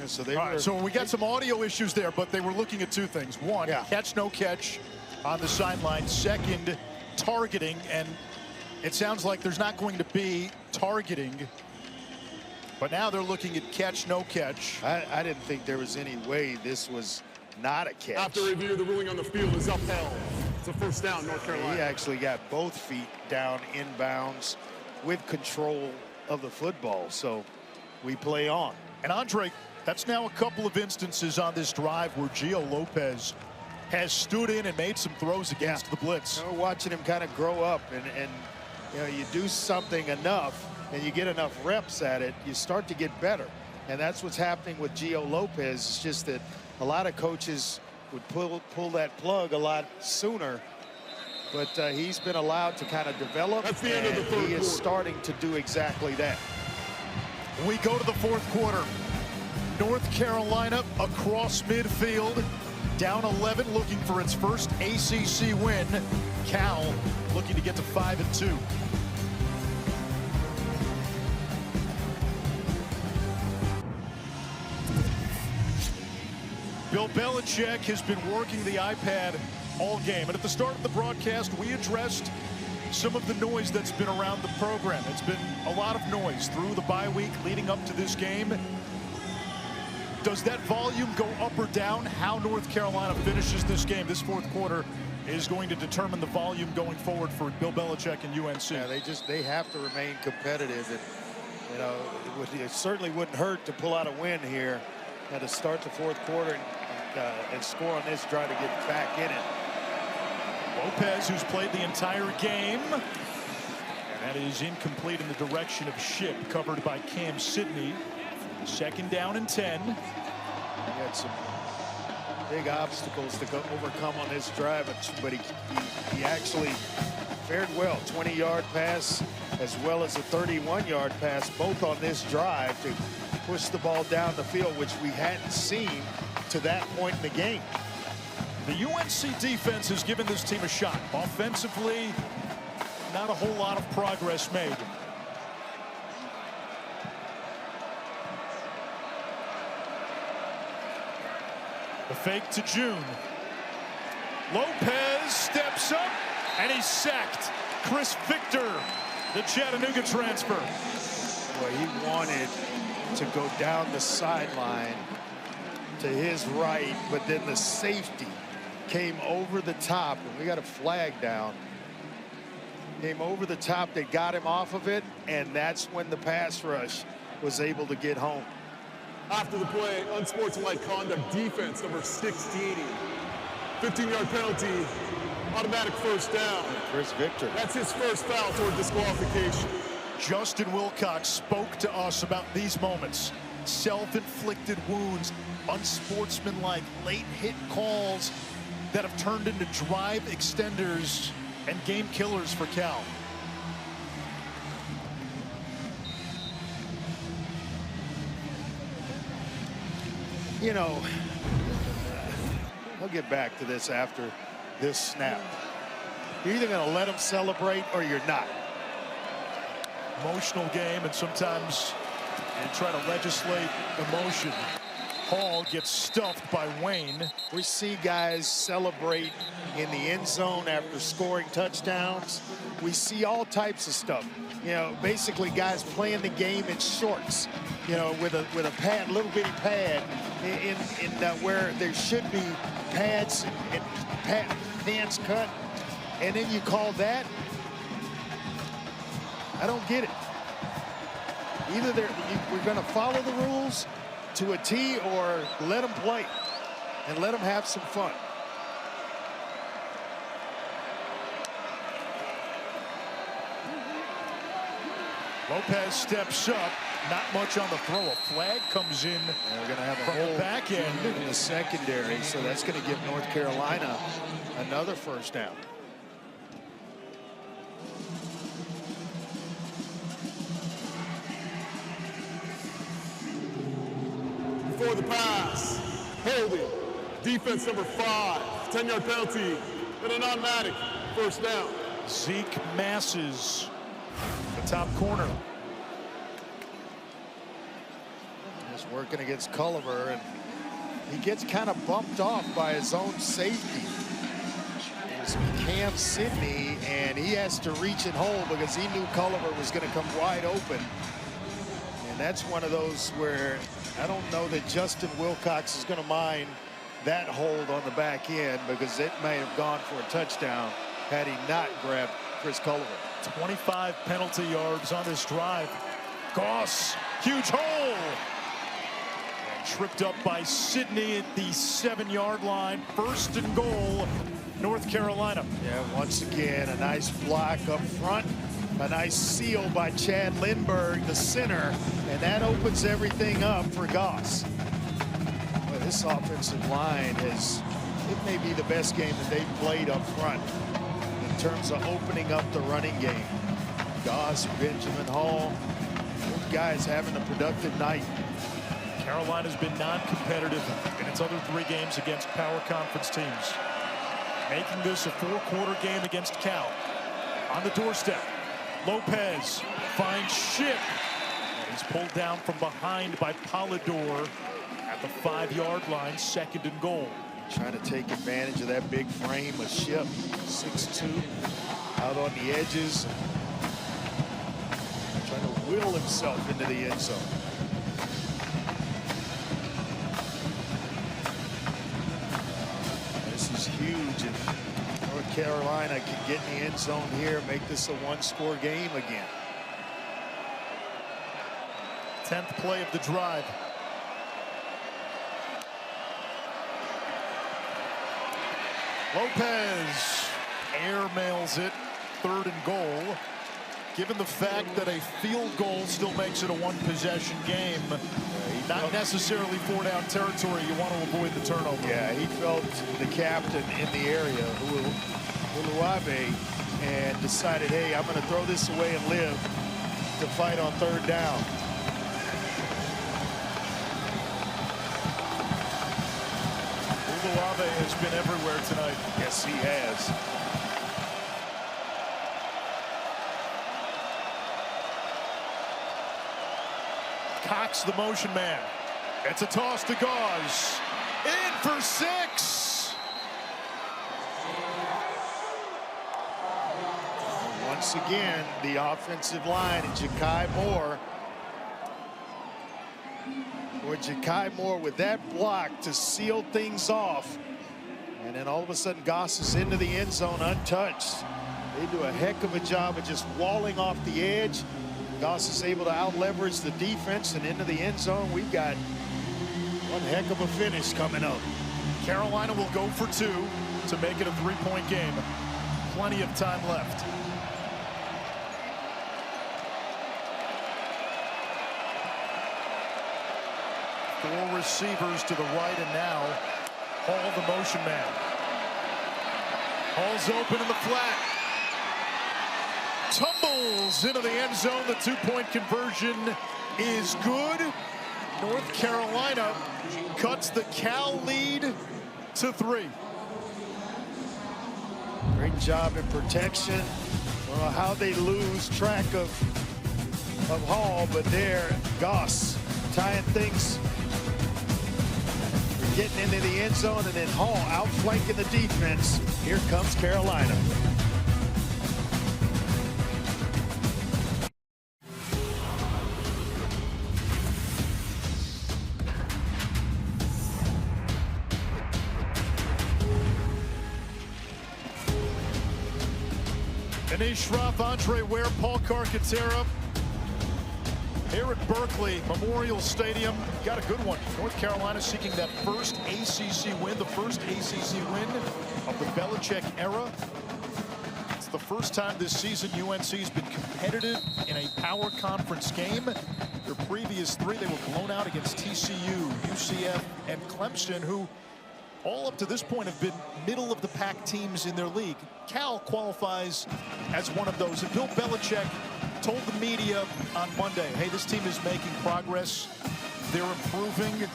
[SPEAKER 2] So they
[SPEAKER 1] so we got some audio issues there, but they were looking at two things. One, catch, no catch on the sideline. Second, targeting, and it sounds like there's not going to be targeting. But now they're looking at catch, no catch.
[SPEAKER 2] I didn't think there was any way this was not a catch.
[SPEAKER 4] After review, the ruling on the field is upheld. It's a first down, North Carolina.
[SPEAKER 2] He actually got both feet down inbounds with control of the football. So we play on.
[SPEAKER 1] And Andre, that's now a couple of instances on this drive where Gio Lopez has stood in and made some throws against the blitz.
[SPEAKER 2] We're watching him kind of grow up, and you know, you do something enough and you get enough reps at it, you start to get better. And that's what's happening with Gio Lopez. It's just that a lot of coaches would pull that plug a lot sooner, but he's been allowed to kind of develop.
[SPEAKER 4] That's the end of the third
[SPEAKER 2] he is
[SPEAKER 4] quarter.
[SPEAKER 2] starting to do exactly that.
[SPEAKER 1] We go to the fourth quarter. North Carolina across midfield, down 11, looking for its first ACC win. Cal looking to get to 5-2. Bill Belichick has been working the iPad all game. And at the start of the broadcast, we addressed some of the noise that's been around the program. It's been a lot of noise through the bye week leading up to this game. Does that volume go up or down? How North Carolina finishes this game, this fourth quarter, is going to determine the volume going forward for Bill Belichick and UNC.
[SPEAKER 2] Yeah, they have to remain competitive, and you know it certainly wouldn't hurt to pull out a win here and to start the fourth quarter and score on this drive to get back in it.
[SPEAKER 1] Lopez, who's played the entire game, and that is incomplete in the direction of Ship, covered by Cam Sidney. Second down and 10.
[SPEAKER 2] He had some big obstacles to overcome on this drive, but he actually fared well. 20-yard pass as well as a 31-yard pass, both on this drive to push the ball down the field, which we hadn't seen to that point in the game.
[SPEAKER 1] The UNC defense has given this team a shot. Offensively, not a whole lot of progress made. The fake to June. Lopez steps up, and he's sacked. Chris Victor, the Chattanooga transfer.
[SPEAKER 2] Well, he wanted to go down the sideline to his right, but then the safety came over the top, and we got a flag down. Came over the top, they got him off of it, and that's when the pass rush was able to get home.
[SPEAKER 4] After the play, unsportsmanlike conduct, defense number 16. 15-yard penalty, automatic first down.
[SPEAKER 2] Chris Victor.
[SPEAKER 4] That's his first foul toward disqualification.
[SPEAKER 1] Justin Wilcox spoke to us about these moments. Self-inflicted wounds, unsportsmanlike late hit calls that have turned into drive extenders and game killers for Cal.
[SPEAKER 2] you know, I'll get back to this after this snap. You're either going to let them celebrate or you're not.
[SPEAKER 16] Emotional game, and sometimes you try to legislate emotion. Hall gets stuffed by Wayne.
[SPEAKER 2] We see guys celebrate in the end zone after scoring touchdowns. We see all types of stuff. You know, basically guys playing the game in shorts, you know, with a pad, little bitty pad, in where there should be pads and pants cut, and then you call that. I don't get it. Either we're going to follow the rules to a T, or let them play and let them have some fun.
[SPEAKER 16] Lopez steps up, not much on the throw. A flag comes in.
[SPEAKER 2] And we're going to have a
[SPEAKER 16] from
[SPEAKER 2] hold
[SPEAKER 16] the back end
[SPEAKER 2] in the secondary, so that's going to give North Carolina another first down.
[SPEAKER 4] For the pass, holding, defense number 5, 10-yard penalty, and an automatic first down.
[SPEAKER 16] Zeke masses the top corner.
[SPEAKER 2] Just working against Culliver, and he gets kind of bumped off by his own safety. It's Cam Sidney, and he has to reach and hold because he knew Culliver was going to come wide open. And that's one of those where I don't know that Justin Wilcox is going to mind that hold on the back end, because it may have gone for a touchdown had he not grabbed Chris Culliver.
[SPEAKER 16] 25 penalty yards on this drive. Goss, huge hole. And tripped up by Sidney at the 7-yard line. First and goal, North Carolina.
[SPEAKER 2] Yeah, once again, a nice block up front. A nice seal by Chad Lindbergh, the center, and that opens everything up for Goss. Well, this offensive line it may be the best game that they've played up front in terms of opening up the running game. Goss, Benjamin Hall, both guys having a productive night.
[SPEAKER 16] Carolina's been non-competitive in its other 3 games against power conference teams. Making this a 4-quarter game against Cal. On the doorstep, Lopez finds Ship. And he's pulled down from behind by Polidor at the 5-yard line, 2nd and goal.
[SPEAKER 2] Trying to take advantage of that big frame of Ship, 6'2", out on the edges. Trying to will himself into the end zone. This is huge if North Carolina can get in the end zone here, make this a 1-score game again.
[SPEAKER 16] 10th play of the drive. Lopez airmails it, 3rd and goal. Given the fact that a field goal still makes it a 1-possession game, not necessarily 4-down territory, you want to avoid the turnover.
[SPEAKER 2] Yeah, he felt the captain in the area, Uluave, and decided, hey, I'm going to throw this away and live to fight on 3rd down.
[SPEAKER 16] Uluave has been everywhere tonight.
[SPEAKER 2] Yes, he has.
[SPEAKER 16] Cox, the motion man. It's a toss to Gauze. In for 6.
[SPEAKER 2] Once again, the offensive line and Ja'Kai Moore. Or Ja'Kai Moore with that block to seal things off. And then all of a sudden, Goss is into the end zone untouched. They do a heck of a job of just walling off the edge. Goss is able to out-leverage the defense and into the end zone. We've got one heck of a finish coming up.
[SPEAKER 16] Carolina will go for 2 to make it a 3-point game. Plenty of time left. Four receivers to the right, and now Hall, the motion man. Hall's open in the flat. Tumbles into the end zone. The 2-point conversion is good.
[SPEAKER 1] North Carolina cuts the Cal lead to 3.
[SPEAKER 2] Great job in protection. Well, how they lose track of Hall, but there, Goss tying things. We're getting into the end zone, and then Hall outflanking the defense. Here comes Carolina.
[SPEAKER 1] Anish Shroff, Andre Ware, Paul Carcaterra. Here at Berkeley Memorial Stadium, got a good one. North Carolina seeking that first ACC win, the first ACC win of the Belichick era. It's the first time this season UNC's been competitive in a power conference game. Their previous 3, they were blown out against TCU, UCF, and Clemson, who all up to this point have been middle of the pack teams in their league. Cal qualifies as one of those. And Bill Belichick told the media on Monday, hey, this team is making progress. They're improving.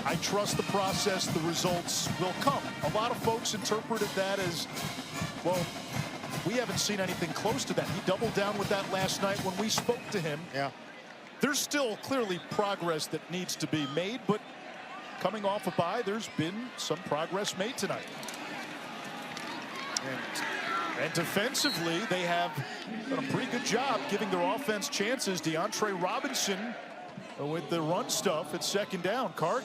[SPEAKER 1] I trust the process. The results will come. A lot of folks interpreted that as, well, we haven't seen anything close to that. He doubled down with that last night when we spoke to him.
[SPEAKER 2] Yeah. There's
[SPEAKER 1] still clearly progress that needs to be made, but coming off a bye, there's been some progress made tonight. And defensively, they have done a pretty good job giving their offense chances. DeAndre Robinson with the run stuff at second down. Kark?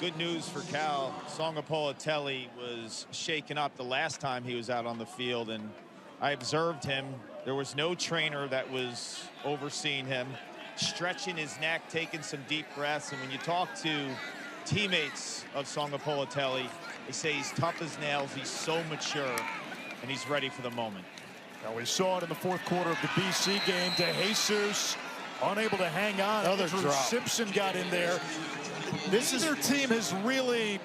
[SPEAKER 3] Good news for Cal. Songapolatelli was shaken up the last time he was out on the field, and I observed him. There was no trainer that was overseeing him, stretching his neck, taking some deep breaths. And when you talk to teammates of Songapolatelli, they say he's tough as nails, he's so mature, and he's ready for the moment.
[SPEAKER 1] Now we saw it in the fourth quarter of the BC game. DeJesus unable to hang on.
[SPEAKER 2] Another
[SPEAKER 1] Andrew
[SPEAKER 2] drop.
[SPEAKER 1] Simpson got in there. Their team has really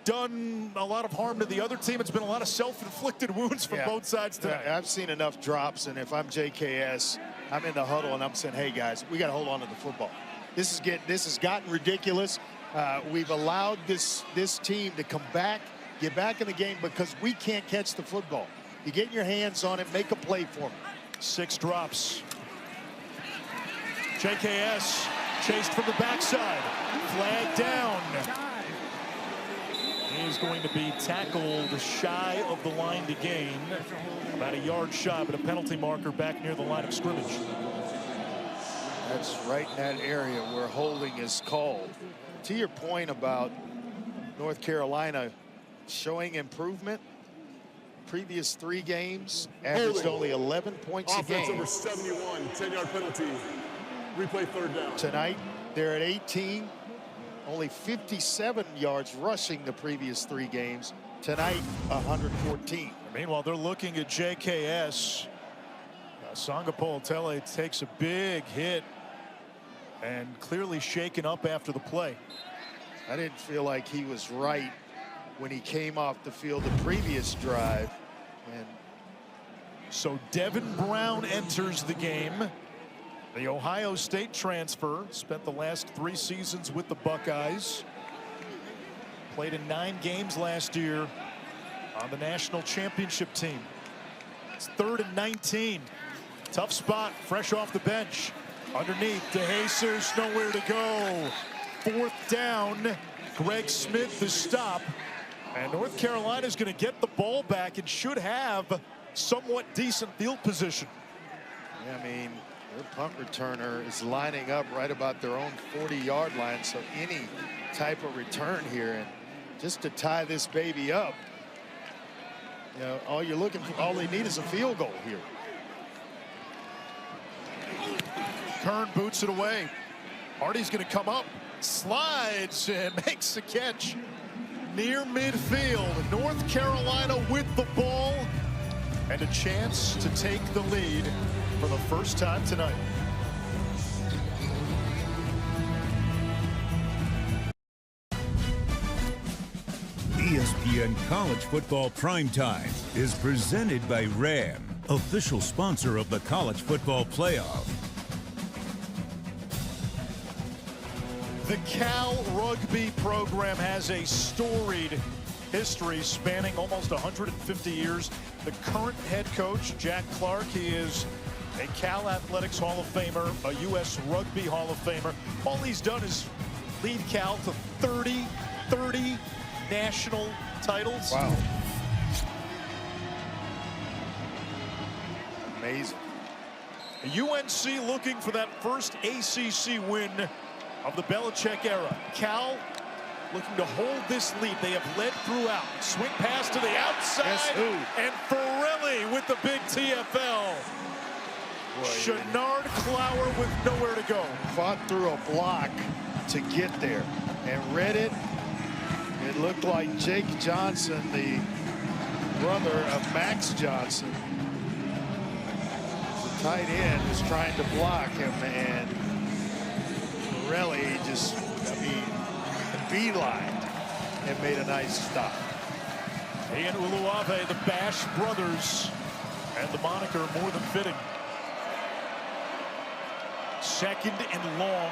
[SPEAKER 1] done a lot of harm to the other team. It's been a lot of self-inflicted wounds from both sides tonight.
[SPEAKER 2] I've seen enough drops, and if I'm JKS, I'm in the huddle and I'm saying, hey guys, we got to hold on to the football. This has gotten ridiculous. We've allowed this team to come back, get back in the game because we can't catch the football. You get your hands on it, make a play for me.
[SPEAKER 1] 6 drops. JKS chased from the backside. Flag down. He's going to be tackled shy of the line to gain. About a yard shy, but a penalty marker back near the line of scrimmage.
[SPEAKER 2] That's right in that area where holding is called. To your point about North Carolina showing improvement, previous 3 games, averaged only 11 points a game.
[SPEAKER 4] Offense over 71, 10-yard penalty. Replay 3rd down.
[SPEAKER 2] Tonight, they're at 18. Only 57 yards rushing the previous 3 games. Tonight, 114.
[SPEAKER 1] Meanwhile, they're looking at JKS. Songapolatelli takes a big hit and clearly shaken up after the play.
[SPEAKER 2] I didn't feel like he was right when he came off the field the previous drive. And
[SPEAKER 1] so Devin Brown enters the game. The Ohio State transfer, spent the last 3 seasons with the Buckeyes. Played in 9 games last year on the national championship team. It's 3rd and 19. Tough spot, fresh off the bench. Underneath, DeJesus, nowhere to go. 4th down, Greg Smith the stop. And North Carolina is going to get the ball back and should have somewhat decent field position.
[SPEAKER 2] Yeah, I mean, their punt returner is lining up right about their own 40-yard line, so any type of return here, and just to tie this baby up, you know, all you're looking for, all they need is a field goal here.
[SPEAKER 1] Kern boots it away. Hardy's going to come up, slides, and makes the catch near midfield. North Carolina with the ball and a chance to take the lead for the first time tonight.
[SPEAKER 9] ESPN College Football Primetime is presented by Ram, official sponsor of the College Football Playoff.
[SPEAKER 16] The Cal rugby program has a storied history spanning almost 150 years. The current head coach, Jack Clark, he is a Cal Athletics Hall of Famer, a U.S. Rugby Hall of Famer. All he's done is lead Cal to 30 national titles.
[SPEAKER 2] Wow. Amazing.
[SPEAKER 16] UNC looking for that first ACC win of the Belichick era. Cal looking to hold this lead. They have led throughout. Swing pass to the outside.
[SPEAKER 2] Guess who?
[SPEAKER 16] And Farrelly with the big TFL. Shenard Clower with nowhere to go.
[SPEAKER 2] Fought through a block to get there and read it. It looked like Jake Johnson, the brother of Max Johnson, the tight end, was trying to block him, and Farrelly just, beeline and made a nice stop.
[SPEAKER 16] He and Uluave, the Bash brothers, and the moniker more than fitting. Second and long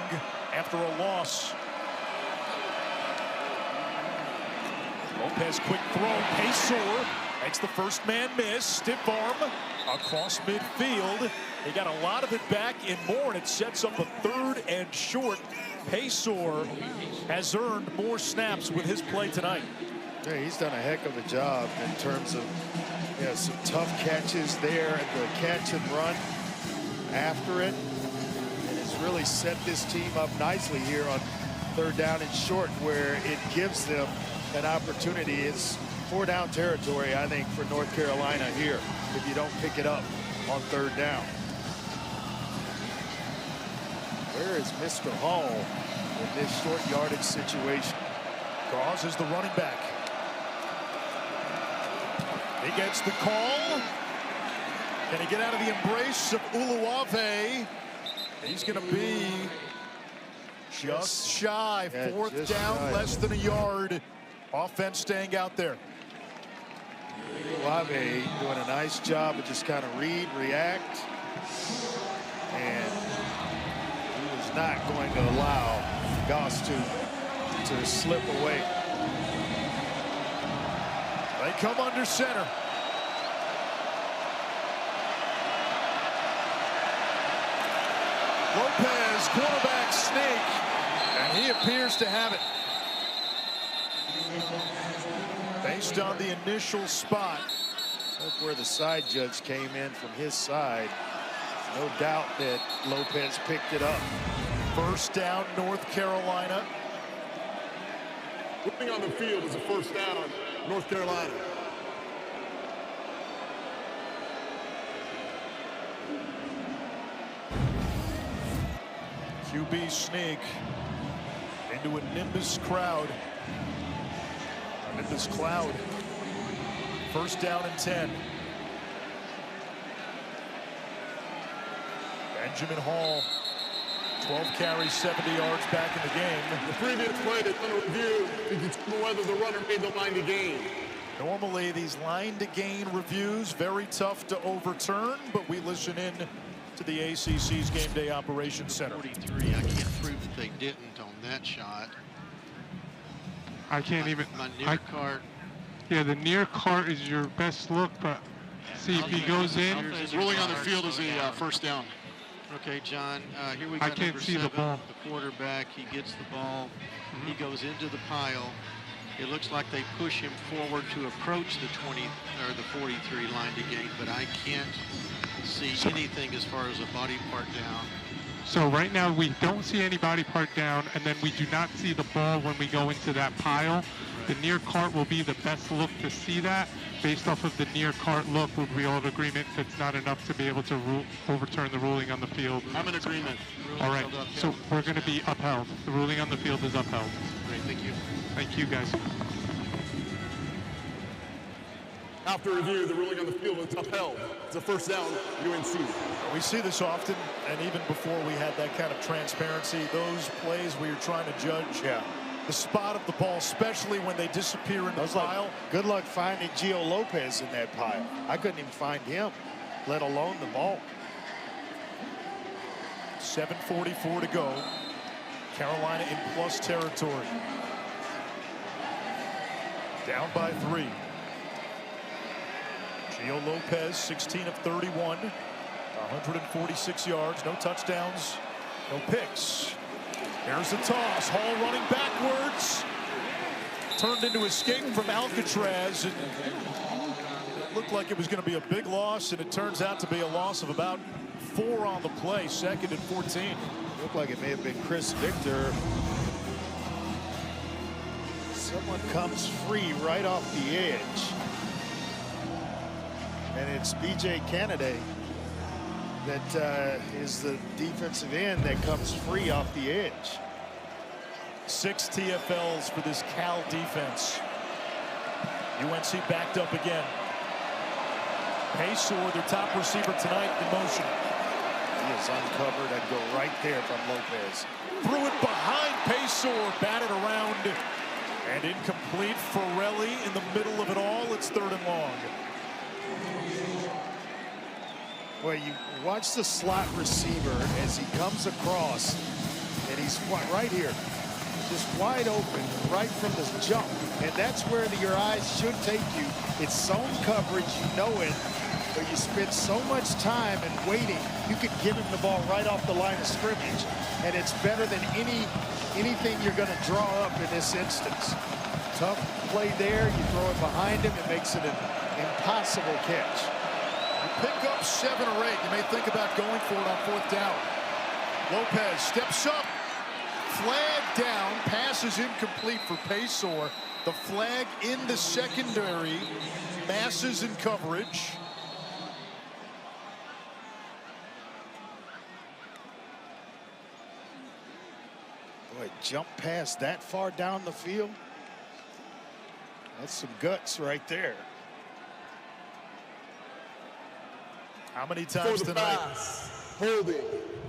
[SPEAKER 16] after a loss. Lopez quick throw, Paysor makes the first man miss, stiff arm across midfield. He got a lot of it back in more, and it sets up a 3rd and short. Paysor has earned more snaps with his play tonight.
[SPEAKER 2] Yeah, he's done a heck of a job in terms of some tough catches there at the catch and run after it. And it's really set this team up nicely here on 3rd down and short, where it gives them an opportunity. It's 4-down territory, I think, for North Carolina here if you don't pick it up on 3rd down. Where is Mr. Hall in this short yardage situation?
[SPEAKER 16] Gauze is the running back. He gets the call. Can he get out of the embrace of Uluave? He's going to be just shy. 4th down, shy. Less than a yard. Offense staying out there.
[SPEAKER 2] Uluave doing a nice job of just kind of read, react, and he was not going to allow Goss to slip away.
[SPEAKER 16] They come under center. Lopez, quarterback sneak, and he appears to have it. Based on the initial spot.
[SPEAKER 2] That's where the side judge came in from his side. No doubt that Lopez picked it up.
[SPEAKER 16] 1st down, North Carolina.
[SPEAKER 4] Moving on the field is a 1st down, North Carolina.
[SPEAKER 16] QB sneak into a Nimbus crowd. A Nimbus cloud. 1st down and 10. Benjamin Hall, 12 carries, 70 yards back in the game.
[SPEAKER 4] The previous play that's under review to determine whether the runner made the line to gain.
[SPEAKER 16] Normally, these line to gain reviews, very tough to overturn, but we listen in to the ACC's Game Day Operations Center.
[SPEAKER 5] 43, I can't prove that they didn't on that shot.
[SPEAKER 6] I can't even.
[SPEAKER 5] My near cart.
[SPEAKER 6] Yeah, the near cart is your best look, but see if he goes in.
[SPEAKER 4] Ruling on the field is a 1st down.
[SPEAKER 5] Okay, John, here we go.
[SPEAKER 6] I can't see the ball.
[SPEAKER 5] The quarterback, he gets the ball. He goes into the pile. It looks like they push him forward to approach the 20 or the 43 line to gain, but I can't see anything as far as a body part down.
[SPEAKER 6] So right now we don't see any body part down, and then we do not see the ball when we go into that pile. Right. The near cart will be the best look to see that. Based off of the near cart look, would we all in agreement that's not enough to be able to overturn the ruling on the field?
[SPEAKER 4] I'm in agreement.
[SPEAKER 6] All right, so we're going to be upheld. The ruling on the field is upheld.
[SPEAKER 5] Great, thank you.
[SPEAKER 6] Thank you, guys.
[SPEAKER 4] After review, the ruling on the field is upheld. It's a 1st down, UNC.
[SPEAKER 16] We see this often, and even before we had that kind of transparency, those plays where you're trying to judge the spot of the ball, especially when they disappear in the pile.
[SPEAKER 2] Good luck finding Gio Lopez in that pile. I couldn't even find him, let alone the ball.
[SPEAKER 16] 7:44 to go. Carolina in plus territory. Down by 3. Gio Lopez, 16 of 31, 146 yards, no touchdowns, no picks. There's the toss. Hall running backwards. Turned into escape from Alcatraz. And it looked like it was going to be a big loss, and it turns out to be a loss of about 4 on the play, 2nd and 14.
[SPEAKER 2] Looked like it may have been Chris Victor. Someone comes free right off the edge. And it's B.J. Kennedy that is the defensive end that comes free off the edge.
[SPEAKER 16] 6 TFLs for this Cal defense. UNC backed up again. Paysor, their top receiver tonight, in motion.
[SPEAKER 2] He is uncovered. I'd go right there from Lopez.
[SPEAKER 16] Threw it behind Paysor, batted around, and incomplete. Forelli in the middle of it all. It's 3rd and long.
[SPEAKER 2] Well, you watch the slot receiver as he comes across, and he's right here, just wide open right from the jump. And that's where your eyes should take you. It's zone coverage, you know it, but you spend so much time and waiting. You could give him the ball right off the line of scrimmage, and it's better than anything you're going to draw up in this instance. Tough play there. You throw it behind him, it makes it an impossible catch.
[SPEAKER 16] Pick up 7 or 8. You may think about going for it on 4th down. Lopez steps up. Flag down. Pass is incomplete for Paysor. The flag in the secondary. Masses in coverage.
[SPEAKER 2] Boy, jump past that far down the field. That's some guts right there.
[SPEAKER 16] How many times tonight?
[SPEAKER 4] Pass, holding,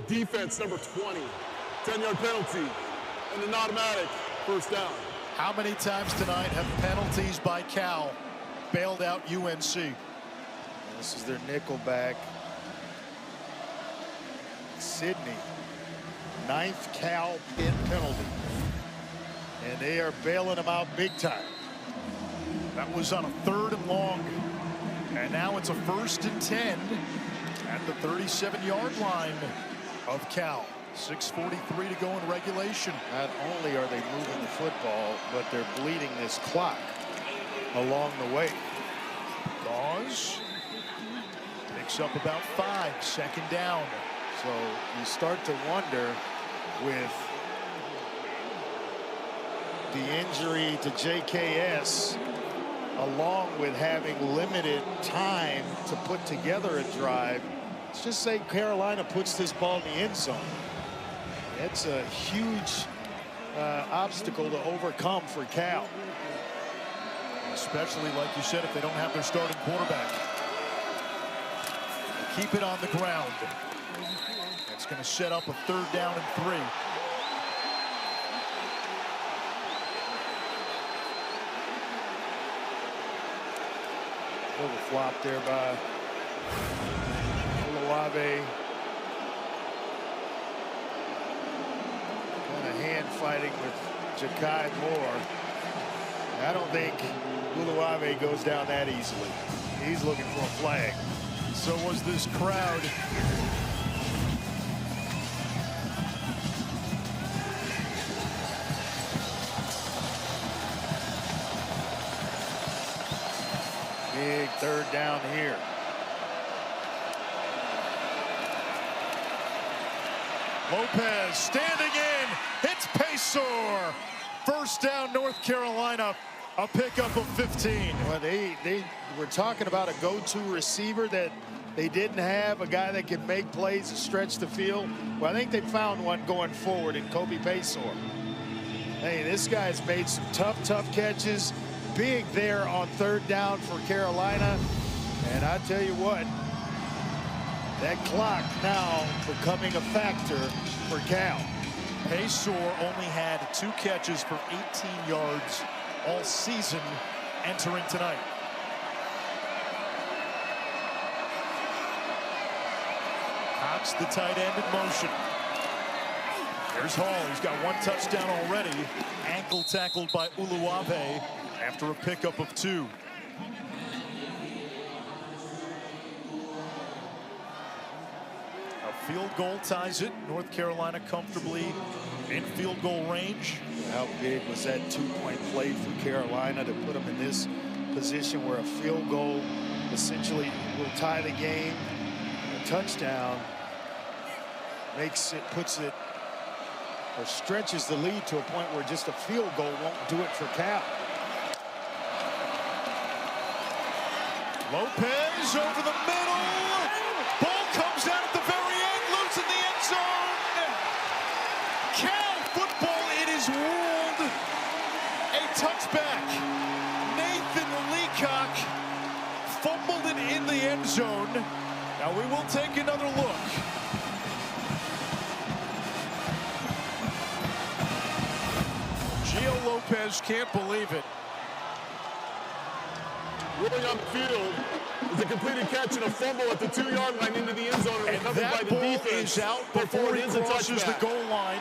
[SPEAKER 4] defense number 20, 10-yard penalty, and an automatic 1st down.
[SPEAKER 16] How many times tonight have penalties by Cal bailed out UNC?
[SPEAKER 2] This is their nickel back. Sydney, 9th Cal pin penalty. And they are bailing them out big time.
[SPEAKER 16] That was on a 3rd and long. And now it's a 1st and 10 at the 37-yard line of Cal. 6:43 to go in regulation.
[SPEAKER 2] Not only are they moving the football, but they're bleeding this clock along the way.
[SPEAKER 16] Gauze picks up about 5, 2nd down.
[SPEAKER 2] So you start to wonder with the injury to JKS, along with having limited time to put together a drive. Let's just say Carolina puts this ball in the end zone. It's a huge obstacle to overcome for Cal.
[SPEAKER 16] Especially, like you said, if they don't have their starting quarterback. Keep it on the ground. That's going to set up a 3rd down and 3.
[SPEAKER 2] Little flop there by Olave. Kind of hand fighting with Ja'Kai Moore. I don't think Olave goes down that easily. He's looking for a flag.
[SPEAKER 16] So was this crowd.
[SPEAKER 2] Big 3rd down here.
[SPEAKER 16] Lopez standing in. It's Paysor. 1st down, North Carolina. A pickup of 15.
[SPEAKER 2] Well, they were talking about a go-to receiver that they didn't have, a guy that could make plays and stretch the field. Well, I think they found one going forward in Kobe Paysor. Hey, this guy's made some tough catches. Big there on 3rd down for Carolina. And I tell you what, that clock now becoming a factor for Cal.
[SPEAKER 16] Paysor only had 2 catches for 18 yards all season entering tonight. Cox, the tight end, in motion. Here's Hall. He's got one touchdown already. Ankle tackled by Uluave after a pickup of 2. A field goal ties it. North Carolina comfortably in field goal range.
[SPEAKER 2] How big was that 2-point play for Carolina to put them in this position where a field goal essentially will tie the game? A touchdown puts it, or stretches the lead to a point where just a field goal won't do it for Cal.
[SPEAKER 16] Lopez over the middle. Ball comes out at the very end, loose in the end zone. Cal football, it is ruled a touchback. Nathan Leacock fumbled it in the end zone. Now we will take another look. Gio Lopez can't believe it.
[SPEAKER 4] Rolling up the field is a completed catch and a fumble at the 2-yard line into the end zone, and recovered by the defense.
[SPEAKER 16] That ball is out before he crosses the goal line.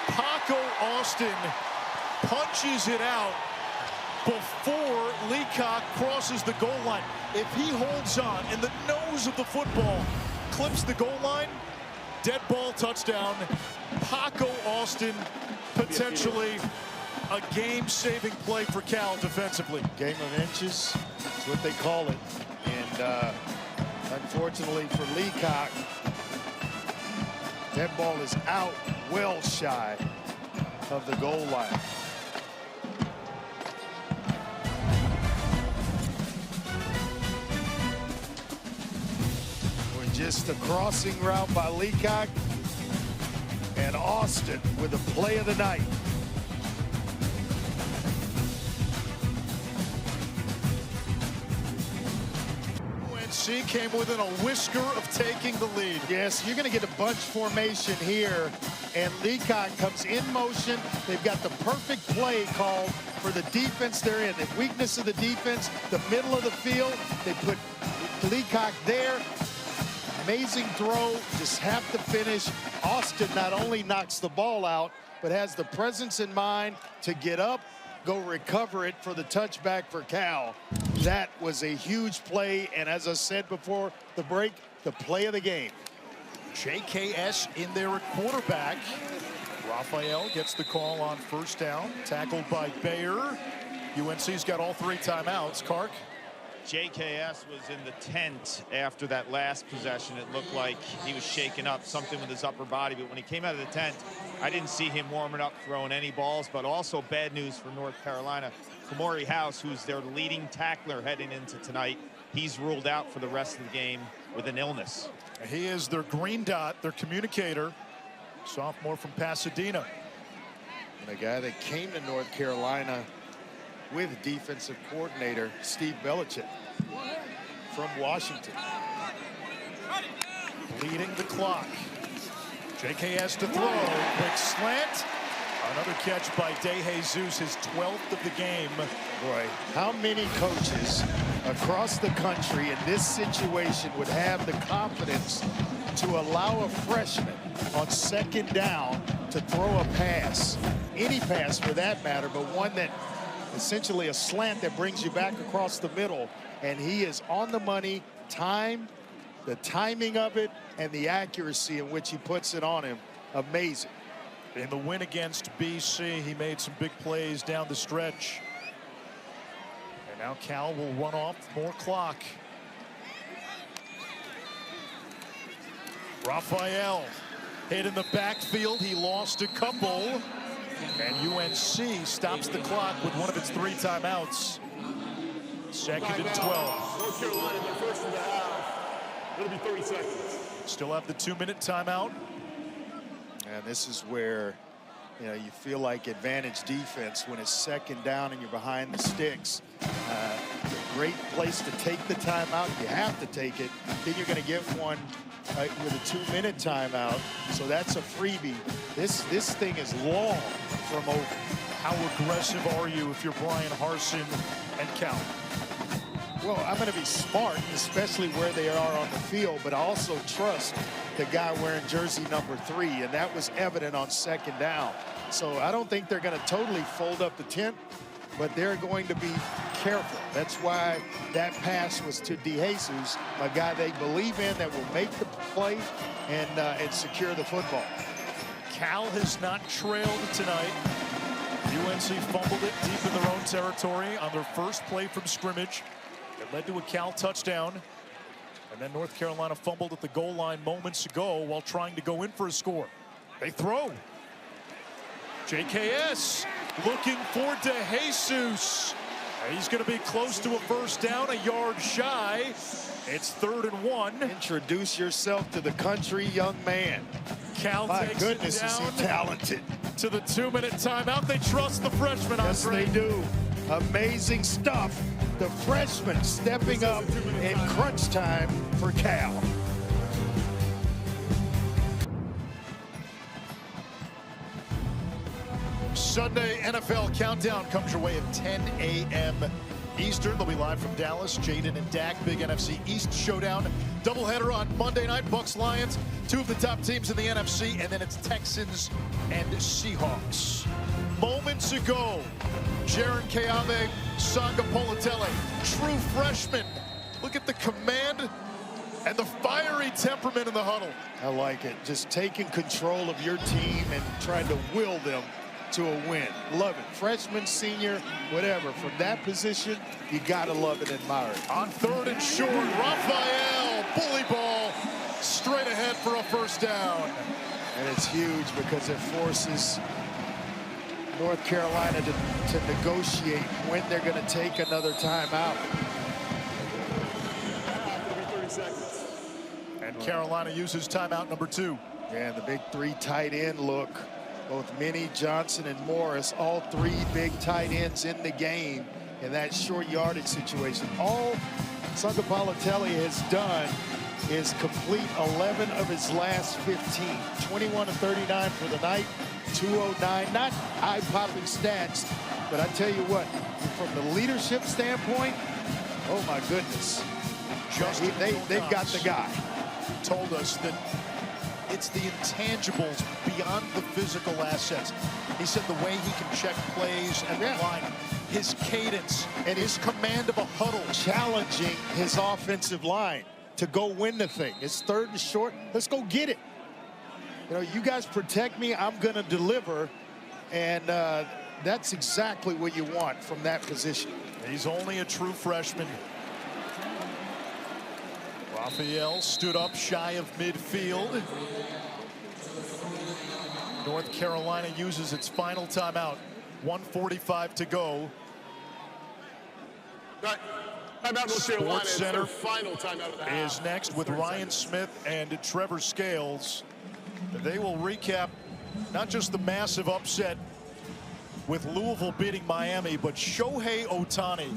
[SPEAKER 16] Paco Austin punches it out before Leacock crosses the goal line. If he holds on and the nose of the football clips the goal line, dead ball touchdown. Paco Austin, potentially a game-saving play for Cal defensively.
[SPEAKER 2] Game of inches, that's what they call it. And unfortunately for Leacock, that ball is out well shy of the goal line. With just a crossing route by Leacock, and Austin with the play of the night.
[SPEAKER 16] UNC came within a whisker of taking the lead.
[SPEAKER 2] Yes, you're going to get a bunch formation here, and Leacock comes in motion. They've got the perfect play called for the defense they're in. The weakness of the defense, the middle of the field. They put Leacock there. Amazing throw, just have to finish. Austin not only knocks the ball out, but has the presence in mind to get up, go recover it for the touchback for Cal. That was a huge play, and as I said before the break, the play of the game.
[SPEAKER 16] JKS in there at quarterback. Raphael gets the call on first down, tackled by Bayer. UNC's got all 3 timeouts. Kark.
[SPEAKER 3] JKS was in the tent after that last possession. It looked like he was shaking up something with his upper body, but when he came out of the tent, I didn't see him warming up, throwing any balls. But also bad news for North Carolina. Kamori House, who's their leading tackler heading into tonight, he's ruled out for the rest of the game with an illness.
[SPEAKER 16] He is their green dot, their communicator, sophomore from Pasadena.
[SPEAKER 2] And a guy that came to North Carolina with defensive coordinator Steve Belichick from Washington.
[SPEAKER 16] Leading the clock. JKS to throw, quick slant. Another catch by De Jesus, his 12th of the game.
[SPEAKER 2] Boy, how many coaches across the country in this situation would have the confidence to allow a freshman on second down to throw a pass, any pass for that matter, but one that essentially a slant that brings you back across the middle, and he is on the money. The timing of it, and the accuracy in which he puts it on him, amazing.
[SPEAKER 16] In the win against BC, he made some big plays down the stretch. And now Cal will run off more clock. Raphael hit in the backfield. He lost a couple. And UNC stops the clock with one of its 3 timeouts. 2nd and 12.
[SPEAKER 4] North Carolina, their first of the half. It'll be 30 seconds.
[SPEAKER 16] Still have the 2-minute timeout.
[SPEAKER 2] And this is where, you know, you feel like advantage defense when it's second down and you're behind the sticks. It's a great place to take the timeout. You have to take it. Then you're going to get one with a 2-minute timeout. So that's a freebie. This thing is long from over.
[SPEAKER 16] How aggressive are you if you're Brian Harsin and Cal?
[SPEAKER 2] Well, I'm going to be smart, especially where they are on the field, but also trust the guy wearing jersey number 3, and that was evident on second down. So I don't think they're going to totally fold up the tent, but they're going to be careful. That's why that pass was to DeJesus, a guy they believe in that will make the play and secure the football.
[SPEAKER 16] Cal has not trailed tonight. UNC fumbled it deep in their own territory on their first play from scrimmage. It led to a Cal touchdown. And then North Carolina fumbled at the goal line moments ago while trying to go in for a score. They throw. JKS looking for DeJesus. He's going to be close to a first down, a yard shy. It's 3rd and 1.
[SPEAKER 2] Introduce yourself to the country, young man.
[SPEAKER 16] Cal
[SPEAKER 2] My
[SPEAKER 16] takes
[SPEAKER 2] goodness,
[SPEAKER 16] it down
[SPEAKER 2] is he talented.
[SPEAKER 16] To the 2-minute timeout. They trust the freshman.
[SPEAKER 2] Yes,
[SPEAKER 16] Andre.
[SPEAKER 2] they do. Amazing stuff. The freshman stepping up in crunch time for Cal.
[SPEAKER 1] Sunday NFL Countdown comes your way at 10 a.m. Eastern. They'll be live from Dallas. Jaden and Dak, big NFC East showdown. Doubleheader on Monday night. Bucks, Lions, 2 of the top teams in the NFC, and then it's Texans and Seahawks. Moments ago, Jaron Keave, Sanga Politelli, true freshman. Look at the command and the fiery temperament in the huddle.
[SPEAKER 2] I like it. Just taking control of your team and trying to will them to a win. Love it. Freshman, senior, whatever. From that position, you got to love it and admire it.
[SPEAKER 1] On 3rd and short, Raphael, bully ball, straight ahead for a first down.
[SPEAKER 2] And it's huge because it forces North Carolina to negotiate when they're going to take another timeout.
[SPEAKER 4] 30 seconds.
[SPEAKER 16] And Carolina uses timeout number 2.
[SPEAKER 2] Yeah, the big 3 tight end look. Both Minnie, Johnson, and Morris, all 3 big tight ends in the game in that short yardage situation. All Sanga Politelli has done is complete 11 of his last 15. 21 of 39 for the night, 209. Not eye-popping stats, but I tell you what, from the leadership standpoint, oh my goodness. They've got the guy.
[SPEAKER 1] Told us that it's the intangibles beyond the physical assets. He said the way he can check plays and line, his cadence and his command of a huddle.
[SPEAKER 2] Challenging his offensive line to go win the thing. It's 3rd and short. Let's go get it. You know, you guys protect me, I'm going to deliver. And that's exactly what you want from that position.
[SPEAKER 16] He's only a true freshman. Raphael stood up shy of midfield. North Carolina uses its final timeout. 1:45 to go. Sports Center
[SPEAKER 4] final timeout of the half.
[SPEAKER 16] is next with Ryan Smith and Trevor Scales. They will recap not just the massive upset with Louisville beating Miami, but Shohei Ohtani.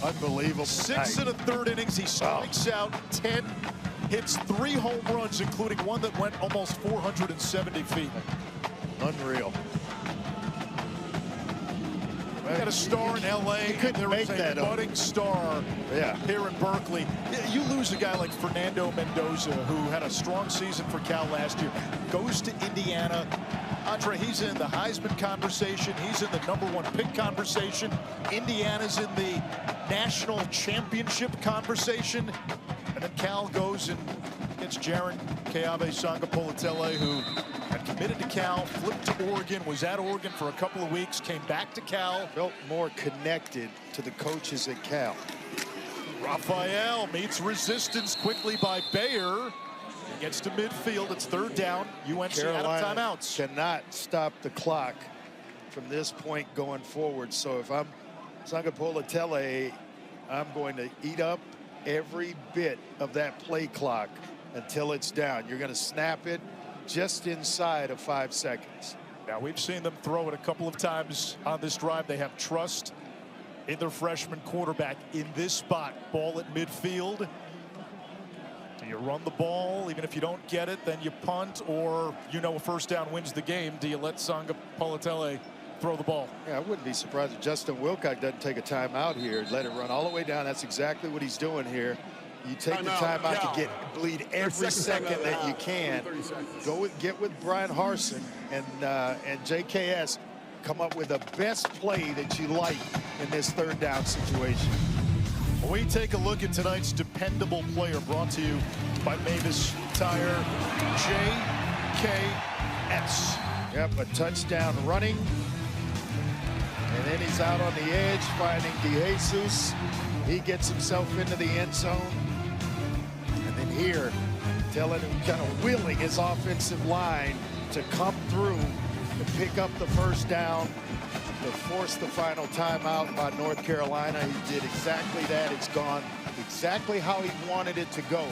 [SPEAKER 2] Unbelievable.
[SPEAKER 16] 6 in the 3rd innings. He strikes out 10, hits 3 home runs, including one that went almost 470 feet.
[SPEAKER 2] Unreal.
[SPEAKER 16] We got a star in L.A.
[SPEAKER 2] Couldn't make that
[SPEAKER 16] a budding star here in Berkeley. You lose a guy like Fernando Mendoza, who had a strong season for Cal last year, goes to Indiana. Andre, he's in the Heisman conversation. He's in the #1 pick conversation. Indiana's in the national championship conversation. And then Cal goes and gets Jaron Keave Sanga Politelli, who had committed to Cal, flipped to Oregon, was at Oregon for a couple of weeks, came back to Cal.
[SPEAKER 2] Felt more connected to the coaches at Cal.
[SPEAKER 16] Raphael meets resistance quickly by Bayer. He gets to midfield. It's 3rd down. UNC
[SPEAKER 2] Carolina
[SPEAKER 16] out of timeouts.
[SPEAKER 2] Cannot stop the clock from this point going forward. So if I'm Sanga Politelli, I'm going to eat up every bit of that play clock until it's down. You're going to snap it just inside of 5 seconds.
[SPEAKER 16] Now, we've seen them throw it a couple of times on this drive. They have trust in their freshman quarterback in this spot. Ball at midfield. Do you run the ball? Even if you don't get it, then you punt, or a first down wins the game. Do you let Sanga Politelli throw the ball.
[SPEAKER 2] Yeah, I wouldn't be surprised if Justin Wilcox doesn't take a timeout here. Let it run all the way down. That's exactly what he's doing here. You take the timeout to bleed every second that you can. Get with Brian Harsin and JKS. Come up with the best play that you like in this third down situation.
[SPEAKER 16] We take a look at tonight's dependable player, brought to you by Mavis Tire, JKS.
[SPEAKER 2] Yep, a touchdown running. And then he's out on the edge finding DeJesus. He gets himself into the end zone. And then here, telling him, kind of willing his offensive line to come through to pick up the first down, to force the final timeout by North Carolina. He did exactly that. It's gone exactly how he wanted it to go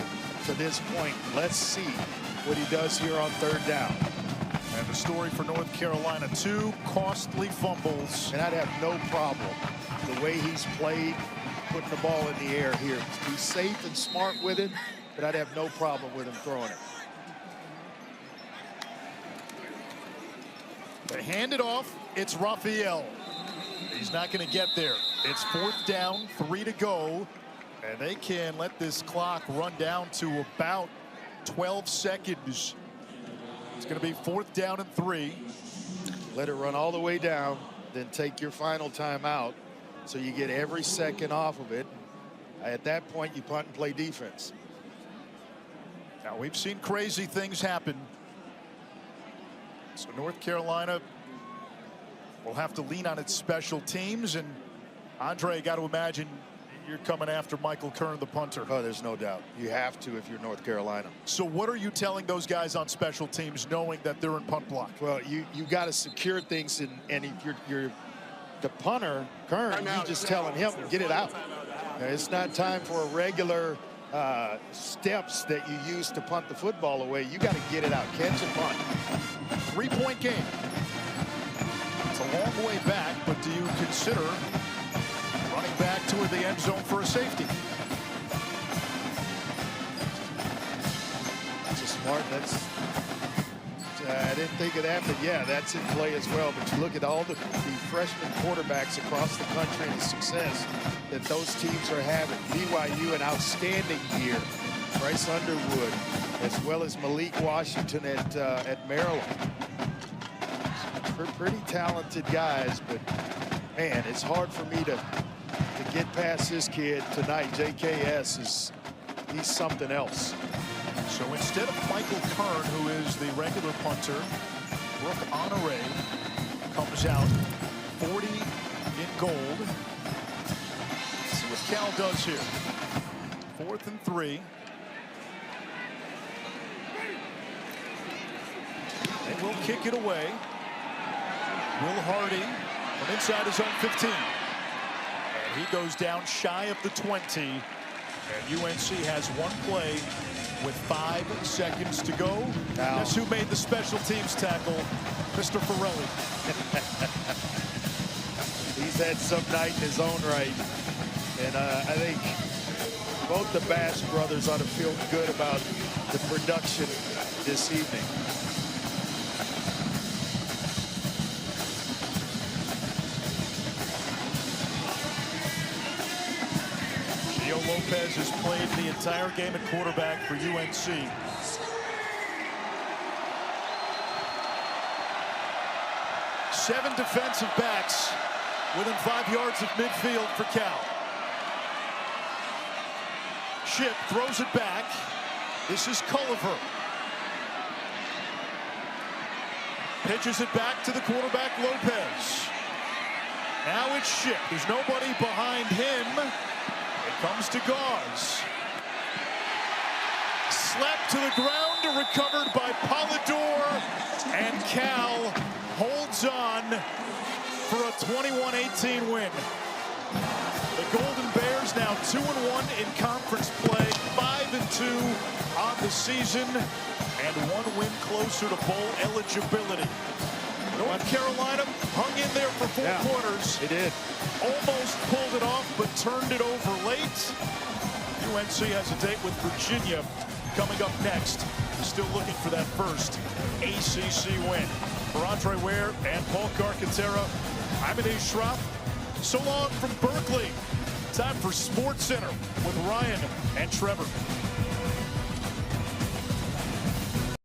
[SPEAKER 2] to this point. Let's see what he does here on third down.
[SPEAKER 16] And the story for North Carolina, 2 costly fumbles.
[SPEAKER 2] And I'd have no problem the way he's played, putting the ball in the air here. He's safe and smart with it, but I'd have no problem with him throwing it.
[SPEAKER 16] They hand it off. It's Raphael. He's not going to get there. It's 4th down, 3 to go. And they can let this clock run down to about 12 seconds. It's going to be 4th down and 3.
[SPEAKER 2] Let it run all the way down, then take your final timeout so you get every second off of it. At that point, you punt and play defense.
[SPEAKER 16] Now, we've seen crazy things happen. So North Carolina will have to lean on its special teams. And Andre, got to imagine you're coming after Michael Kern, the punter.
[SPEAKER 2] Oh, there's no doubt. You have to if you're North Carolina.
[SPEAKER 16] So what are you telling those guys on special teams, knowing that they're in punt block?
[SPEAKER 2] Well, you got to secure things, and if you're the punter, Kern, you just telling him, get it out. It's not time for a regular steps that you use to punt the football away. You got to get it out, catch and punt.
[SPEAKER 16] 3-point game. It's a long way back, but do you consider running back toward the end zone for a safety?
[SPEAKER 2] That's a smart. I didn't think of that, but yeah, that's in play as well. But you look at all the freshman quarterbacks across the country and the success that those teams are having. BYU, an outstanding year. Bryce Underwood, as well as Malik Washington at Maryland. Pretty talented guys, but man, it's hard for me to get past this kid tonight. JKS he's something else.
[SPEAKER 16] So instead of Michael Kern, who is the regular punter, Brooke Honore comes out 40 in gold. Let's see what Cal does here. 4th and 3. They will kick it away. Will Hardy from inside his own 15. And he goes down shy of the 20. And UNC has one play with 5 seconds to go. Now, guess who made the special teams tackle? Mr. Farrelly.
[SPEAKER 2] He's had some night in his own right. And I think both the Bash brothers ought to feel good about the production this evening.
[SPEAKER 16] Gio Lopez has played the entire game at quarterback for UNC. Seven defensive backs within 5 yards of midfield for Cal. Ship throws it back. This is Culliver. Pitches it back to the quarterback, Lopez. Now it's Ship. There's nobody behind him. It comes to Gauze. Slapped to the ground, recovered by Polidor, and Cal holds on for a 21-18 win. The Golden Bears now 2-1 in conference play, 5-2 on the season, and one win closer to bowl eligibility. North Carolina hung in there for 4 quarters.
[SPEAKER 2] They did.
[SPEAKER 16] Almost pulled it off, but turned it over late. UNC has a date with Virginia coming up next. Still looking for that first ACC win. For Andre Ware and Paul Carcaterra, I'm Ade Schropp. So long from Berkeley. Time for Sports Center with Ryan and Trevor.